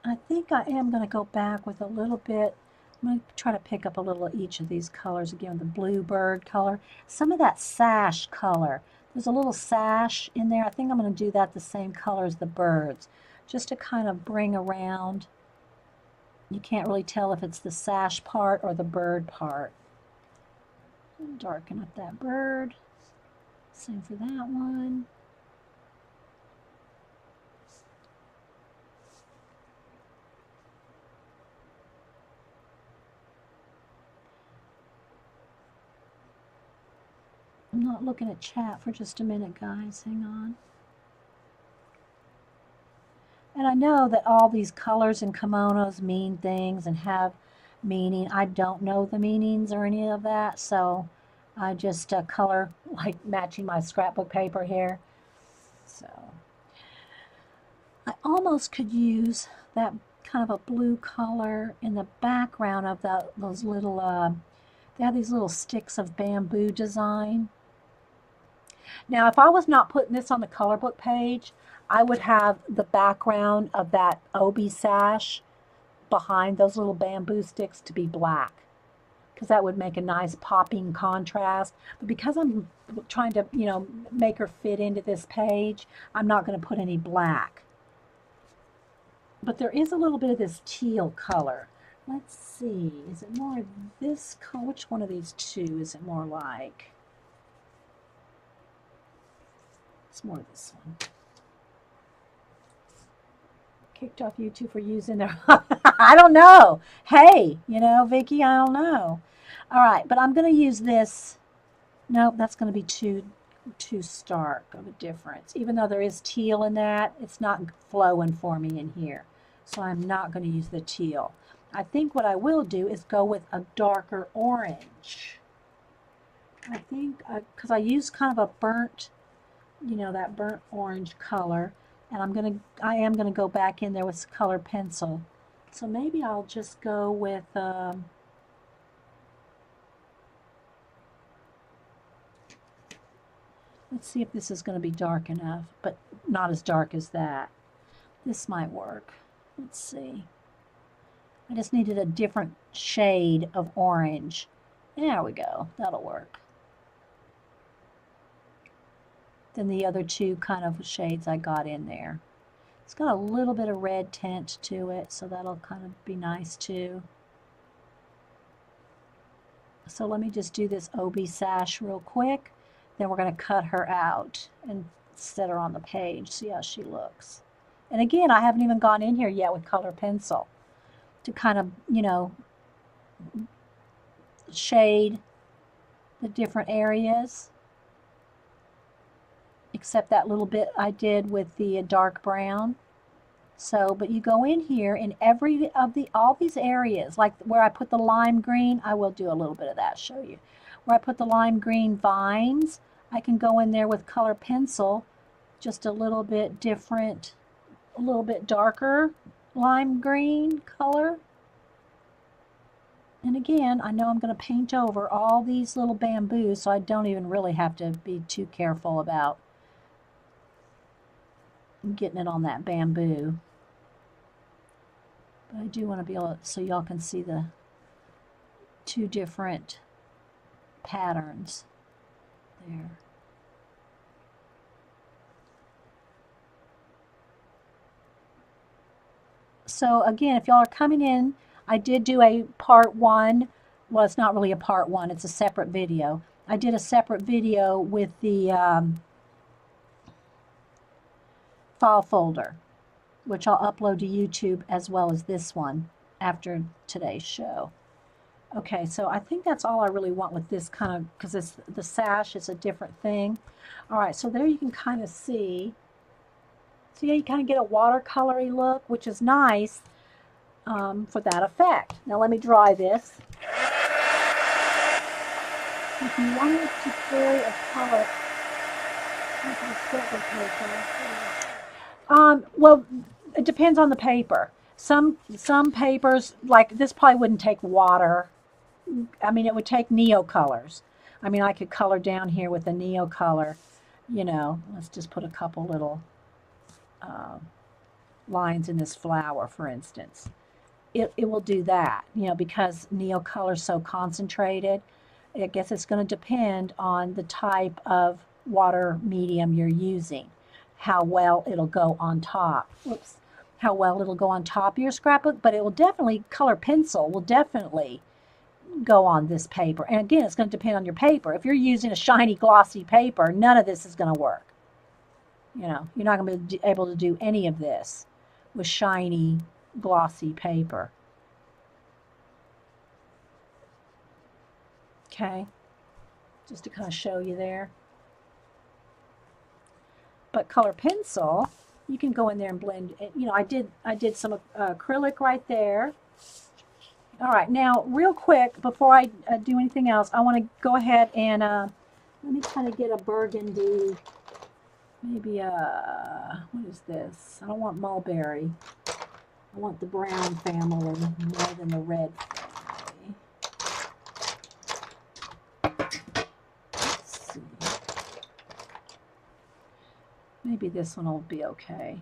I think I am going to go back with a little bit. I'm going to try to pick up a little of each of these colors again. The bluebird color, some of that sash color. There's a little sash in there. I think I'm going to do that the same color as the birds, just to kind of bring around. You can't really tell if it's the sash part or the bird part. Darken up that bird. Same for that one. I'm not looking at chat for just a minute, guys. Hang on. And I know that all these colors and kimonos mean things and have meaning. I don't know the meanings or any of that, so I just color like matching my scrapbook paper here. So I almost could use that kind of a blue color in the background of those little, they have these little sticks of bamboo design. Now, if I was not putting this on the color book page, I would have the background of that obi sash behind those little bamboo sticks to be black, because that would make a nice popping contrast. But because I'm trying to, make her fit into this page, I'm not going to put any black. But there is a little bit of this teal color. Let's see, is it more of this color? Which one of these two is it more like? It's more this one. Kicked off YouTube for using their, I don't know. Hey, Vicky, I don't know. All right, but I'm going to use this. Nope, that's going to be too stark of a difference. Even though there is teal in that, it's not flowing for me in here. So I'm not going to use the teal. I think what I will do is go with a darker orange. I think, because I used kind of a burnt, that burnt orange color. And I am gonna go back in there with color pencil. So maybe I'll just go with, let's see if this is gonna be dark enough, but not as dark as that. This might work. Let's see. I just needed a different shade of orange. There we go, that'll work. Than the other two kind of shades I got in there. It's got a little bit of red tint to it, so that'll kind of be nice too. So let me just do this obi sash real quick. Then we're going to cut her out and set her on the page. See how she looks. And again, I haven't even gone in here yet with color pencil to kind of, shade the different areas. Except that little bit I did with the dark brown. So, but you go in here in all these areas, like where I put the lime green, I will do a little bit of that, show you. Where I put the lime green vines, I can go in there with color pencil, just a little bit different, a little bit darker lime green color. And again, I know I'm going to paint over all these little bamboos, so I don't even really have to be too careful about getting it on that bamboo. But I do want to be able to, so y'all can see the two different patterns there. So again, if y'all are coming in, I did do a part one. Well, it's not really a part one, it's a separate video. I did a separate video with the file folder, which I'll upload to YouTube as well as this one after today's show. Okay, so I think that's all I really want with this kind of, because the sash is a different thing. All right, so there you can kind of see. So yeah, you kind of get a watercolory look, which is nice for that effect. Now let me dry this. If you wanted to carry a palette, well, it depends on the paper. Some papers, like this, probably wouldn't take water. I mean, it would take Neocolors. I mean, I could color down here with a Neocolor. You know, let's just put a couple little lines in this flower, for instance. It will do that, you know, because Neocolor is so concentrated. I guess it's going to depend on the type of water medium you're using, how well it'll go on top. Oops. How well it'll go on top of your scrapbook, but it will definitely, color pencil will definitely go on this paper. And again, it's going to depend on your paper. If you're using a shiny, glossy paper, none of this is going to work. You know, you're not going to be able to do any of this with shiny, glossy paper. Okay, just to kind of show you there. But color pencil, you can go in there and blend. You know, I did some acrylic right there. All right, now real quick before I do anything else, I want to go ahead and let me kind of get a burgundy. Maybe what is this? I don't want mulberry. I want the brown family more than the red family. Let's see. Maybe this one will be okay.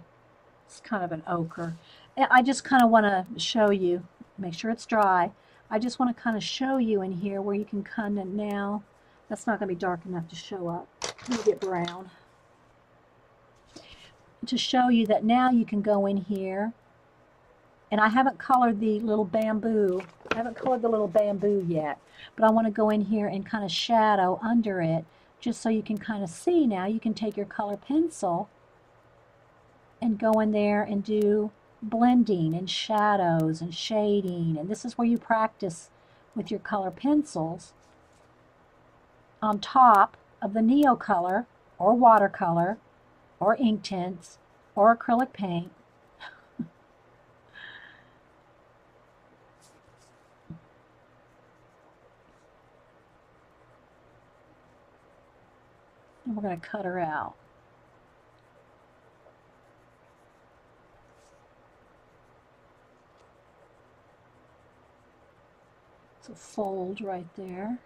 It's kind of an ochre. And I just kind of want to show you, make sure it's dry. I just want to kind of show you in here where you can kind of now, that's not going to be dark enough to show up. Let me get brown. To show you that now you can go in here, and I haven't colored the little bamboo. I haven't colored the little bamboo yet, but I want to go in here and kind of shadow under it, just so you can kind of see now. You can take your color pencil and go in there and do blending and shadows and shading, and this is where you practice with your color pencils on top of the Neocolor or watercolor or ink tints or acrylic paint. And we're going to cut her out. So fold right there.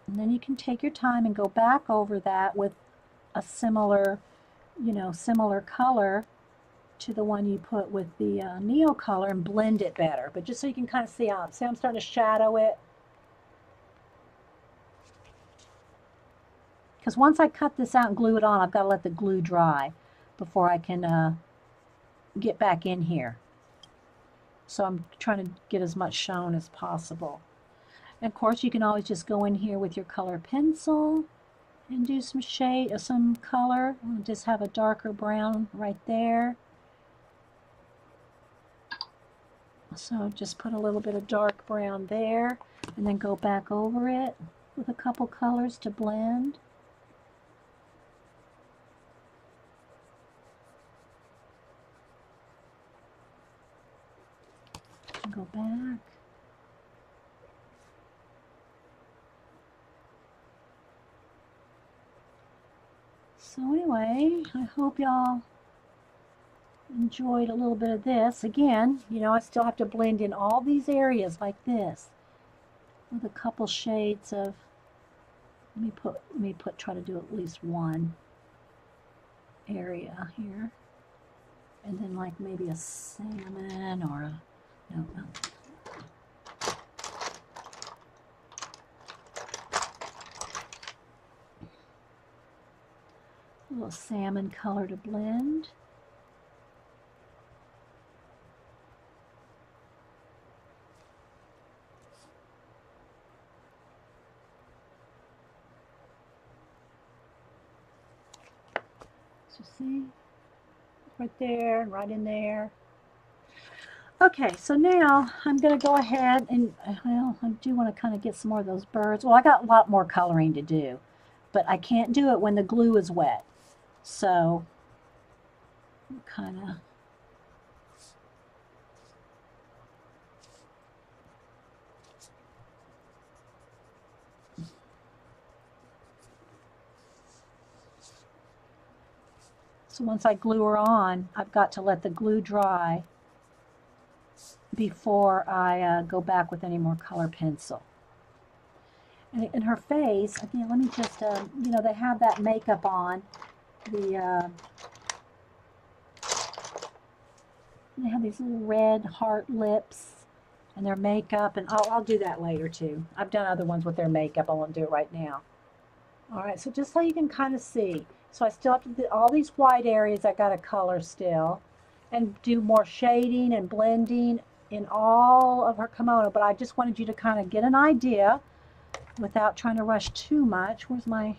And then you can take your time and go back over that with a similar, you know, similar color to the one you put with the Neocolor and blend it better. But just so you can kind of see how, see I'm starting to shadow it. Because once I cut this out and glue it on, I've got to let the glue dry before I can get back in here. So I'm trying to get as much shown as possible. And of course, you can always just go in here with your color pencil and do some shade or some color. I'll just have a darker brown right there. So just put a little bit of dark brown there and then go back over it with a couple colors to blend. Go back. So anyway, I hope y'all enjoyed a little bit of this. Again, you know, I still have to blend in all these areas like this with a couple shades of, let me try to do at least one area here. And then like maybe a salmon or a, no. A little salmon color to blend. So see, right there and right in there. Okay, so now I'm going to go ahead and, well, I do want to kind of get some more of those birds. Well, I got a lot more coloring to do, but I can't do it when the glue is wet. So, kind of. So once I glue her on, I've got to let the glue dry before I go back with any more color pencil. And in her face, again, let me just, you know, they have that makeup on. They have these little red heart lips and their makeup, and I'll do that later too. I've done other ones with their makeup. I won't do it right now. All right, so just so you can kind of see. So I still have to do all these white areas I got to color still and do more shading and blending in all of her kimono, but I just wanted you to kind of get an idea without trying to rush too much. Where's my,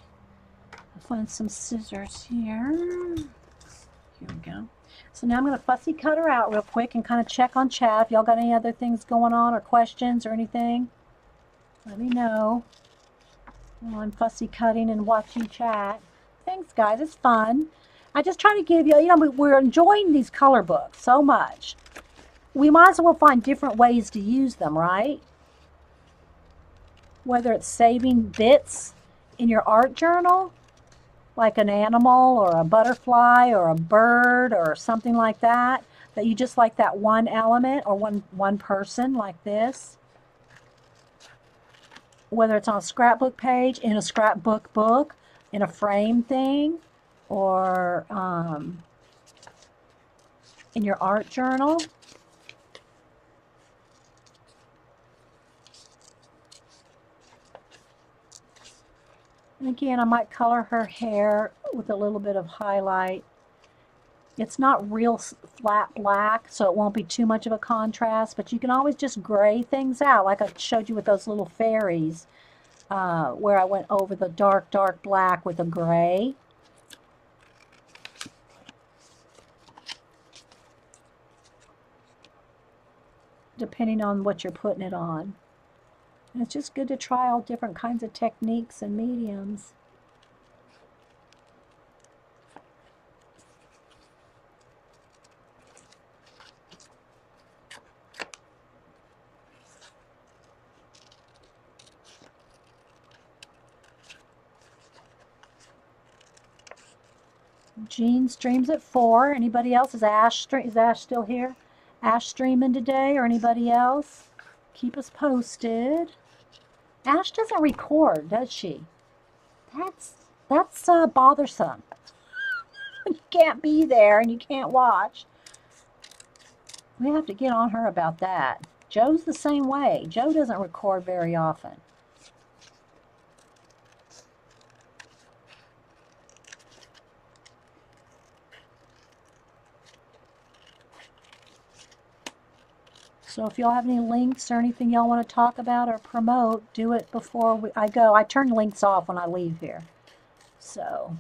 I'll find some scissors here. Here we go. So now I'm going to fussy cut her out real quick and kind of check on chat. If y'all got any other things going on or questions or anything, let me know. While I'm fussy cutting and watching chat. Thanks, guys. It's fun. I just try to give you, you know, we're enjoying these color books so much. We might as well find different ways to use them, right? Whether it's saving bits in your art journal, like an animal or a butterfly or a bird or something like that you just like that one element or one person like this. Whether it's on a scrapbook page, in a scrapbook book, in a frame thing, or in your art journal. And again, I might color her hair with a little bit of highlight. It's not real flat black, so it won't be too much of a contrast, but you can always just gray things out, like I showed you with those little fairies, where I went over the dark, dark black with a gray. Depending on what you're putting it on. And it's just good to try all different kinds of techniques and mediums. Jean streams at 4. Anybody else? Is Ash still here? Ash streaming today or anybody else? Keep us posted. Ash doesn't record, does she? That's bothersome. You can't be there and you can't watch. We have to get on her about that. Joe's the same way. Joe doesn't record very often. So if y'all have any links or anything y'all want to talk about or promote, do it before I go. I turn links off when I leave here. So.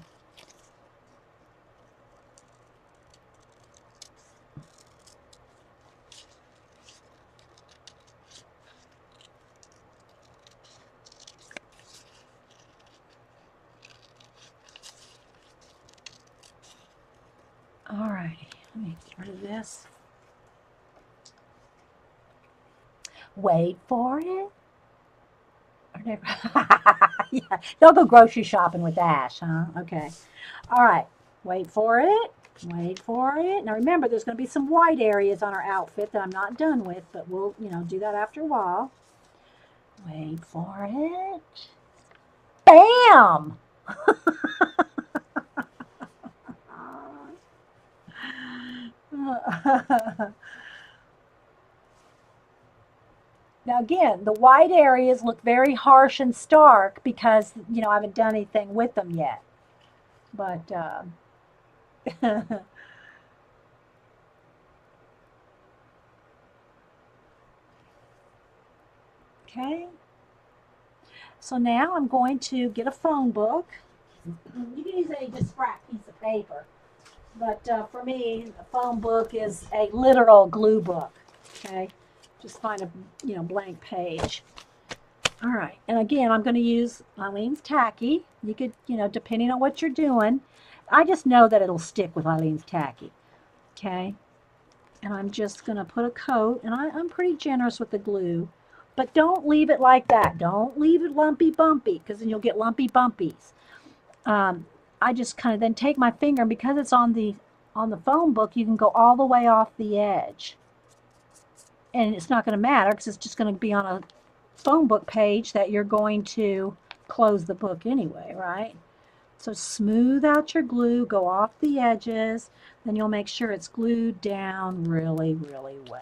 Alrighty, let me get rid of this. Wait for it. Yeah, they'll go grocery shopping with Ash, huh? Okay. All right. Wait for it. Wait for it. Now remember, there's going to be some white areas on our outfit that I'm not done with, but we'll, do that after a while. Wait for it. Bam! Now again, the white areas look very harsh and stark because, I haven't done anything with them yet. But, okay. So now I'm going to get a phone book. You can use any just scrap piece of paper. But for me, a phone book is a literal glue book. Okay. Just find a, blank page. All right. And again, I'm going to use Eileen's Tacky. You could, depending on what you're doing. I just know that it'll stick with Eileen's Tacky. Okay. And I'm just going to put a coat. And I'm pretty generous with the glue. But don't leave it like that. Don't leave it lumpy bumpy, because then you'll get lumpy bumpies. I just kind of then take my finger, and because it's on the phone book, you can go all the way off the edge. And it's not going to matter because it's just going to be on a phone book page that you're going to close the book anyway, right? So smooth out your glue, go off the edges, then you'll make sure it's glued down really, really well.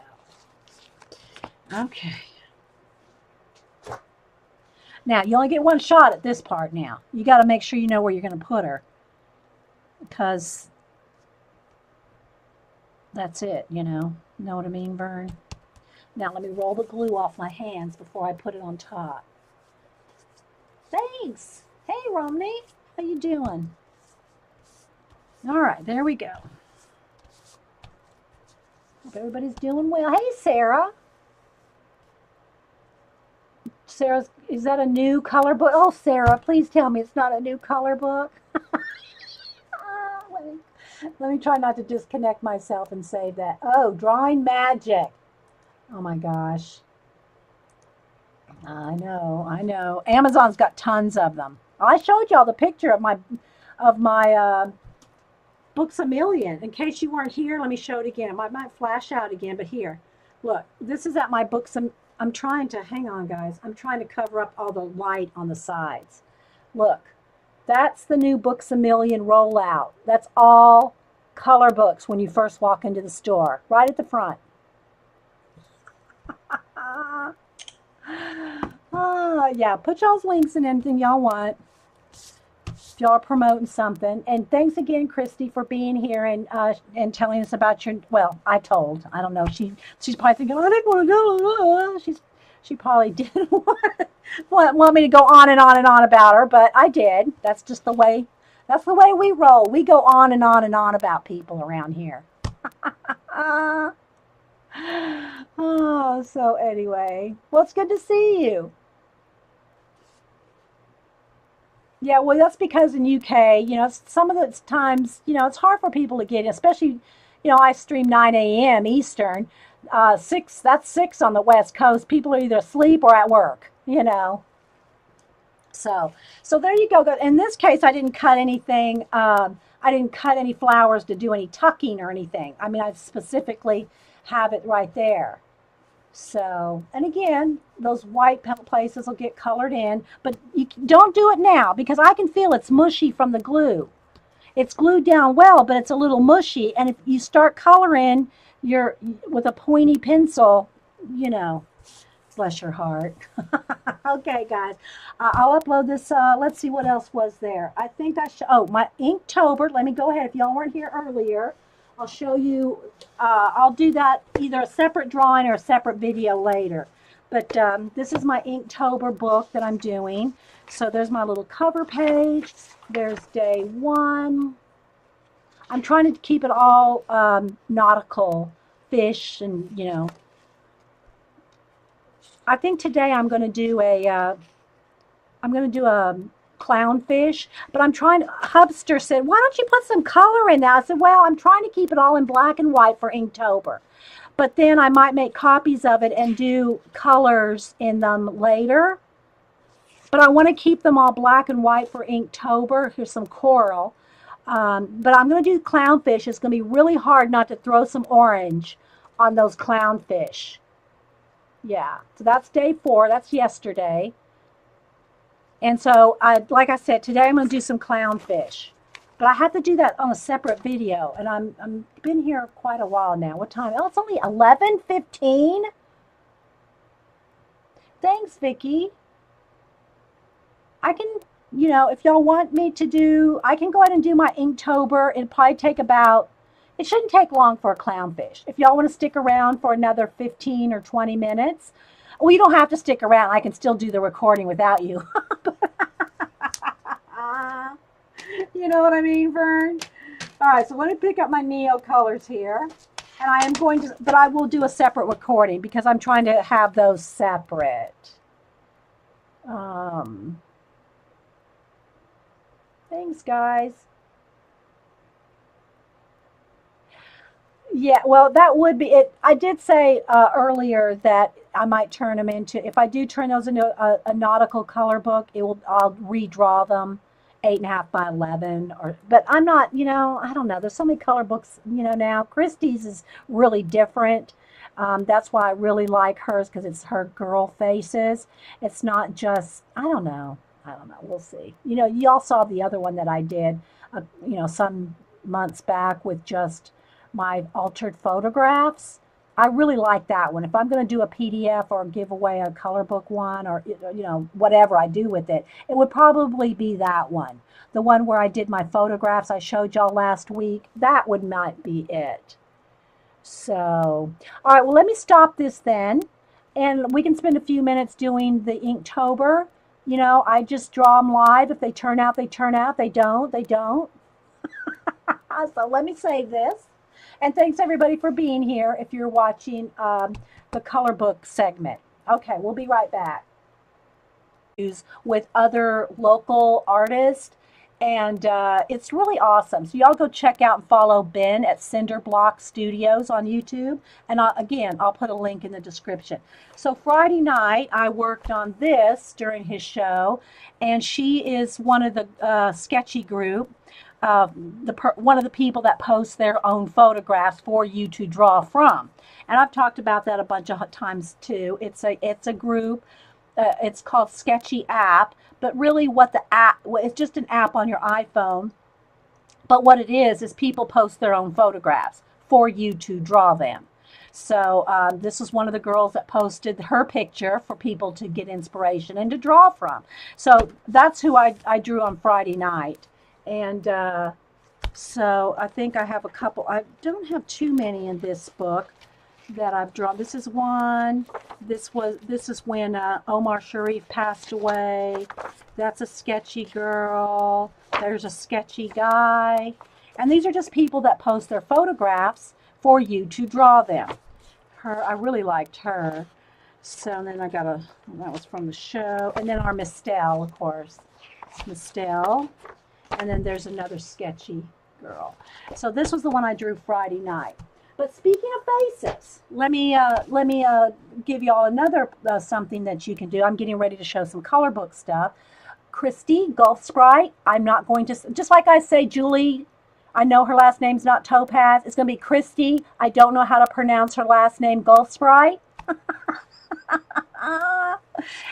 Okay. Now, you only get one shot at this part now. You got to make sure you know where you're going to put her. Because that's it, Know what I mean, Vern? Now, let me roll the glue off my hands before I put it on top. Thanks. Hey, Romney. How you doing? All right, there we go. Hope everybody's doing well. Hey, Sarah. Sarah's, is that a new color book? Oh, Sarah, please tell me it's not a new color book. Let me try not to disconnect myself and save that. Oh, Drawing Magic. Oh my gosh. I know. Amazon's got tons of them. I showed y'all the picture of my Books A Million. In case you weren't here, let me show it again. I might flash out again, but here. Look, this is at my Books A I'm trying to, hang on guys, I'm trying to cover up all the light on the sides. Look, that's the new Books A Million rollout. That's all color books when you first walk into the store, right at the front. Yeah, put y'all's links in anything y'all want. If y'all are promoting something. And thanks again, Christy, for being here and telling us about your, well, I don't know, she's probably thinking, I didn't want to go. She probably didn't want me to go on and on and on about her, but I did. That's just the way we roll. We go on and on and on about people around here. Oh, so anyway, well, it's good to see you. Yeah, well, that's because in UK, some of the times, it's hard for people to get in, especially, I stream 9 a.m. Eastern, 6, that's 6 on the West Coast. People are either asleep or at work. So there you go. In this case, I didn't cut anything. I didn't cut any flowers to do any tucking or anything. I mean, I specifically have it right there. So, and again, those white places will get colored in, but you don't do it now because I can feel it's mushy from the glue. It's glued down well, but it's a little mushy. And if you start coloring with a pointy pencil, bless your heart. Okay, guys, I'll upload this. Let's see what else was there. I think my Inktober. Let me go ahead. If y'all weren't here earlier, I'll show you. I'll do that either a separate drawing or a separate video later. But this is my Inktober book that I'm doing. So there's my little cover page. There's day 1. I'm trying to keep it all nautical, fish, and I think today I'm going to do a clownfish, but I'm trying to, Hubster said, why don't you put some color in that? I said, well, I'm trying to keep it all in black and white for Inktober. But then I might make copies of it and do colors in them later. But I want to keep them all black and white for Inktober. Here's some coral. But I'm going to do clownfish. It's going to be really hard not to throw some orange on those clownfish. Yeah, so that's day 4. That's yesterday. And so, like I said, today I'm going to do some clownfish. But I have to do that on a separate video. And I'm been here quite a while now. What time? Oh, it's only 11:15. Thanks, Vicki. I can, you know, if y'all want me to do, I can go ahead and do my Inktober. It'll probably take about, it shouldn't take long for a clownfish. If y'all want to stick around for another 15 or 20 minutes, well, you don't have to stick around. I can still do the recording without you. You know what I mean, Vern? All right, so let me pick up my Neo colors here. And I am going to, but I will do a separate recording because I'm trying to have those separate. Thanks, guys. Yeah, well, that would be it. I did say earlier that I might turn them into, if I do turn those into a nautical color book, I'll redraw them 8.5 by 11. But I'm not, you know, I don't know. There's so many color books, you know, now. Christie's is really different. That's why I really like hers, because it's her girl faces. It's not just, I don't know. We'll see. You know, y'all saw the other one that I did, you know, some months back with just my altered photographs. I really like that one. If I'm going to do a PDF or give away a color book one, or, you know, whatever I do with it, it would probably be that one. The one where I did my photographs I showed y'all last week. That would not be it. So, all right, well, let me stop this then. And we can spend a few minutes doing the Inktober. You know, I just draw them live. If they turn out, they turn out. They don't, they don't. So let me save this. And thanks, everybody, for being here if you're watching the color book segment. Okay, we'll be right back. With other local artists. And it's really awesome. So y'all go check out and follow Ben at Cinder Block Studios on YouTube. And again, I'll put a link in the description. So Friday night, I worked on this during his show. And she is one of the sketchy group. One of the people that posts their own photographs for you to draw from. And I've talked about that a bunch of times too. It's a group. It's called Sketchy App. But really what the app, it's just an app on your iPhone. But what it is people post their own photographs for you to draw them. So this is one of the girls that posted her picture for people to get inspiration and to draw from. So that's who I drew on Friday night. And so I think I have a couple. I don't have too many in this book that I've drawn. This is one. This is when Omar Sharif passed away. That's a sketchy girl. There's a sketchy guy. And these are just people that post their photographs for you to draw them. I really liked her. So then I got that was from the show. And then our Mistel, of course. Mistel. And then there's another sketchy girl. So this was the one I drew Friday night. But speaking of faces, let me give y'all another something that you can do. I'm getting ready to show some color book stuff. Christy, Gulfsprite. I'm not going to, just like I say, Julie, I know her last name's not Topaz. It's going to be Christy. I don't know how to pronounce her last name, Gulfsprite.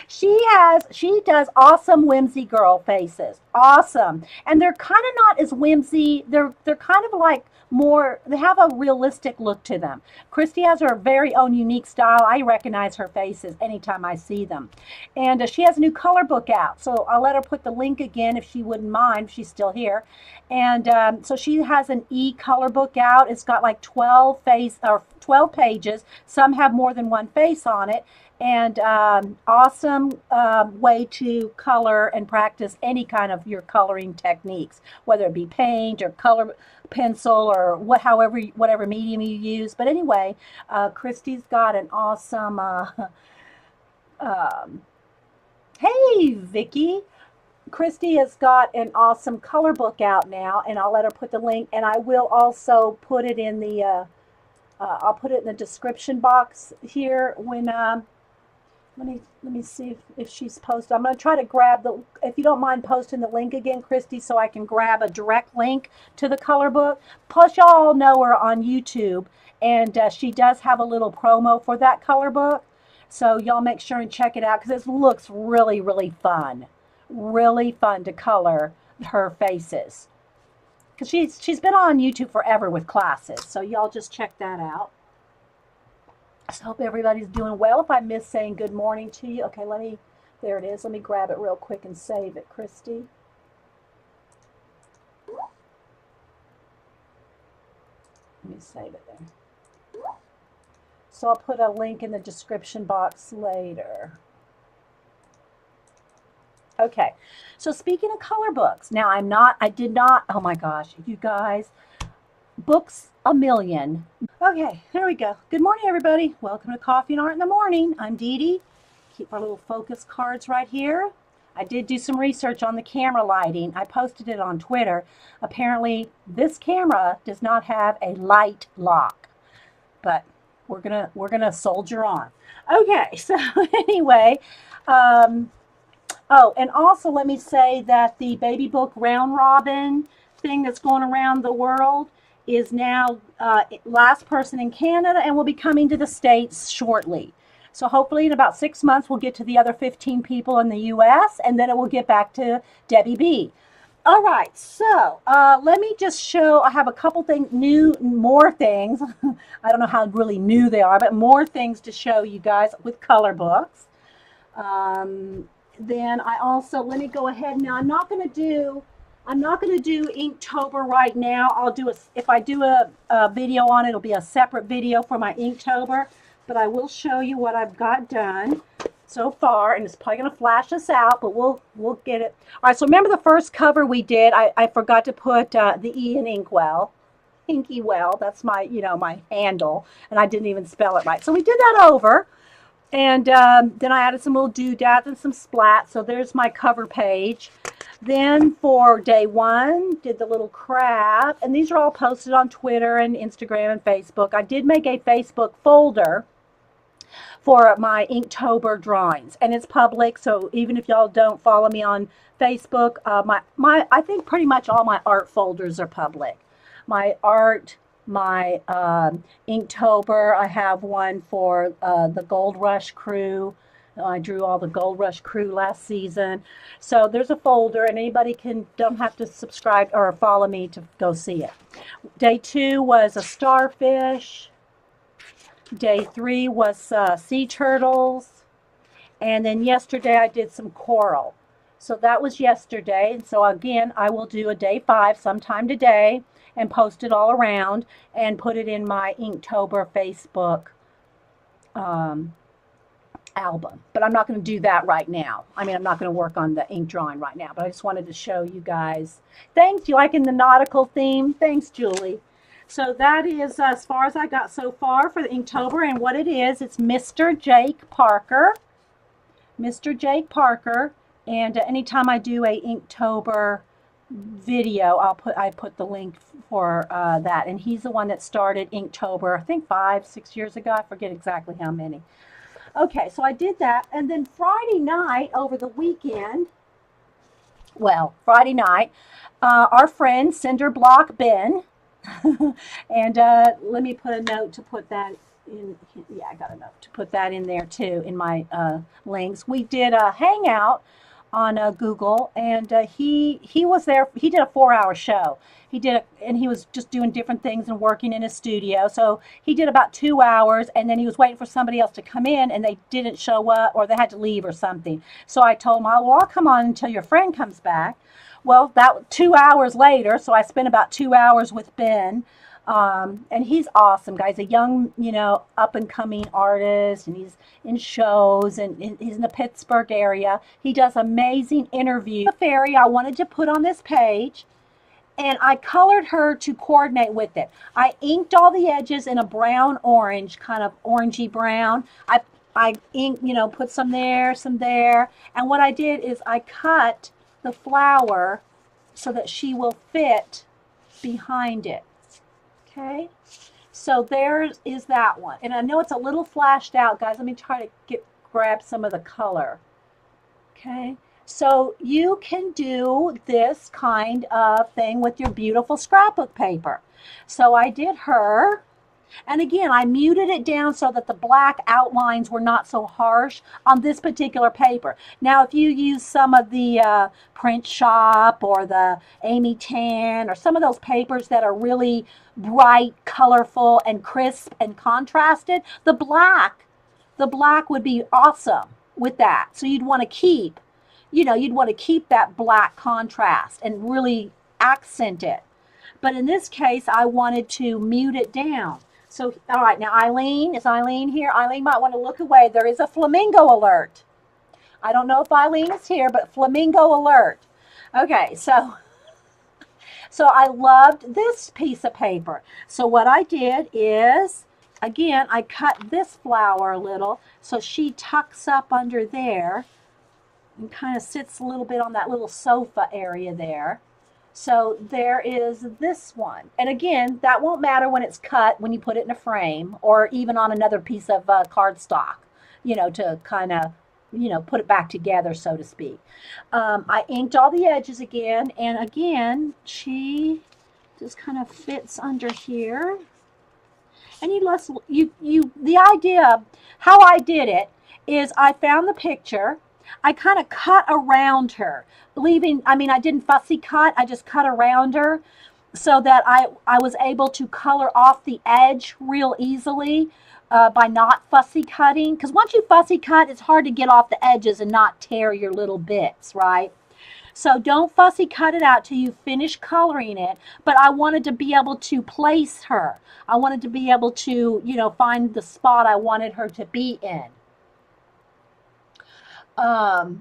She does awesome whimsy girl faces. Awesome. And they're kind of not as whimsy. They're kind of like more, they have a realistic look to them. Christy has her very own unique style. I recognize her faces anytime I see them. And she has a new color book out. So I'll let her put the link again if she wouldn't mind, if she's still here. And so she has an e-color book out. It's got like 12 pages. Some have more than one face on it. And awesome way to color and practice any kind of your coloring techniques, whether it be paint or color pencil or whatever medium you use. But anyway, Christy's got an awesome. Hey, Vicki. Christy has got an awesome color book out now, and I'll let her put the link, and I will also put it in the I'll put it in the description box here when let me see if she's posted. I'm going to try to grab the, if you don't mind posting the link again, Christy, so I can grab a direct link to the color book. Plus, y'all know her on YouTube, and she does have a little promo for that color book. So y'all make sure and check it out because it looks really, really fun. Really fun to color her faces. Because she's been on YouTube forever with classes. So y'all just check that out. I hope everybody's doing well. If I miss saying good morning to you. Okay, there it is. Let me grab it real quick and save it, Christy. Let me save it there. So I'll put a link in the description box later. Okay, so speaking of color books, now I did not, oh my gosh, you guys, books a million. Okay, there we go. Good morning, everybody. Welcome to Coffee and Art in the Morning. I'm Dee Dee. Keep our little focus cards right here. I did do some research on the camera lighting. I posted it on Twitter. Apparently, this camera does not have a light lock, but we're gonna soldier on. Okay, so anyway, oh, and also let me say that the baby book round robin thing that's going around the world is now last person in Canada and will be coming to the States shortly. So hopefully in about 6 months we'll get to the other 15 people in the U.S. and then it will get back to Debbie B. All right, so let me just show, I have a couple things, more things. I don't know how really new they are, but more things to show you guys with color books. Then I also, let me go ahead now. I'm not going to do Inktober right now. I'll do if I do a video on it, it'll be a separate video for my Inktober. But I will show you what I've got done so far, and it's probably going to flash us out, but we'll get it. All right, so remember the first cover we did, I forgot to put the E in Inkwell. Inky Well, that's my, my handle, and I didn't even spell it right. So we did that over, and then I added some little doodads and some splats, so there's my cover page. Then for day one, did the little crab, and these are all posted on Twitter and Instagram and Facebook. I did make a Facebook folder for my Inktober drawings, and it's public, so even if y'all don't follow me on Facebook, I think pretty much all my art folders are public. My art, my Inktober, I have one for the Gold Rush crew. I drew all the Gold Rush crew last season. So there's a folder, and anybody don't have to subscribe or follow me to go see it. Day 2 was a starfish. Day 3 was sea turtles. And then yesterday I did some coral. So that was yesterday. And so again, I will do a day 5 sometime today and post it all around and put it in my Inktober Facebook album. But I'm not going to do that right now. I mean, I'm not going to work on the ink drawing right now, but I just wanted to show you guys. Thanks. You liking the nautical theme? Thanks, Julie. So that is as far as I got so far for the Inktober, and what it is, it's Mr. Jake Parker. Mr. Jake Parker, and anytime I do a Inktober video, I put the link for that, and he's the one that started Inktober, I think 5-6 years ago. I forget exactly how many. Okay, so I did that, and then Friday night over the weekend, well, Friday night, our friend Cinderblock Ben, and let me put a note to put that in. Yeah, I got a note to put that in there too in my links. We did a hangout on Google, and he was there. He did a 4-hour show. And he was just doing different things and working in his studio. So he did about 2 hours, and then he was waiting for somebody else to come in, and they didn't show up, or they had to leave or something. So I told him, well, I'll come on until your friend comes back. Well, that 2 hours later, so I spent about 2 hours with Ben, and he's awesome, guys. A young, up-and-coming artist, and he's in shows, and he's in the Pittsburgh area. He does amazing interviews. The fairy I wanted to put on this page, and I colored her to coordinate with it. I inked all the edges in a brown-orange, kind of orangey brown. I inked, put some there, and what I did is I cut the flower so that she will fit behind it. Okay, so there is that one. And I know it's a little flashed out, guys. Let me try to grab some of the color. Okay, so you can do this kind of thing with your beautiful scrapbook paper. So I did her. And again, I muted it down so that the black outlines were not so harsh on this particular paper. Now, if you use some of the Print Shop or the Amy Tan or some of those papers that are really bright, colorful, and crisp and contrasted, the black would be awesome with that. So you'd want to keep, you'd want to keep that black contrast and really accent it. But in this case, I wanted to mute it down. So, all right, now Eileen, is Eileen here? Eileen might want to look away. There is a flamingo alert. I don't know if Eileen is here, but flamingo alert. Okay, so I loved this piece of paper. So what I did is, again, I cut this flower a little so she tucks up under there and kind of sits a little bit on that little sofa area there. So there is this one. And again, that won't matter when it's cut, when you put it in a frame or even on another piece of cardstock, to kind of, put it back together, so to speak. I inked all the edges again. And again, she just kind of fits under here. And the idea, how I did it is I found the picture. I kind of cut around her, I didn't fussy cut. I just cut around her so that I was able to color off the edge real easily by not fussy cutting. Because once you fussy cut, it's hard to get off the edges and not tear your little bits, right? So don't fussy cut it out till you finish coloring it. But I wanted to be able to place her. I wanted to be able to, find the spot I wanted her to be in. Eileen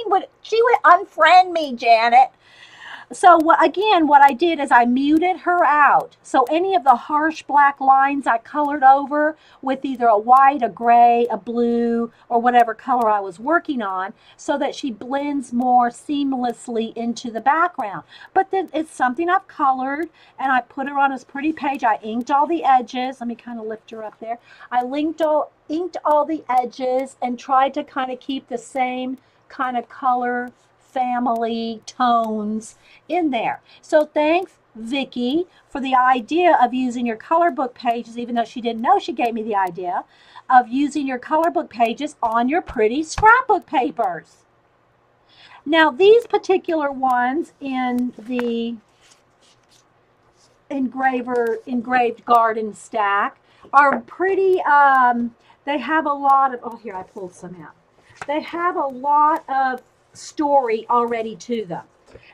would unfriend me, Janet. So what I did is I muted her out. So any of the harsh black lines I colored over with either a white, a gray, a blue, or whatever color I was working on so that she blends more seamlessly into the background. But then it's something I've colored and I put her on this pretty page. I inked all the edges. Let me kind of lift her up there. I inked all the edges and tried to kind of keep the same kind of color family tones in there. So thanks, Vicki, for the idea of using your color book pages, even though she didn't know she gave me the idea of using your color book pages on your pretty scrapbook papers. Now these particular ones in the engraved garden stack are pretty, they have a lot of, oh here I pulled some out. They have a lot of story already to them.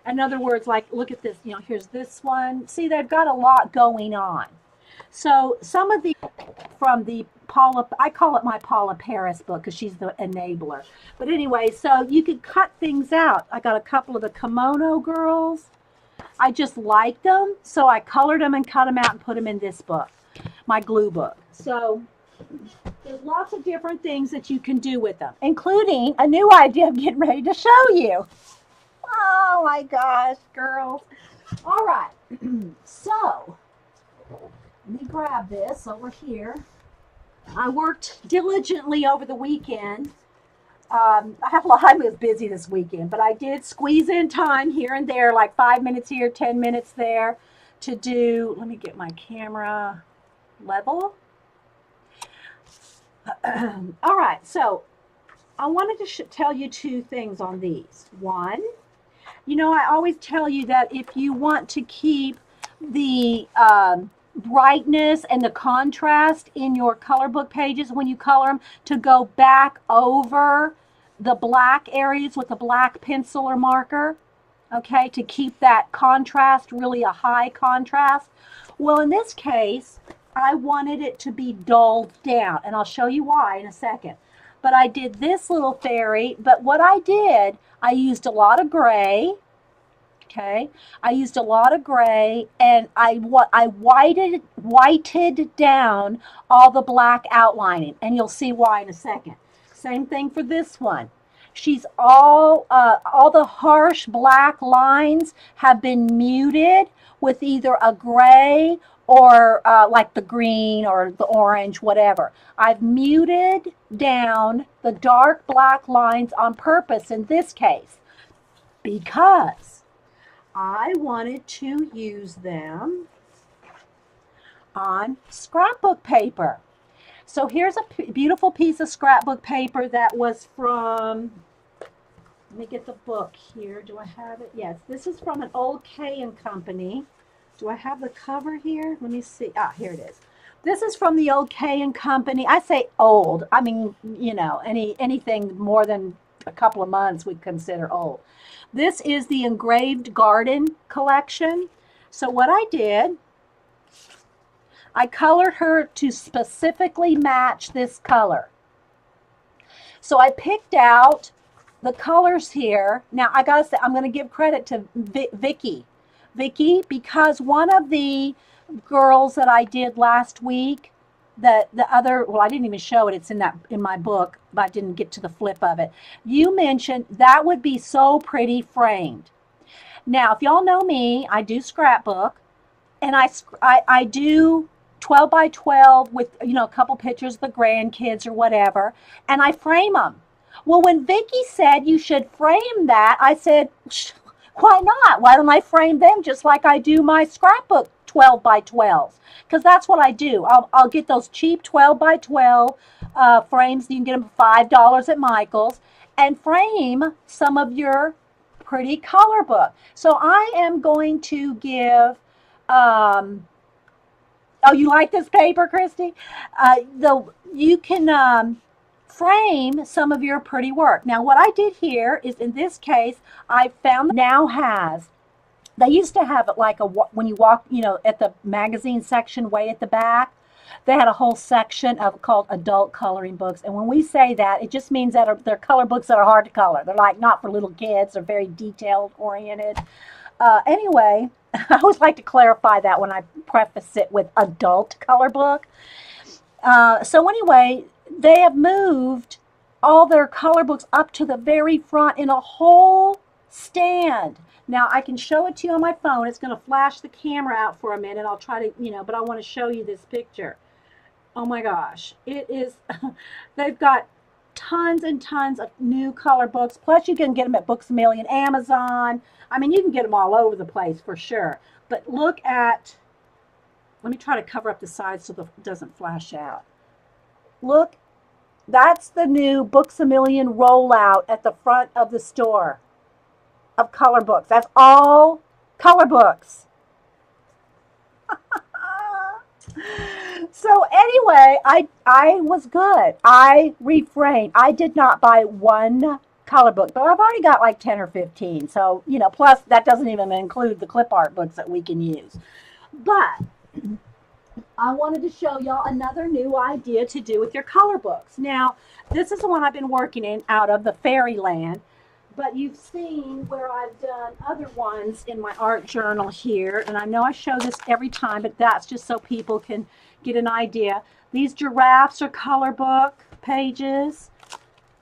In other words, like look at this, here's this one. See, they've got a lot going on. So some of the from the Paula, I call it my Paula Paris book because she's the enabler. But anyway, so you could cut things out. I got a couple of the kimono girls. I just liked them, so I colored them and cut them out and put them in this book, my glue book. So there's lots of different things that you can do with them, including a new idea I'm getting ready to show you. Oh my gosh, girls. All right, so let me grab this over here. I worked diligently over the weekend. I was busy this weekend, but I did squeeze in time here and there, like 5 minutes here, 10 minutes there to do, let me get my camera level. All right, so I wanted to tell you two things on these. One, I always tell you that if you want to keep the brightness and the contrast in your color book pages when you color them, to go back over the black areas with a black pencil or marker, okay, to keep that contrast really a high contrast. Well, in this case, I wanted it to be dulled down, and I'll show you why in a second. But I did this little fairy, but what I did, I used a lot of gray, okay? I used a lot of gray, and I whited down all the black outlining, and you'll see why in a second. Same thing for this one. She's all the harsh black lines have been muted with either a gray or like the green or the orange, whatever. I've muted down the dark black lines on purpose in this case because I wanted to use them on scrapbook paper. So here's a beautiful piece of scrapbook paper that was from, let me get the book here. Do I have it? Yes, this is from an old K and Company. Do I have the cover here? Let me see. Ah, here it is. This is from the old K and Company. I say old. I mean, you know, anything more than a couple of months we consider old. This is the Engraved Garden collection. So what I did, I colored her to specifically match this color. So I picked out the colors here. Now I gotta say, I'm gonna give credit to Vicky, because one of the girls that I did last week, the other, well, I didn't even show it. It's in my book, but I didn't get to the flip of it. You mentioned that would be so pretty framed. Now, if y'all know me, I do scrapbook, and I do 12 by 12 with, you know, a couple pictures of the grandkids or whatever, and I frame them. Well, when Vicky said you should frame that, I said, why not? Why don't I frame them just like I do my scrapbook 12 by 12s? Because that's what I do. I'll get those cheap 12 by 12 frames. You can get them for $5 at Michael's, and frame some of your pretty color book. So I am going to give, oh, you like this paper, Christy? You can frame some of your pretty work. Now, what I did here is, in this case, I found now has, they used to have it like when you walk, you know, at the magazine section way at the back, they had a whole section called adult coloring books. And when we say that, it just means that they're color books that are hard to color. They're like not for little kids. They're very detailed oriented. Anyway, I always like to clarify that when I preface it with adult color book. So anyway, they have moved all their color books up to the very front in a whole stand. Now, I can show it to you on my phone. It's going to flash the camera out for a minute. I'll try to, you know, but I want to show you this picture. Oh my gosh. It is, they've got tons and tons of new color books. Plus, you can get them at Books A Million, Amazon. I mean, you can get them all over the place for sure. But look at, let me try to cover up the sides so it doesn't flash out. Look, that's the new Books A Million rollout at the front of the store of color books. That's all color books. So anyway, I was good. I reframed. I did not buy one color book, but I've already got like 10 or 15. So, you know, plus that doesn't even include the clip art books that we can use. But I wanted to show y'all another new idea to do with your color books. Now, this is the one I've been working in out of the Fairyland. But you've seen where I've done other ones in my art journal here. And I know I show this every time, but that's just so people can get an idea. These giraffes are color book pages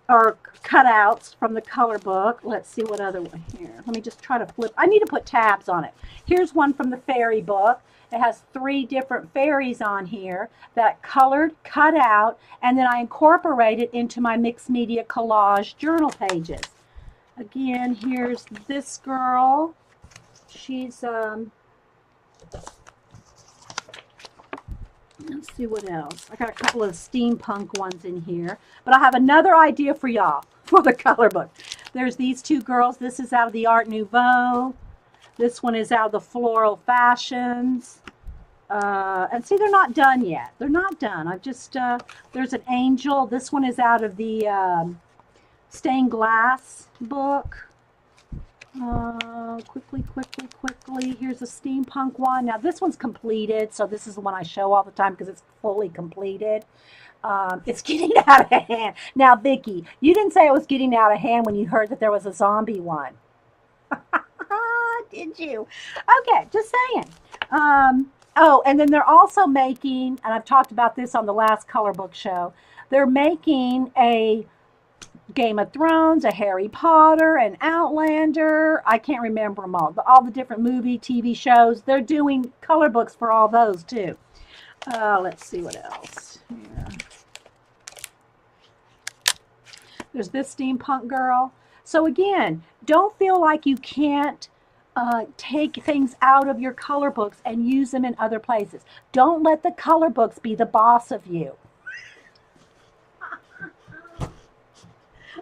or cutouts from the color book. Let's see what other one here. Let me just try to flip. I need to put tabs on it. Here's one from the fairy book. It has 3 different fairies on here that colored, cut out, and then I incorporated into my mixed media collage journal pages. Again, here's this girl. She's, let's see what else. I got a couple of steampunk ones in here. But I have another idea for y'all for the color book. There's these 2 girls. This is out of the Art Nouveau. This one is out of the Floral Fashions. And see, they're not done yet. They're not done. I've just, there's an angel. This one is out of the stained glass book. Quickly. Here's a steampunk one. Now this one's completed, so this is the one I show all the time because it's fully completed. It's getting out of hand. Now, Vicki, you didn't say it was getting out of hand when you heard that there was a zombie one. Did you? Okay, just saying. Oh, and then they're also making, and I've talked about this on the last color book show, they're making a Game of Thrones, a Harry Potter, an Outlander. I can't remember them all the different movie, TV shows. They're doing color books for all those too. Let's see what else. Here. There's this steampunk girl. So again, don't feel like you can't take things out of your color books and use them in other places. Don't let the color books be the boss of you.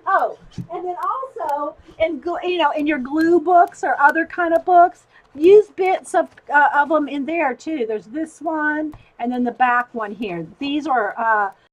Oh, and then also in your glue books or other kind of books, use bits of them in there too. There's this one and then the back one here. These are